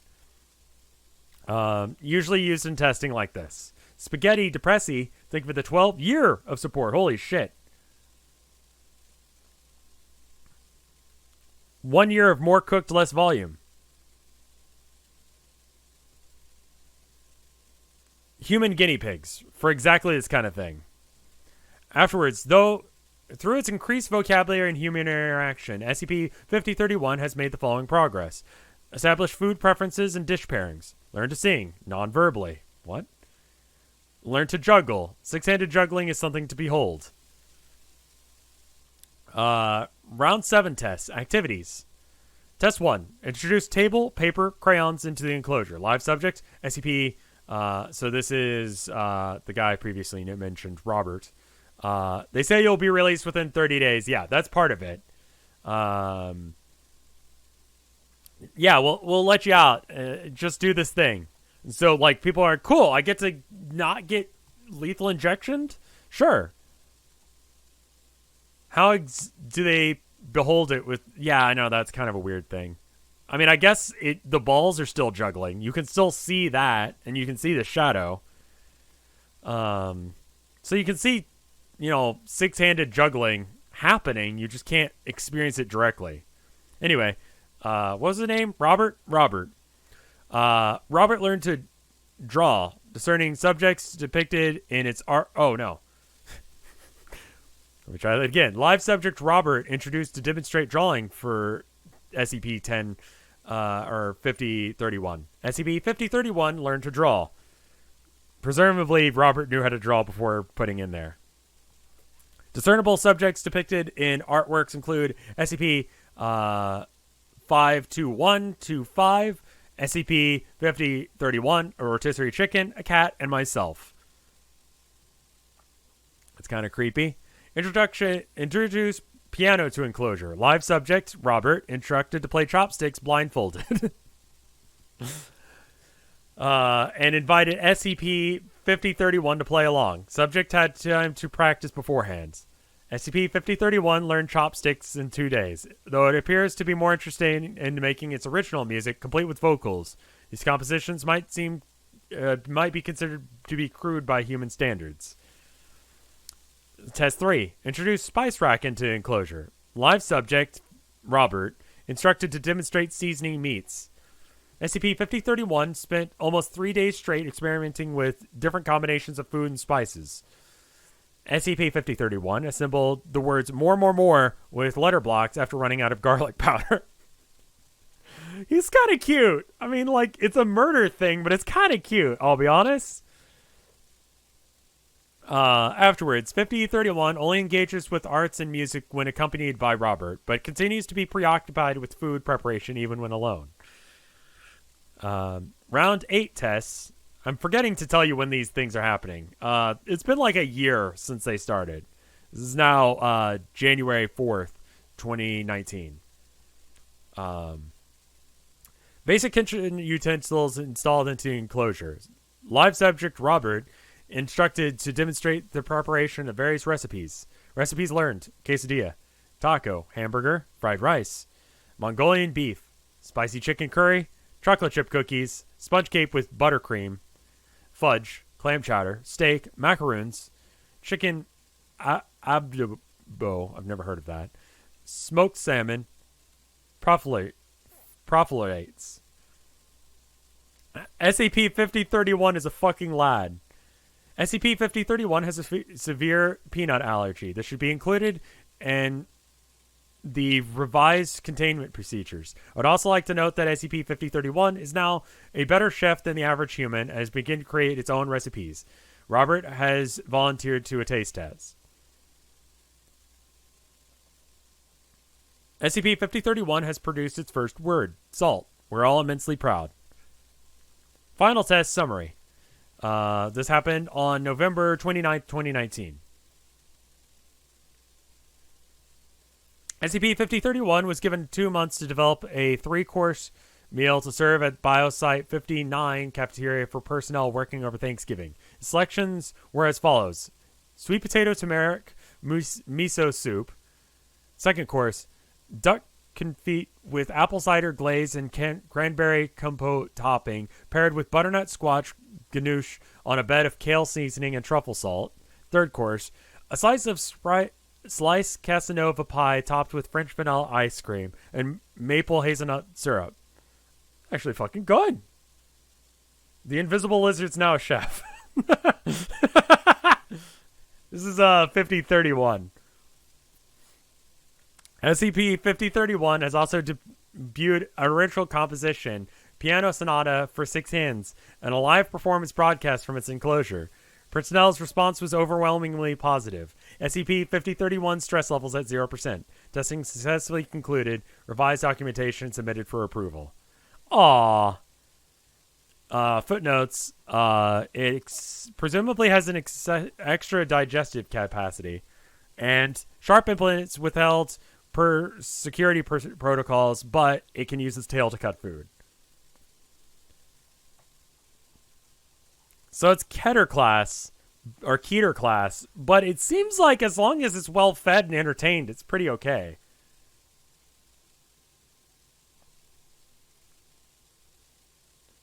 Usually used in testing like this. Spaghetti Depressi, think of the 12th year of support. Holy shit. 1 year of more cooked, less volume. Human guinea pigs, for exactly this kind of thing. Afterwards, though, through its increased vocabulary and human interaction, SCP-5031 has made the following progress. Establish food preferences and dish pairings. Learn to sing, non-verbally. What? Learn to juggle. Six-handed juggling is something to behold. Round 7 tests. Activities. Test 1. Introduce table, paper, crayons into the enclosure. Live subject, SCP. So this is the guy previously mentioned, Robert. They say you'll be released within 30 days. Yeah, that's part of it. Yeah, we'll let you out. Just do this thing. And so, like, people are, cool, I get to not get lethal injectioned? Sure. How do they behold it with... Yeah, I know, that's kind of a weird thing. I mean, I guess the balls are still juggling. You can still see that, and you can see the shadow. So you can see, six-handed juggling happening. You just can't experience it directly. Anyway, what was the name? Robert? Robert. Robert learned to draw, discerning subjects depicted in its art. Oh, no. Let me try that again. Live subject Robert introduced to demonstrate drawing for SCP-10 or 5031. SCP-5031 learned to draw. Presumably, Robert knew how to draw before putting in there. Discernible subjects depicted in artworks include SCP-52125, SCP-5031, a rotisserie chicken, a cat, and myself. It's kind of creepy. Introduce piano to enclosure. Live subject, Robert, instructed to play chopsticks blindfolded. And invited SCP-5031 to play along. Subject had time to practice beforehand. SCP-5031 learned chopsticks in 2 days, though it appears to be more interested in making its original music, complete with vocals. These compositions might be considered to be crude by human standards. Test 3. Introduce spice rack into enclosure. Live subject, Robert, instructed to demonstrate seasoning meats. SCP-5031 spent almost 3 days straight experimenting with different combinations of food and spices. SCP-5031 assembled the words more with letter blocks after running out of garlic powder. He's kind of cute. I mean, like, it's a murder thing, but it's kind of cute, I'll be honest. Afterwards, 5031 only engages with arts and music when accompanied by Robert, but continues to be preoccupied with food preparation even when alone. Round 8 tests. I'm forgetting to tell you when these things are happening. It's been like a year since they started. This is now January 4th, 2019. Basic kitchen utensils installed into enclosures. Live subject Robert instructed to demonstrate the preparation of various recipes. Recipes learned: quesadilla, taco, hamburger, fried rice, Mongolian beef, spicy chicken curry, chocolate chip cookies, sponge cake with buttercream, fudge, clam chowder, steak, macaroons, chicken abdo, I've never heard of that, smoked salmon, profalates. SCP-5031 is a fucking lad. SCP-5031 has a severe peanut allergy. This should be included in the revised containment procedures. I would also like to note that SCP-5031 is now a better chef than the average human and has begun to create its own recipes. Robert has volunteered to a taste test. SCP-5031 has produced its first word, salt. We're all immensely proud. Final test summary. This happened on November 29th, 2019. SCP-5031 was given 2 months to develop a 3-course meal to serve at Biosite 59 cafeteria for personnel working over Thanksgiving. The selections were as follows. Sweet potato turmeric miso soup. Second course, duck confit with apple cider glaze and cranberry compote topping, paired with butternut squash ganache on a bed of kale seasoning and truffle salt. Third course, a slice of sliced Casanova pie topped with French vanilla ice cream and maple hazelnut syrup. Actually fucking good. The invisible lizard's now a chef. This is 5031. SCP-5031 has also debuted a original composition, Piano Sonata for 6 hands, and a live performance broadcast from its enclosure. Personnel's response was overwhelmingly positive. SCP-5031 stress levels at 0%. Testing successfully concluded. Revised documentation submitted for approval. Aww. Footnotes. It presumably has an extra digestive capacity. And sharp implants withheld per security protocols, but it can use its tail to cut food. So it's Keter class, or Keter class, but it seems like as long as it's well fed and entertained, it's pretty okay.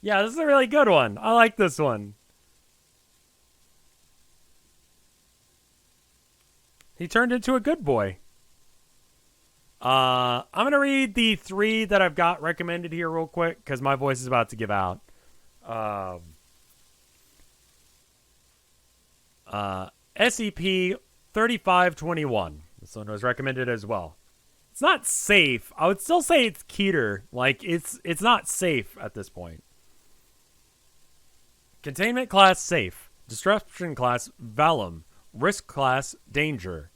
Yeah, this is a really good one. I like this one. He turned into a good boy. I'm going to read the 3 that I've got recommended here real quick, because my voice is about to give out. SCP-3521. This one was recommended as well. It's not safe. I would still say it's Keter. Like, it's not safe at this point. Containment class safe. Disruption class Vellum. Risk class danger.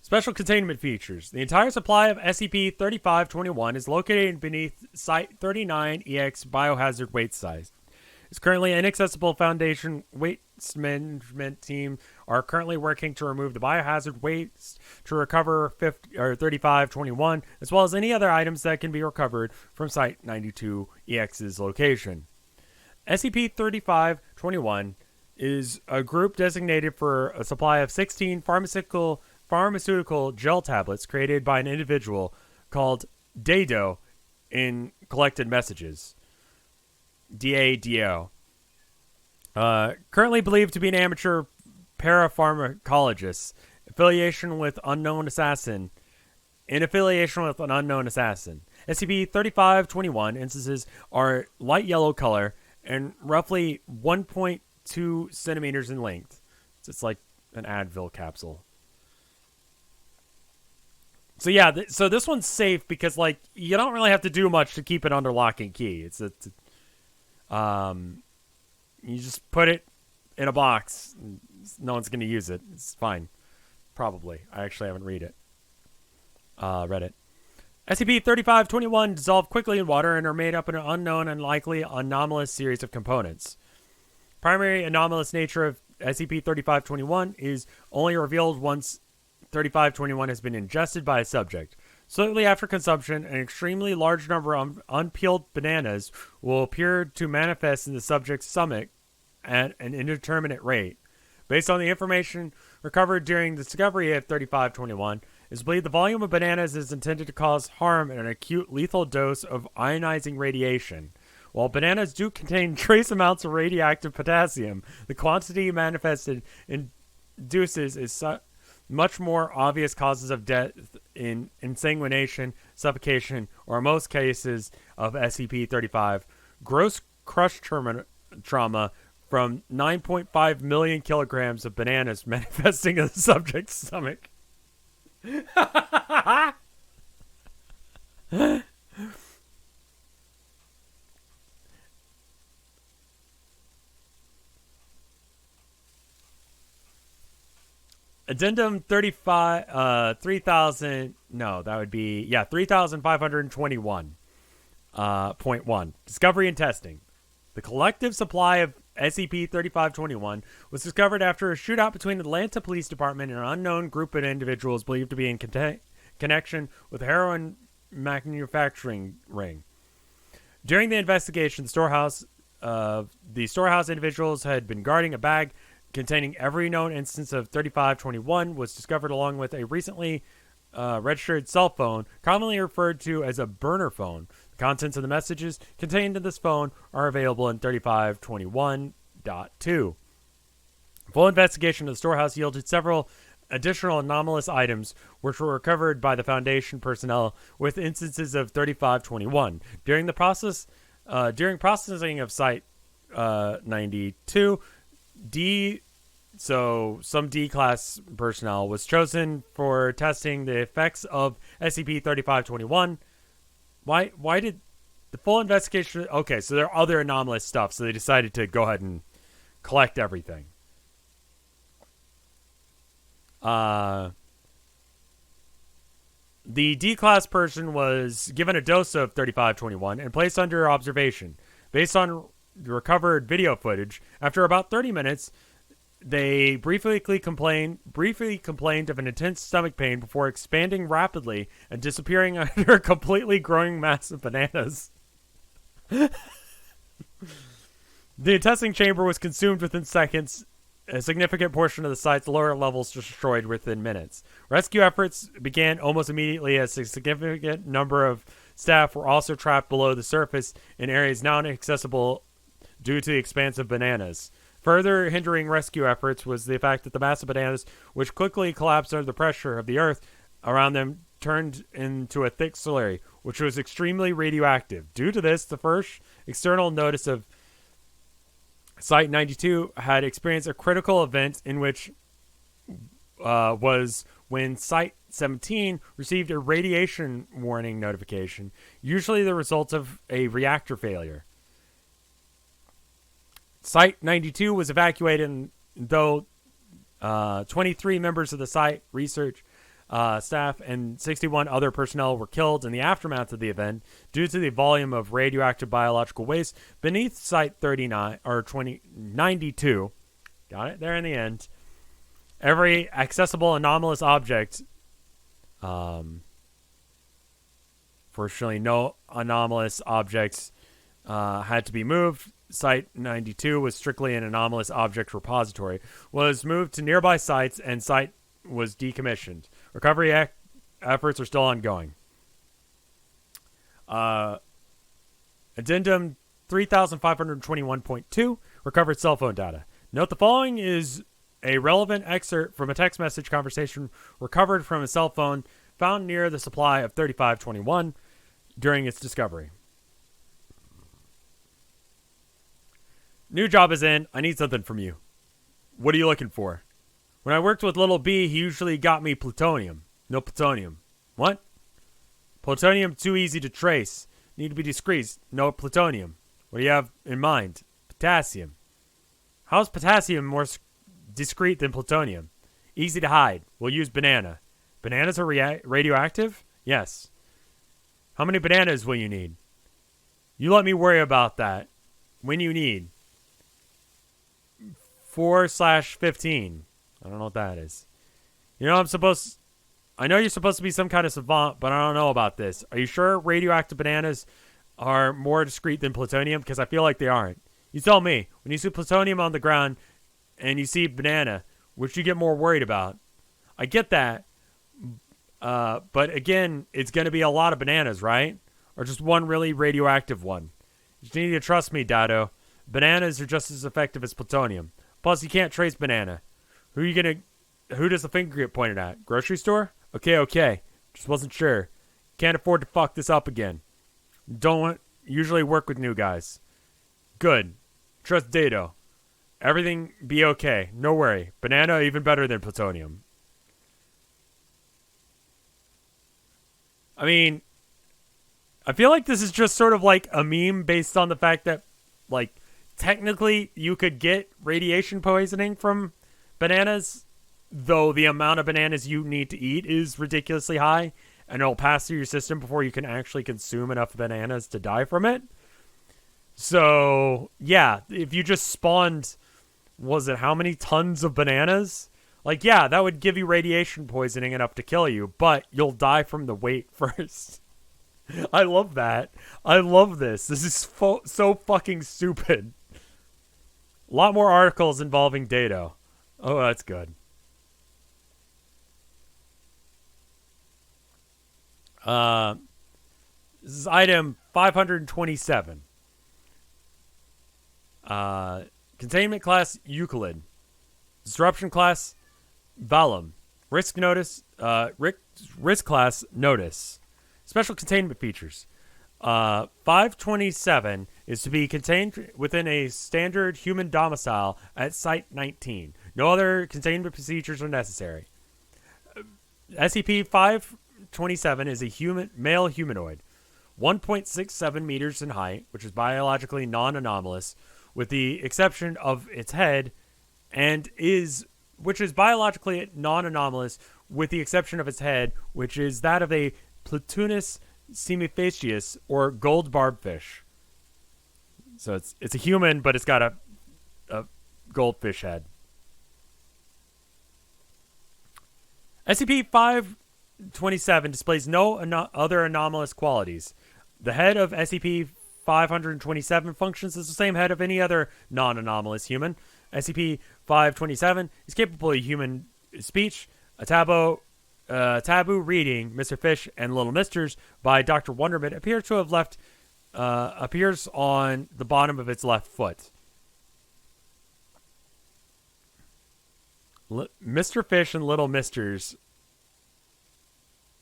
Special containment features. The entire supply of SCP-3521 is located beneath Site-39-EX biohazard waste site. It's currently inaccessible. Foundation waste management team are currently working to remove the biohazard waste to recover 3521, as well as any other items that can be recovered from Site-92-EX's location. SCP-3521 is a group designated for a supply of 16 pharmaceutical gel tablets created by an individual called Dado in collected messages. DADO. Currently believed to be an amateur parapharmacologist. In affiliation with an unknown assassin. SCP-3521 instances are light yellow color and roughly 1.2 centimeters in length. So it's like an Advil capsule. So yeah, so this one's safe because like you don't really have to do much to keep it under lock and key. You just put it in a box. No one's gonna use it. It's fine, probably. I actually haven't read it. SCP-3521 dissolve quickly in water and are made up of an unknown and likely anomalous series of components. Primary anomalous nature of SCP-3521 is only revealed once 3521 has been ingested by a subject. Shortly after consumption, an extremely large number of unpeeled bananas will appear to manifest in the subject's stomach at an indeterminate rate. Based on the information recovered during the discovery of 3521, it's believed the volume of bananas is intended to cause harm in an acute lethal dose of ionizing radiation. While bananas do contain trace amounts of radioactive potassium, the quantity manifested induces is much more obvious causes of death in insanguination, suffocation, or in most cases of SCP-35, gross crush trauma from 9.5 million kilograms of bananas manifesting in the subject's stomach. Addendum 3000, no, that would be, 3521.1. Discovery and testing. The collective supply of SCP-3521 was discovered after a shootout between Atlanta Police Department and an unknown group of individuals believed to be in connection with a heroin manufacturing ring. During the investigation, the storehouse individuals had been guarding a bag containing every known instance of 3521 was discovered along with a recently registered cell phone, commonly referred to as a burner phone. The contents of the messages contained in this phone are available in 3521.2. Full investigation of the storehouse yielded several additional anomalous items which were recovered by the Foundation personnel with instances of 3521. During processing of Site-92, some D-class personnel was chosen for testing the effects of SCP-3521. Why did the full investigation... Okay, so there are other anomalous stuff, so they decided to go ahead and collect everything. The D-class person was given a dose of 3521 and placed under observation. Based on the recovered video footage, after about 30 minutes... They briefly complained of an intense stomach pain before expanding rapidly and disappearing under a completely growing mass of bananas. The testing chamber was consumed within seconds. A significant portion of the site's lower levels destroyed within minutes. Rescue efforts began almost immediately as a significant number of staff were also trapped below the surface in areas now inaccessible due to the expanse of bananas. Further hindering rescue efforts was the fact that the mass of bananas, which quickly collapsed under the pressure of the earth around them, turned into a thick slurry, which was extremely radioactive. Due to this, the first external notice of Site-92 had experienced a critical event in which was when Site-17 received a radiation warning notification, usually the result of a reactor failure. Site-92 was evacuated, and though 23 members of the site research staff and 61 other personnel were killed in the aftermath of the event due to the volume of radioactive biological waste beneath Site-92. Got it there in the end. Every accessible anomalous object, fortunately no anomalous objects had to be moved. Site-92 was strictly an anomalous object repository, was moved to nearby sites, and site was decommissioned. Recovery efforts are still ongoing. Addendum 3521.2, recovered cell phone data. Note the following is a relevant excerpt from a text message conversation recovered from a cell phone found near the supply of 3521 during its discovery. New job is in. I need something from you. What are you looking for? When I worked with Little B, he usually got me plutonium. No plutonium. What? Plutonium too easy to trace. Need to be discreet. No plutonium. What do you have in mind? Potassium. How is potassium more discreet than plutonium? Easy to hide. We'll use banana. Bananas are radioactive? Yes. How many bananas will you need? You let me worry about that. When you need. 4/15. I don't know what that is. You know, I know you're supposed to be some kind of savant, but I don't know about this. Are you sure radioactive bananas are more discreet than plutonium? Because I feel like they aren't. You tell me. When you see plutonium on the ground and you see banana, which you get more worried about? I get that. But again, it's going to be a lot of bananas, right? Or just one really radioactive one. You need to trust me, Dado. Bananas are just as effective as plutonium. Plus, you can't trace banana. Who does the finger get pointed at? Grocery store? Okay. Just wasn't sure. Can't afford to fuck this up again. Don't usually work with new guys. Good. Trust Dato. Everything be okay. No worry. Banana even better than plutonium. I mean, I feel like this is just sort of like a meme based on the fact that, like, technically you could get radiation poisoning from bananas, though the amount of bananas you need to eat is ridiculously high, and it'll pass through your system before you can actually consume enough bananas to die from it. So, yeah, if you just spawned, was it how many tons of bananas? Like, yeah, that would give you radiation poisoning enough to kill you, but you'll die from the weight first. I love that. I love this. This is so fucking stupid. A lot more articles involving Dato. Oh, that's good. This is item 527. Containment class Euclid. Disruption class Valum. Risk notice. Risk class Notice. Special containment features. 527 is to be contained within a standard human domicile at Site 19. No other containment procedures are necessary. SCP-527 is a male humanoid, 1.67 meters in height, which is biologically non-anomalous, with the exception of its head, which is biologically non-anomalous, with the exception of its head, which is that of a Platunus semifacius, or gold barbfish. So it's a human, but it's got a goldfish head. SCP-527 displays no other anomalous qualities. The head of SCP-527 functions as the same head of any other non-anomalous human. SCP-527 is capable of human speech. A taboo reading Mr. Fish and Little Misters by Dr. Wonderment appears on the bottom of its left foot. Mr. Fish and Little Misters,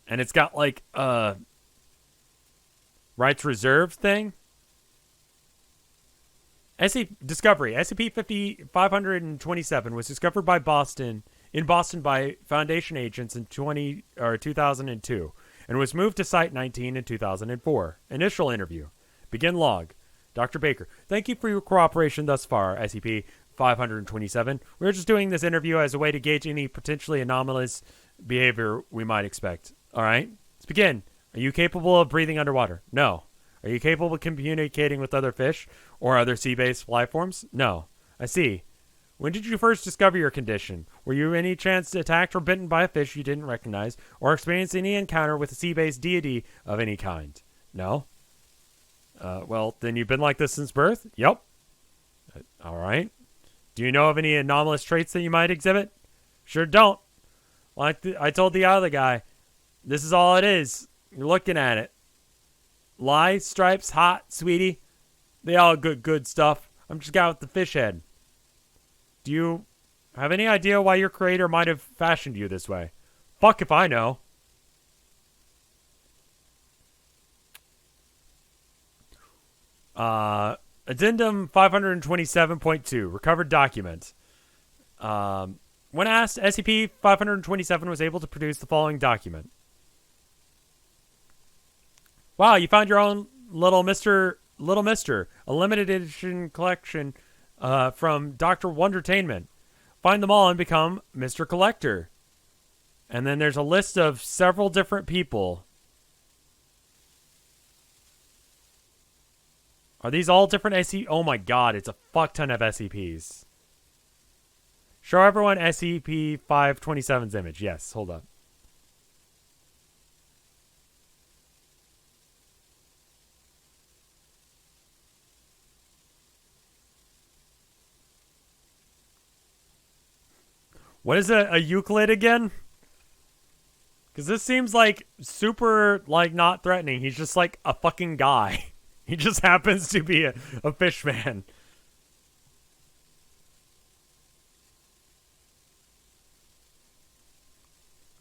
and it's got like a rights reserved thing. Discovery. SCP-527 was discovered in Boston by Foundation agents in 2002 and was moved to Site 19 in 2004. Initial interview. Begin log. Dr. Baker, thank you for your cooperation thus far, SCP-527. We're just doing this interview as a way to gauge any potentially anomalous behavior we might expect. All right? Let's begin. Are you capable of breathing underwater? No. Are you capable of communicating with other fish or other sea-based life forms? No. I see. When did you first discover your condition? Were you any chance attacked or bitten by a fish you didn't recognize, or experienced any encounter with a sea-based deity of any kind? No. Well, then you've been like this since birth? Yep. All right. Do you know of any anomalous traits that you might exhibit? Sure don't. Like I told the other guy, this is all it is. You're looking at it. Lie, stripes, hot, sweetie. They all good stuff. I'm just a guy with the fish head. Do you have any idea why your creator might have fashioned you this way? Fuck if I know. Addendum 527.2, recovered document. When asked, SCP-527 was able to produce the following document. Wow, you found your own Little Mister, a limited edition collection from Dr. Wondertainment. Find them all and become Mr. Collector. And then there's a list of several different people. Are these all different SCP? Oh my god, it's a fuck ton of SCPs. Show everyone SCP-527's image. Yes, hold up. What is a Euclid again? Because this seems like super, like, not threatening. He's just like a fucking guy. He just happens to be a fish man.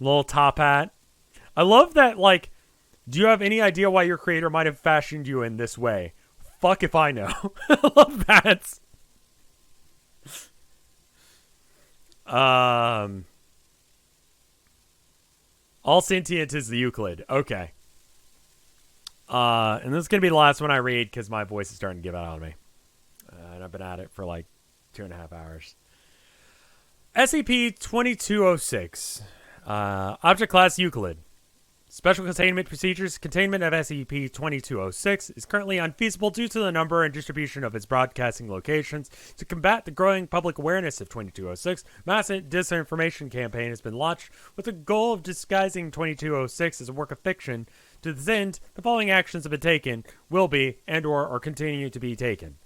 Little top hat. I love that, like, do you have any idea why your creator might have fashioned you in this way? Fuck if I know. I love that. All sentient is the Euclid. Okay. And this is going to be the last one I read because my voice is starting to give out on me. And I've been at it for like 2.5 hours. SCP-2206. Object Class Euclid. Special Containment Procedures. Containment of SCP-2206 is currently unfeasible due to the number and distribution of its broadcasting locations. To combat the growing public awareness of 2206, massive disinformation campaign has been launched with the goal of disguising 2206 as a work of fiction. To this end, the following actions have been taken, will be, and/or are continuing to be taken.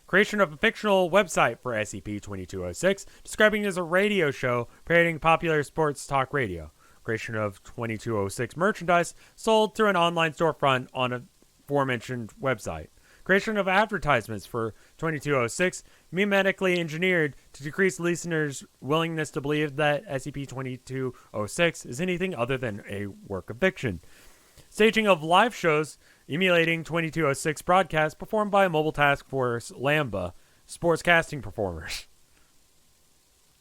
Creation of a fictional website for SCP-2206, describing it as a radio show parodying popular sports talk radio. Creation of 2206 merchandise sold through an online storefront on a aforementioned website. Creation of advertisements for 2206, memetically engineered to decrease listeners' willingness to believe that SCP-2206 is anything other than a work of fiction. Staging of live shows emulating 2206 broadcasts performed by a mobile task force Lambda sportscasting performers.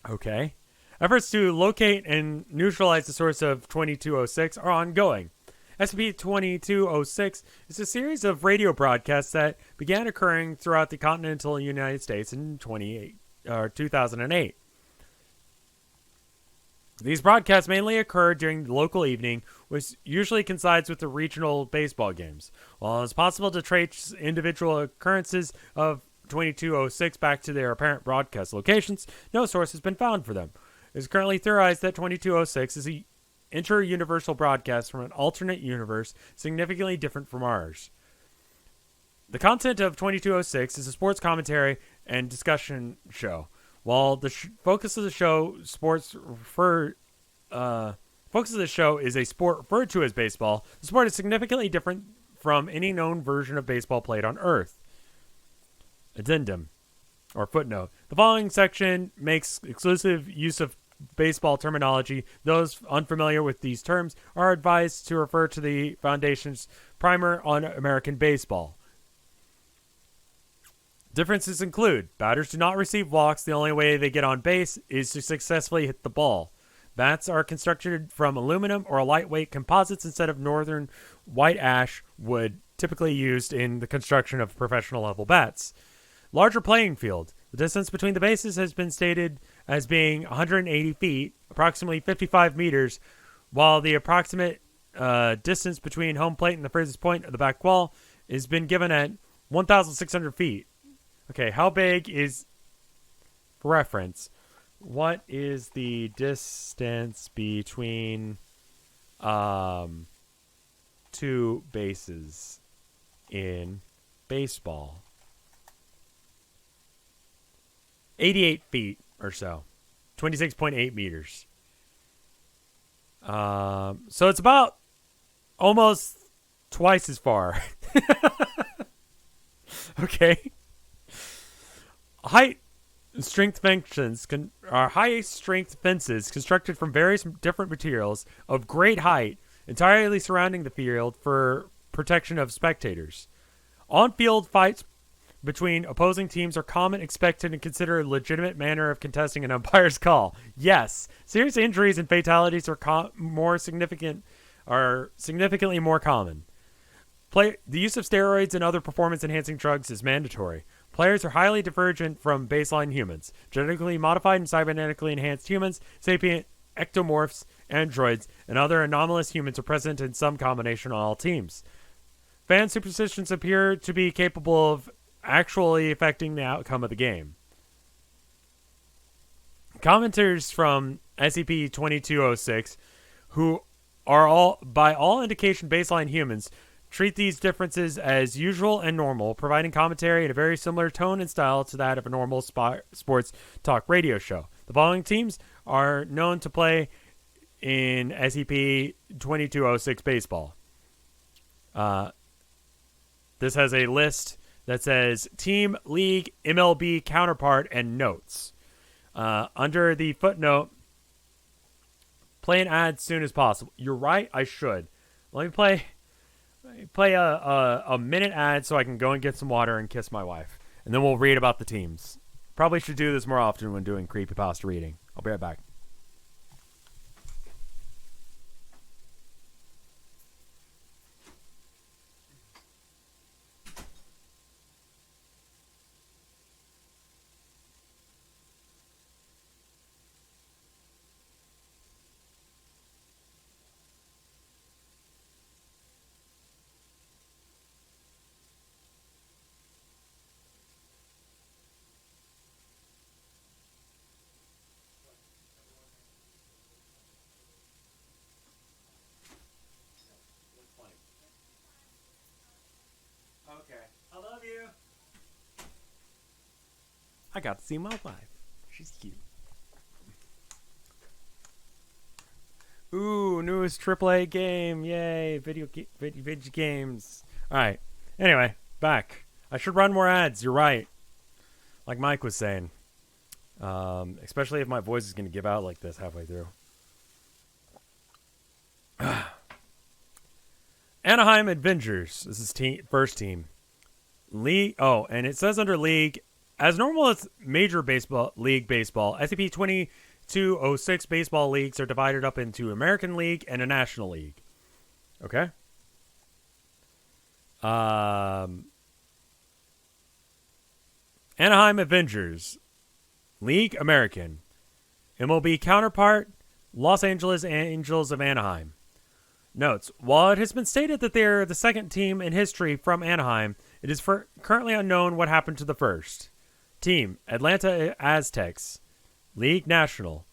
Okay. Efforts to locate and neutralize the source of 2206 are ongoing. SCP-2206 is a series of radio broadcasts that began occurring throughout the continental United States in 2008. These broadcasts mainly occur during the local evening, which usually coincides with the regional baseball games. While it's possible to trace individual occurrences of 2206 back to their apparent broadcast locations, no source has been found for them. It is currently theorized that 2206 is an inter-universal broadcast from an alternate universe significantly different from ours. The content of 2206 is a sports commentary and discussion show. While the focus of the show is a sport referred to as baseball, the sport is significantly different from any known version of baseball played on Earth. Addendum, or footnote. The following section makes exclusive use of baseball terminology. Those unfamiliar with these terms are advised to refer to the Foundation's primer on American baseball. Differences include batters do not receive walks. The only way they get on base is to successfully hit the ball. Bats are constructed from aluminum or lightweight composites instead of northern white ash wood typically used in the construction of professional level bats. Larger playing field. The distance between the bases has been stated as being 180 feet, approximately 55 meters, while the approximate distance between home plate and the furthest point of the back wall has been given at 1,600 feet. Okay, how big is, for reference, what is the distance between two bases in baseball? 88 feet or so. 26.8 meters. So it's about almost twice as far. Okay. Height and strength fences are high-strength fences constructed from various different materials of great height, entirely surrounding the field for protection of spectators. On-field fights between opposing teams are common, expected, and considered a legitimate manner of contesting an umpire's call. Yes, serious injuries and fatalities are significantly more common. The use of steroids and other performance-enhancing drugs is mandatory. Players are highly divergent from baseline humans. Genetically modified and cybernetically enhanced humans, sapient ectomorphs, androids, and other anomalous humans are present in some combination on all teams. Fan superstitions appear to be capable of actually affecting the outcome of the game. Commenters from SCP-2206, who are by all indication baseline humans, treat these differences as usual and normal, providing commentary in a very similar tone and style to that of a normal sports talk radio show. The following teams are known to play in SCP-2206 baseball. This has a list that says team, league, MLB counterpart, and notes. Under the footnote, Play an ad as soon as possible. You're right. I should. Let me play a minute ad so I can go and get some water and kiss my wife, and then we'll read about the teams. Probably should do this more often when doing creepypasta reading. I'll be right back. Okay. I love you. I got to see my wife. She's cute. Ooh, newest AAA game. Yay. Video games. Alright. Anyway, back. I should run more ads. You're right. Like Mike was saying. Especially if my voice is going to give out like this halfway through. Anaheim Avengers. This is first team. League. Oh, and it says under league, as normal as Major League Baseball, SCP-2206 baseball leagues are divided up into American League and a National League. Okay. Anaheim Avengers. League American. MLB counterpart, Los Angeles Angels of Anaheim. Notes, while it has been stated that they are the second team in history from Anaheim, it is currently unknown what happened to the first. Team, Atlanta Aztecs. League National.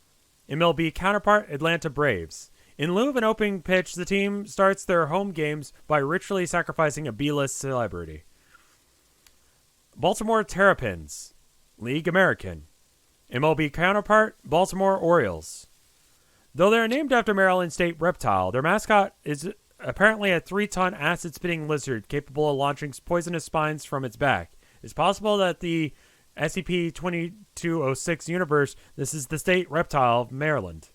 MLB counterpart, Atlanta Braves. In lieu of an opening pitch, the team starts their home games by ritually sacrificing a B-list celebrity. Baltimore Terrapins. League American. MLB counterpart, Baltimore Orioles. Though they are named after Maryland State Reptile, their mascot is apparently a 3-ton acid-spitting lizard capable of launching poisonous spines from its back. It's possible that the SCP-2206 universe, this is the state reptile of Maryland.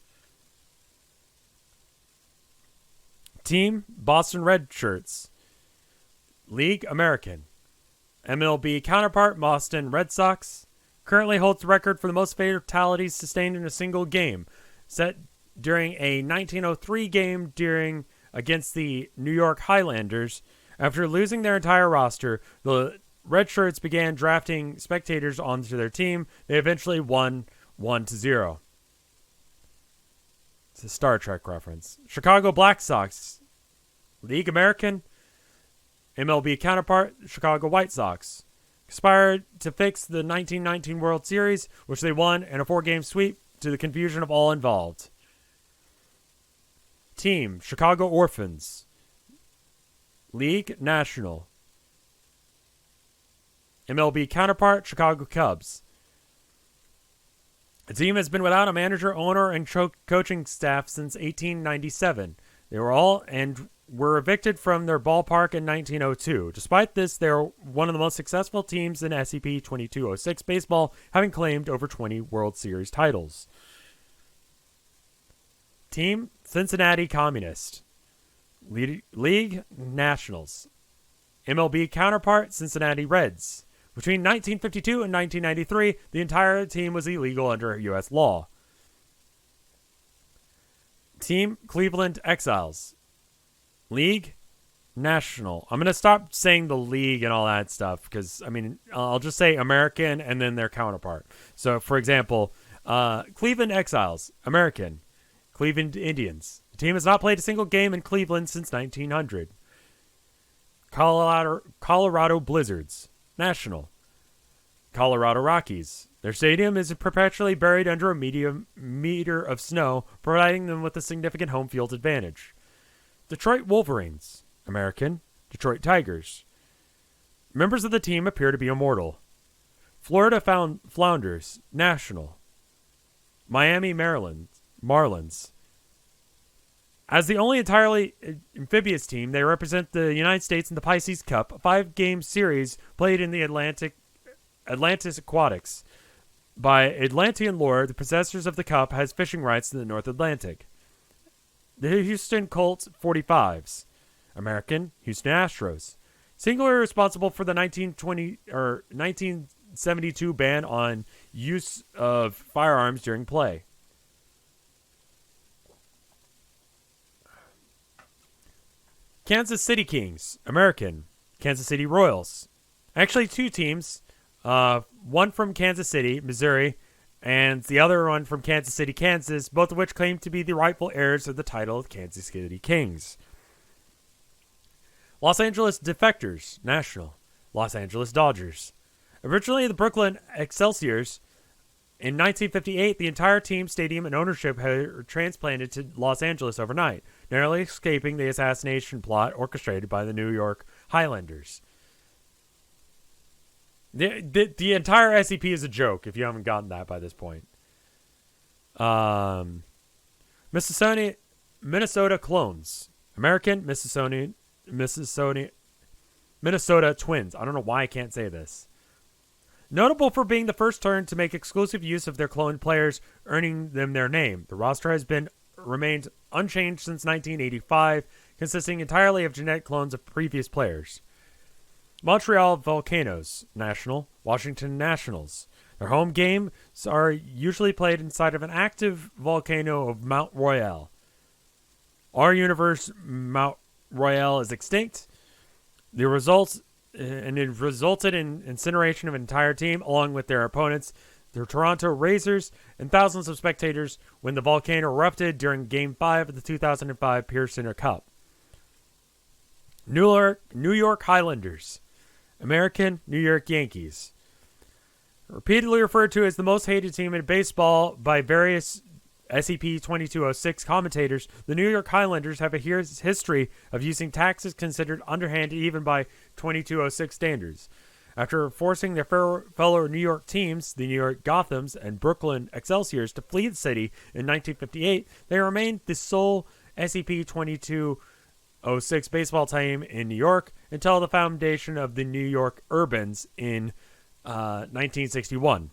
Team, Boston Red Shirts. League American. MLB counterpart, Boston Red Sox. Currently holds the record for the most fatalities sustained in a single game, set during a 1903 game against the New York Highlanders. After losing their entire roster, the Red Shirts began drafting spectators onto their team. They eventually won 1-0. It's a Star Trek reference. Chicago Black Sox. League American. MLB counterpart, Chicago White Sox. Conspired to fix the 1919 World Series, which they won in a 4-game sweep to the confusion of all involved. Team, Chicago Orphans. League National. MLB counterpart, Chicago Cubs. The team has been without a manager, owner, and coaching staff since 1897. They were evicted from their ballpark in 1902. Despite this, they are one of the most successful teams in SCP-2206 baseball, having claimed over 20 World Series titles. Team, Cincinnati Communist. League Nationals. MLB counterpart, Cincinnati Reds. Between 1952 and 1993, the entire team was illegal under U.S. law. Team, Cleveland Exiles. League National. I'm going to stop saying the league and all that stuff because, I'll just say American and then their counterpart. So, for example, Cleveland Exiles, American. Cleveland Indians. The team has not played a single game in Cleveland since 1900. Colorado Blizzards. National. Colorado Rockies. Their stadium is perpetually buried under a meter of snow, providing them with a significant home field advantage. Detroit Wolverines. American. Detroit Tigers. Members of the team appear to be immortal. Florida Flounders. National. Miami Marlins. As the only entirely amphibious team, they represent the United States in the Pisces Cup, a 5-game series played in the Atlantis Aquatics. By Atlantean lore, the possessors of the cup has fishing rights in the North Atlantic. The Houston Colts 45s. American, Houston Astros. Singularly responsible for the 1972 ban on use of firearms during play. Kansas City Kings. American, Kansas City Royals. Actually, two teams. One from Kansas City, Missouri, and the other one from Kansas City, Kansas, both of which claim to be the rightful heirs of the title of Kansas City Kings. Los Angeles Defectors, National. Los Angeles Dodgers. Originally the Brooklyn Excelsiors, in 1958, the entire team, stadium, and ownership were transplanted to Los Angeles overnight, narrowly escaping the assassination plot orchestrated by the New York Highlanders. The entire SCP is a joke, if you haven't gotten that by this point. Minnesota Clones. American, Minnesota Twins. I don't know why I can't say this. Notable for being the first turn to make exclusive use of their cloned players, earning them their name. The roster has remained unchanged since 1985, consisting entirely of genetic clones of previous players. Montreal Volcanoes, National. Washington Nationals. Their home games are usually played inside of an active volcano of Mount Royal. Our universe, Mount Royal, is extinct. It resulted in incineration of an entire team, along with their opponents, the Toronto Razors, and thousands of spectators when the volcano erupted during Game 5 of the 2005 Pierce Center Cup. New York Highlanders. American, New York Yankees. Repeatedly referred to as the most hated team in baseball by various SCP-2206 commentators, the New York Highlanders have a history of using taxes considered underhanded even by 2206 standards. After forcing their fellow New York teams, the New York Gothams and Brooklyn Excelsiors, to flee the city in 1958, they remained the sole SCP-2206 baseball team in New York until the foundation of the New York Urbans in 1961.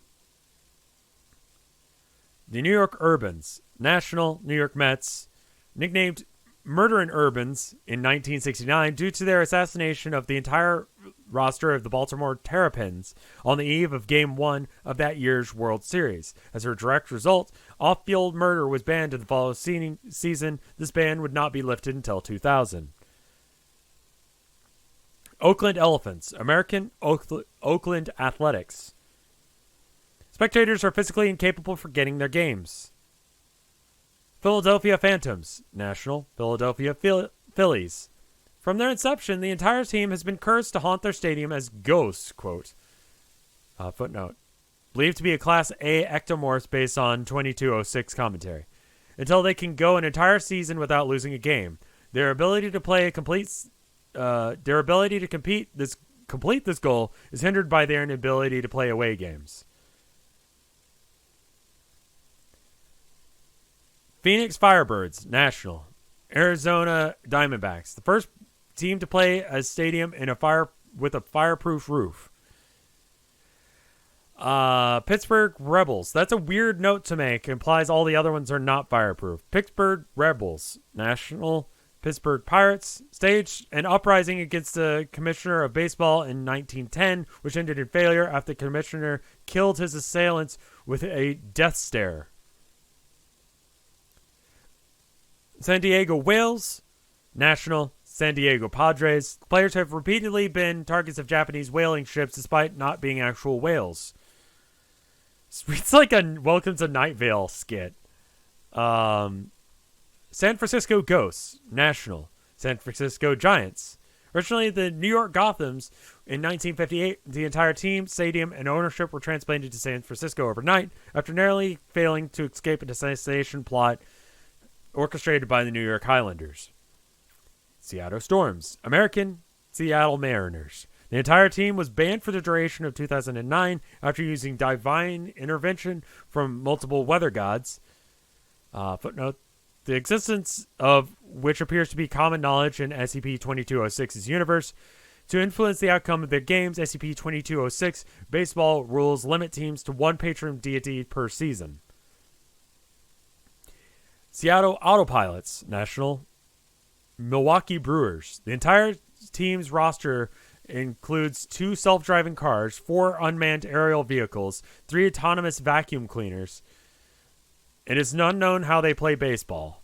The New York Urbans, National New York Mets, nicknamed Murderin' Urbans in 1969 due to their assassination of the entire roster of the Baltimore Terrapins on the eve of Game 1 of that year's World Series. As a direct result, off-field murder was banned in the following season. This ban would not be lifted until 2000. Oakland Elephants, American, Oakland Athletics. Spectators are physically incapable of forgetting their games. Philadelphia Phantoms, National, Philadelphia Phillies. From their inception, the entire team has been cursed to haunt their stadium as ghosts, quote. Footnote. Believed to be a Class A ectomorphs based on 2206 commentary. Until they can go an entire season without losing a game. Their ability to complete this goal is hindered by their inability to play away games. Phoenix Firebirds, National. Arizona Diamondbacks, the first team to play a stadium with a fireproof roof. Pittsburgh Rebels. That's a weird note to make. It implies all the other ones are not fireproof. Pittsburgh Rebels, National. Pittsburgh Pirates staged an uprising against the commissioner of baseball in 1910, which ended in failure after the commissioner killed his assailants with a death stare. San Diego Whales, National. San Diego Padres. Players have repeatedly been targets of Japanese whaling ships despite not being actual whales. It's like a Welcome to Night Vale skit. San Francisco Ghosts, National. San Francisco Giants. Originally the New York Gothams, in 1958, the entire team, stadium, and ownership were transplanted to San Francisco overnight after narrowly failing to escape an assassination plot orchestrated by the New York Highlanders. Seattle Storms, American, Seattle Mariners. The entire team was banned for the duration of 2009 after using divine intervention from multiple weather gods. Footnote, the existence of which appears to be common knowledge in SCP-2206's universe. To influence the outcome of their games, SCP-2206 baseball rules limit teams to one patron deity per season. Seattle Autopilots, National. Milwaukee Brewers. The entire team's roster includes 2 self-driving cars, 4 unmanned aerial vehicles, 3 autonomous vacuum cleaners. It is unknown how they play baseball.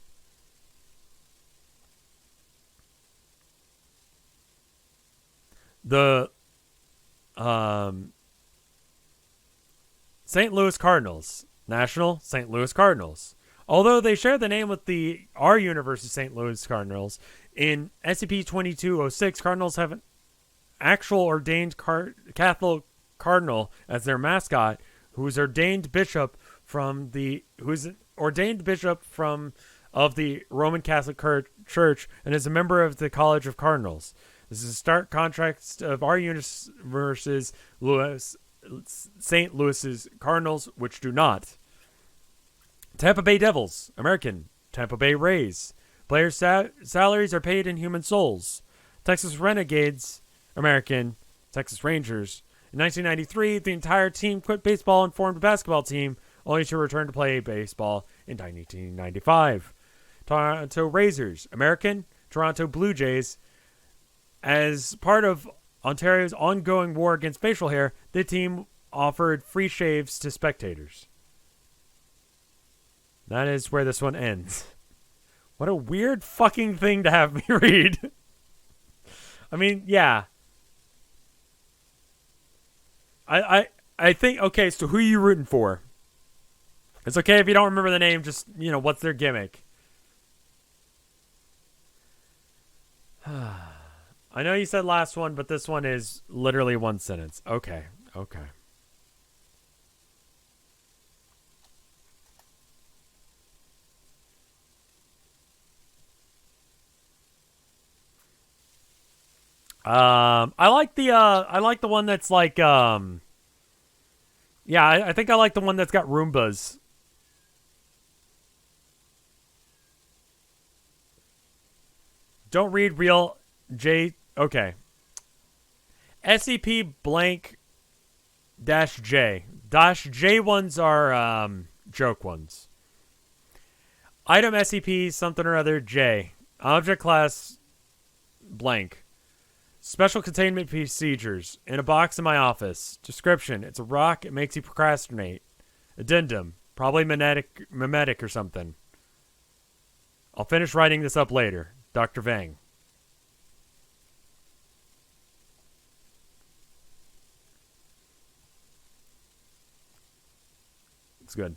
The St. Louis Cardinals. National St. Louis Cardinals. Although they share the name with our universe's St. Louis Cardinals, in SCP-2206, Cardinals have an actual ordained Catholic cardinal as their mascot, who's ordained bishop of the Roman Catholic Church and is a member of the College of Cardinals. This is a stark contrast of our universe's St. Louis's Cardinals, which do not. Tampa Bay Devils, American. Tampa Bay Rays. Players' salaries are paid in human souls. Texas Renegades, American. Texas Rangers. In 1993, the entire team quit baseball and formed a basketball team, only to return to play baseball in 1995. Toronto Razors, American. Toronto Blue Jays. As part of Ontario's ongoing war against facial hair, the team offered free shaves to spectators. That is where this one ends. What a weird fucking thing to have me read. I mean, yeah. I think, okay, so who are you rooting for? It's okay if you don't remember the name, just, what's their gimmick? I know you said last one, but this one is literally one sentence. Okay. I like the one that's like, yeah, I think I like the one that's got Roombas. Don't read real J. Okay. SCP blank dash J. Dash J ones are, joke ones. Item SCP something or other J. Object class blank. Special containment procedures. In a box in my office. Description. It's a rock. It makes you procrastinate. Addendum. Probably mimetic or something. I'll finish writing this up later. Dr. Vang. It's good.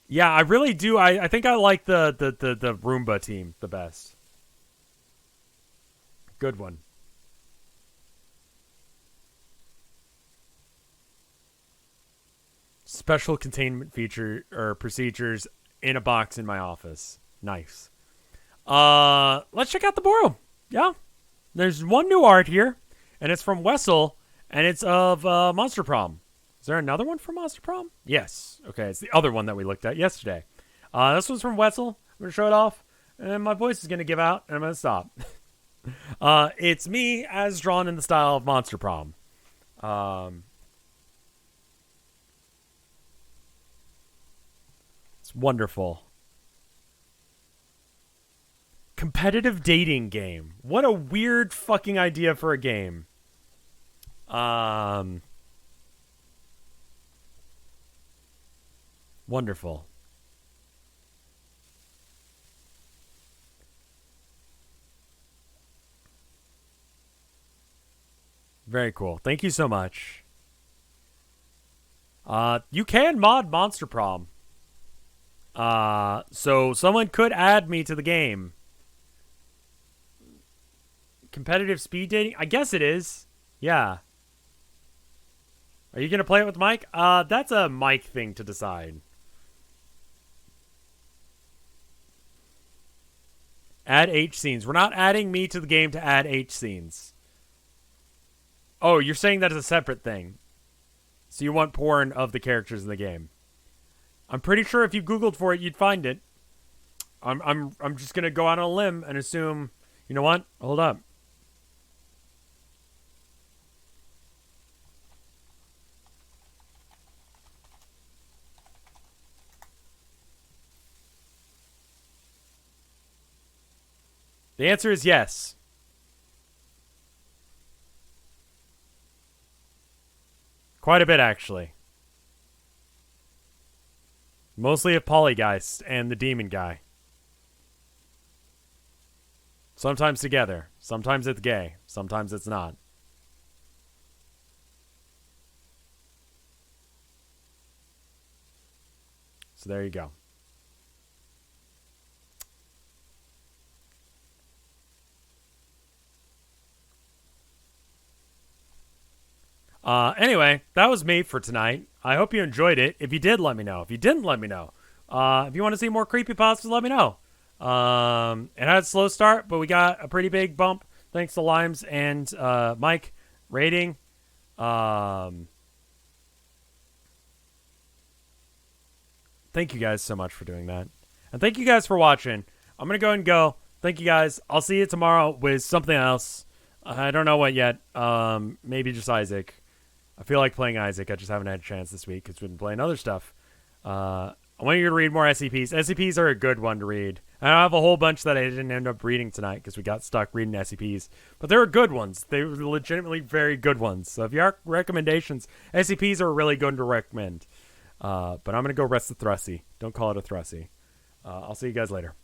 Yeah, I really do. I think I like the Roomba team the best. Good one. Special containment feature or procedures in a box in my office. Nice. Let's check out the Boro. Yeah. There's one new art here, and it's from Wessel, and it's of Monster Prom. Is there another one from Monster Prom? Yes. Okay, it's the other one that we looked at yesterday. This one's from Wessel. I'm going to show it off, and my voice is going to give out, and I'm going to stop. It's me as drawn in the style of Monster Prom. It's wonderful. Competitive dating game. What a weird fucking idea for a game. Wonderful. Very cool. Thank you so much. You can mod Monster Prom. So someone could add me to the game. Competitive speed dating? I guess it is. Yeah. Are you going to play it with Mike? That's a Mike thing to decide. Add H scenes. We're not adding me to the game to add H scenes. Oh, you're saying that is a separate thing. So you want porn of the characters in the game. I'm pretty sure if you Googled for it, you'd find it. I'm just gonna go out on a limb and assume. You know what? Hold up. The answer is yes. Quite a bit, actually. Mostly a polygeist and the demon guy. Sometimes together. Sometimes it's gay. Sometimes it's not. So there you go. Anyway, that was me for tonight. I hope you enjoyed it. If you did, let me know. If you didn't, let me know. If you want to see more creepypastas, let me know. It had a slow start, but we got a pretty big bump thanks to Limes and Mike rating. Thank you guys so much for doing that. And thank you guys for watching. I'm going to go and go. Thank you guys. I'll see you tomorrow with something else. I don't know what yet. Maybe just Isaac. I feel like playing Isaac. I just haven't had a chance this week because we've been playing other stuff. I want you to read more SCPs. SCPs are a good one to read. And I have a whole bunch that I didn't end up reading tonight because we got stuck reading SCPs. But they were good ones. They were legitimately very good ones. So if you have recommendations, SCPs are really good to recommend. But I'm going to go rest the Thrussie. Don't call it a Thrussie. I'll see you guys later.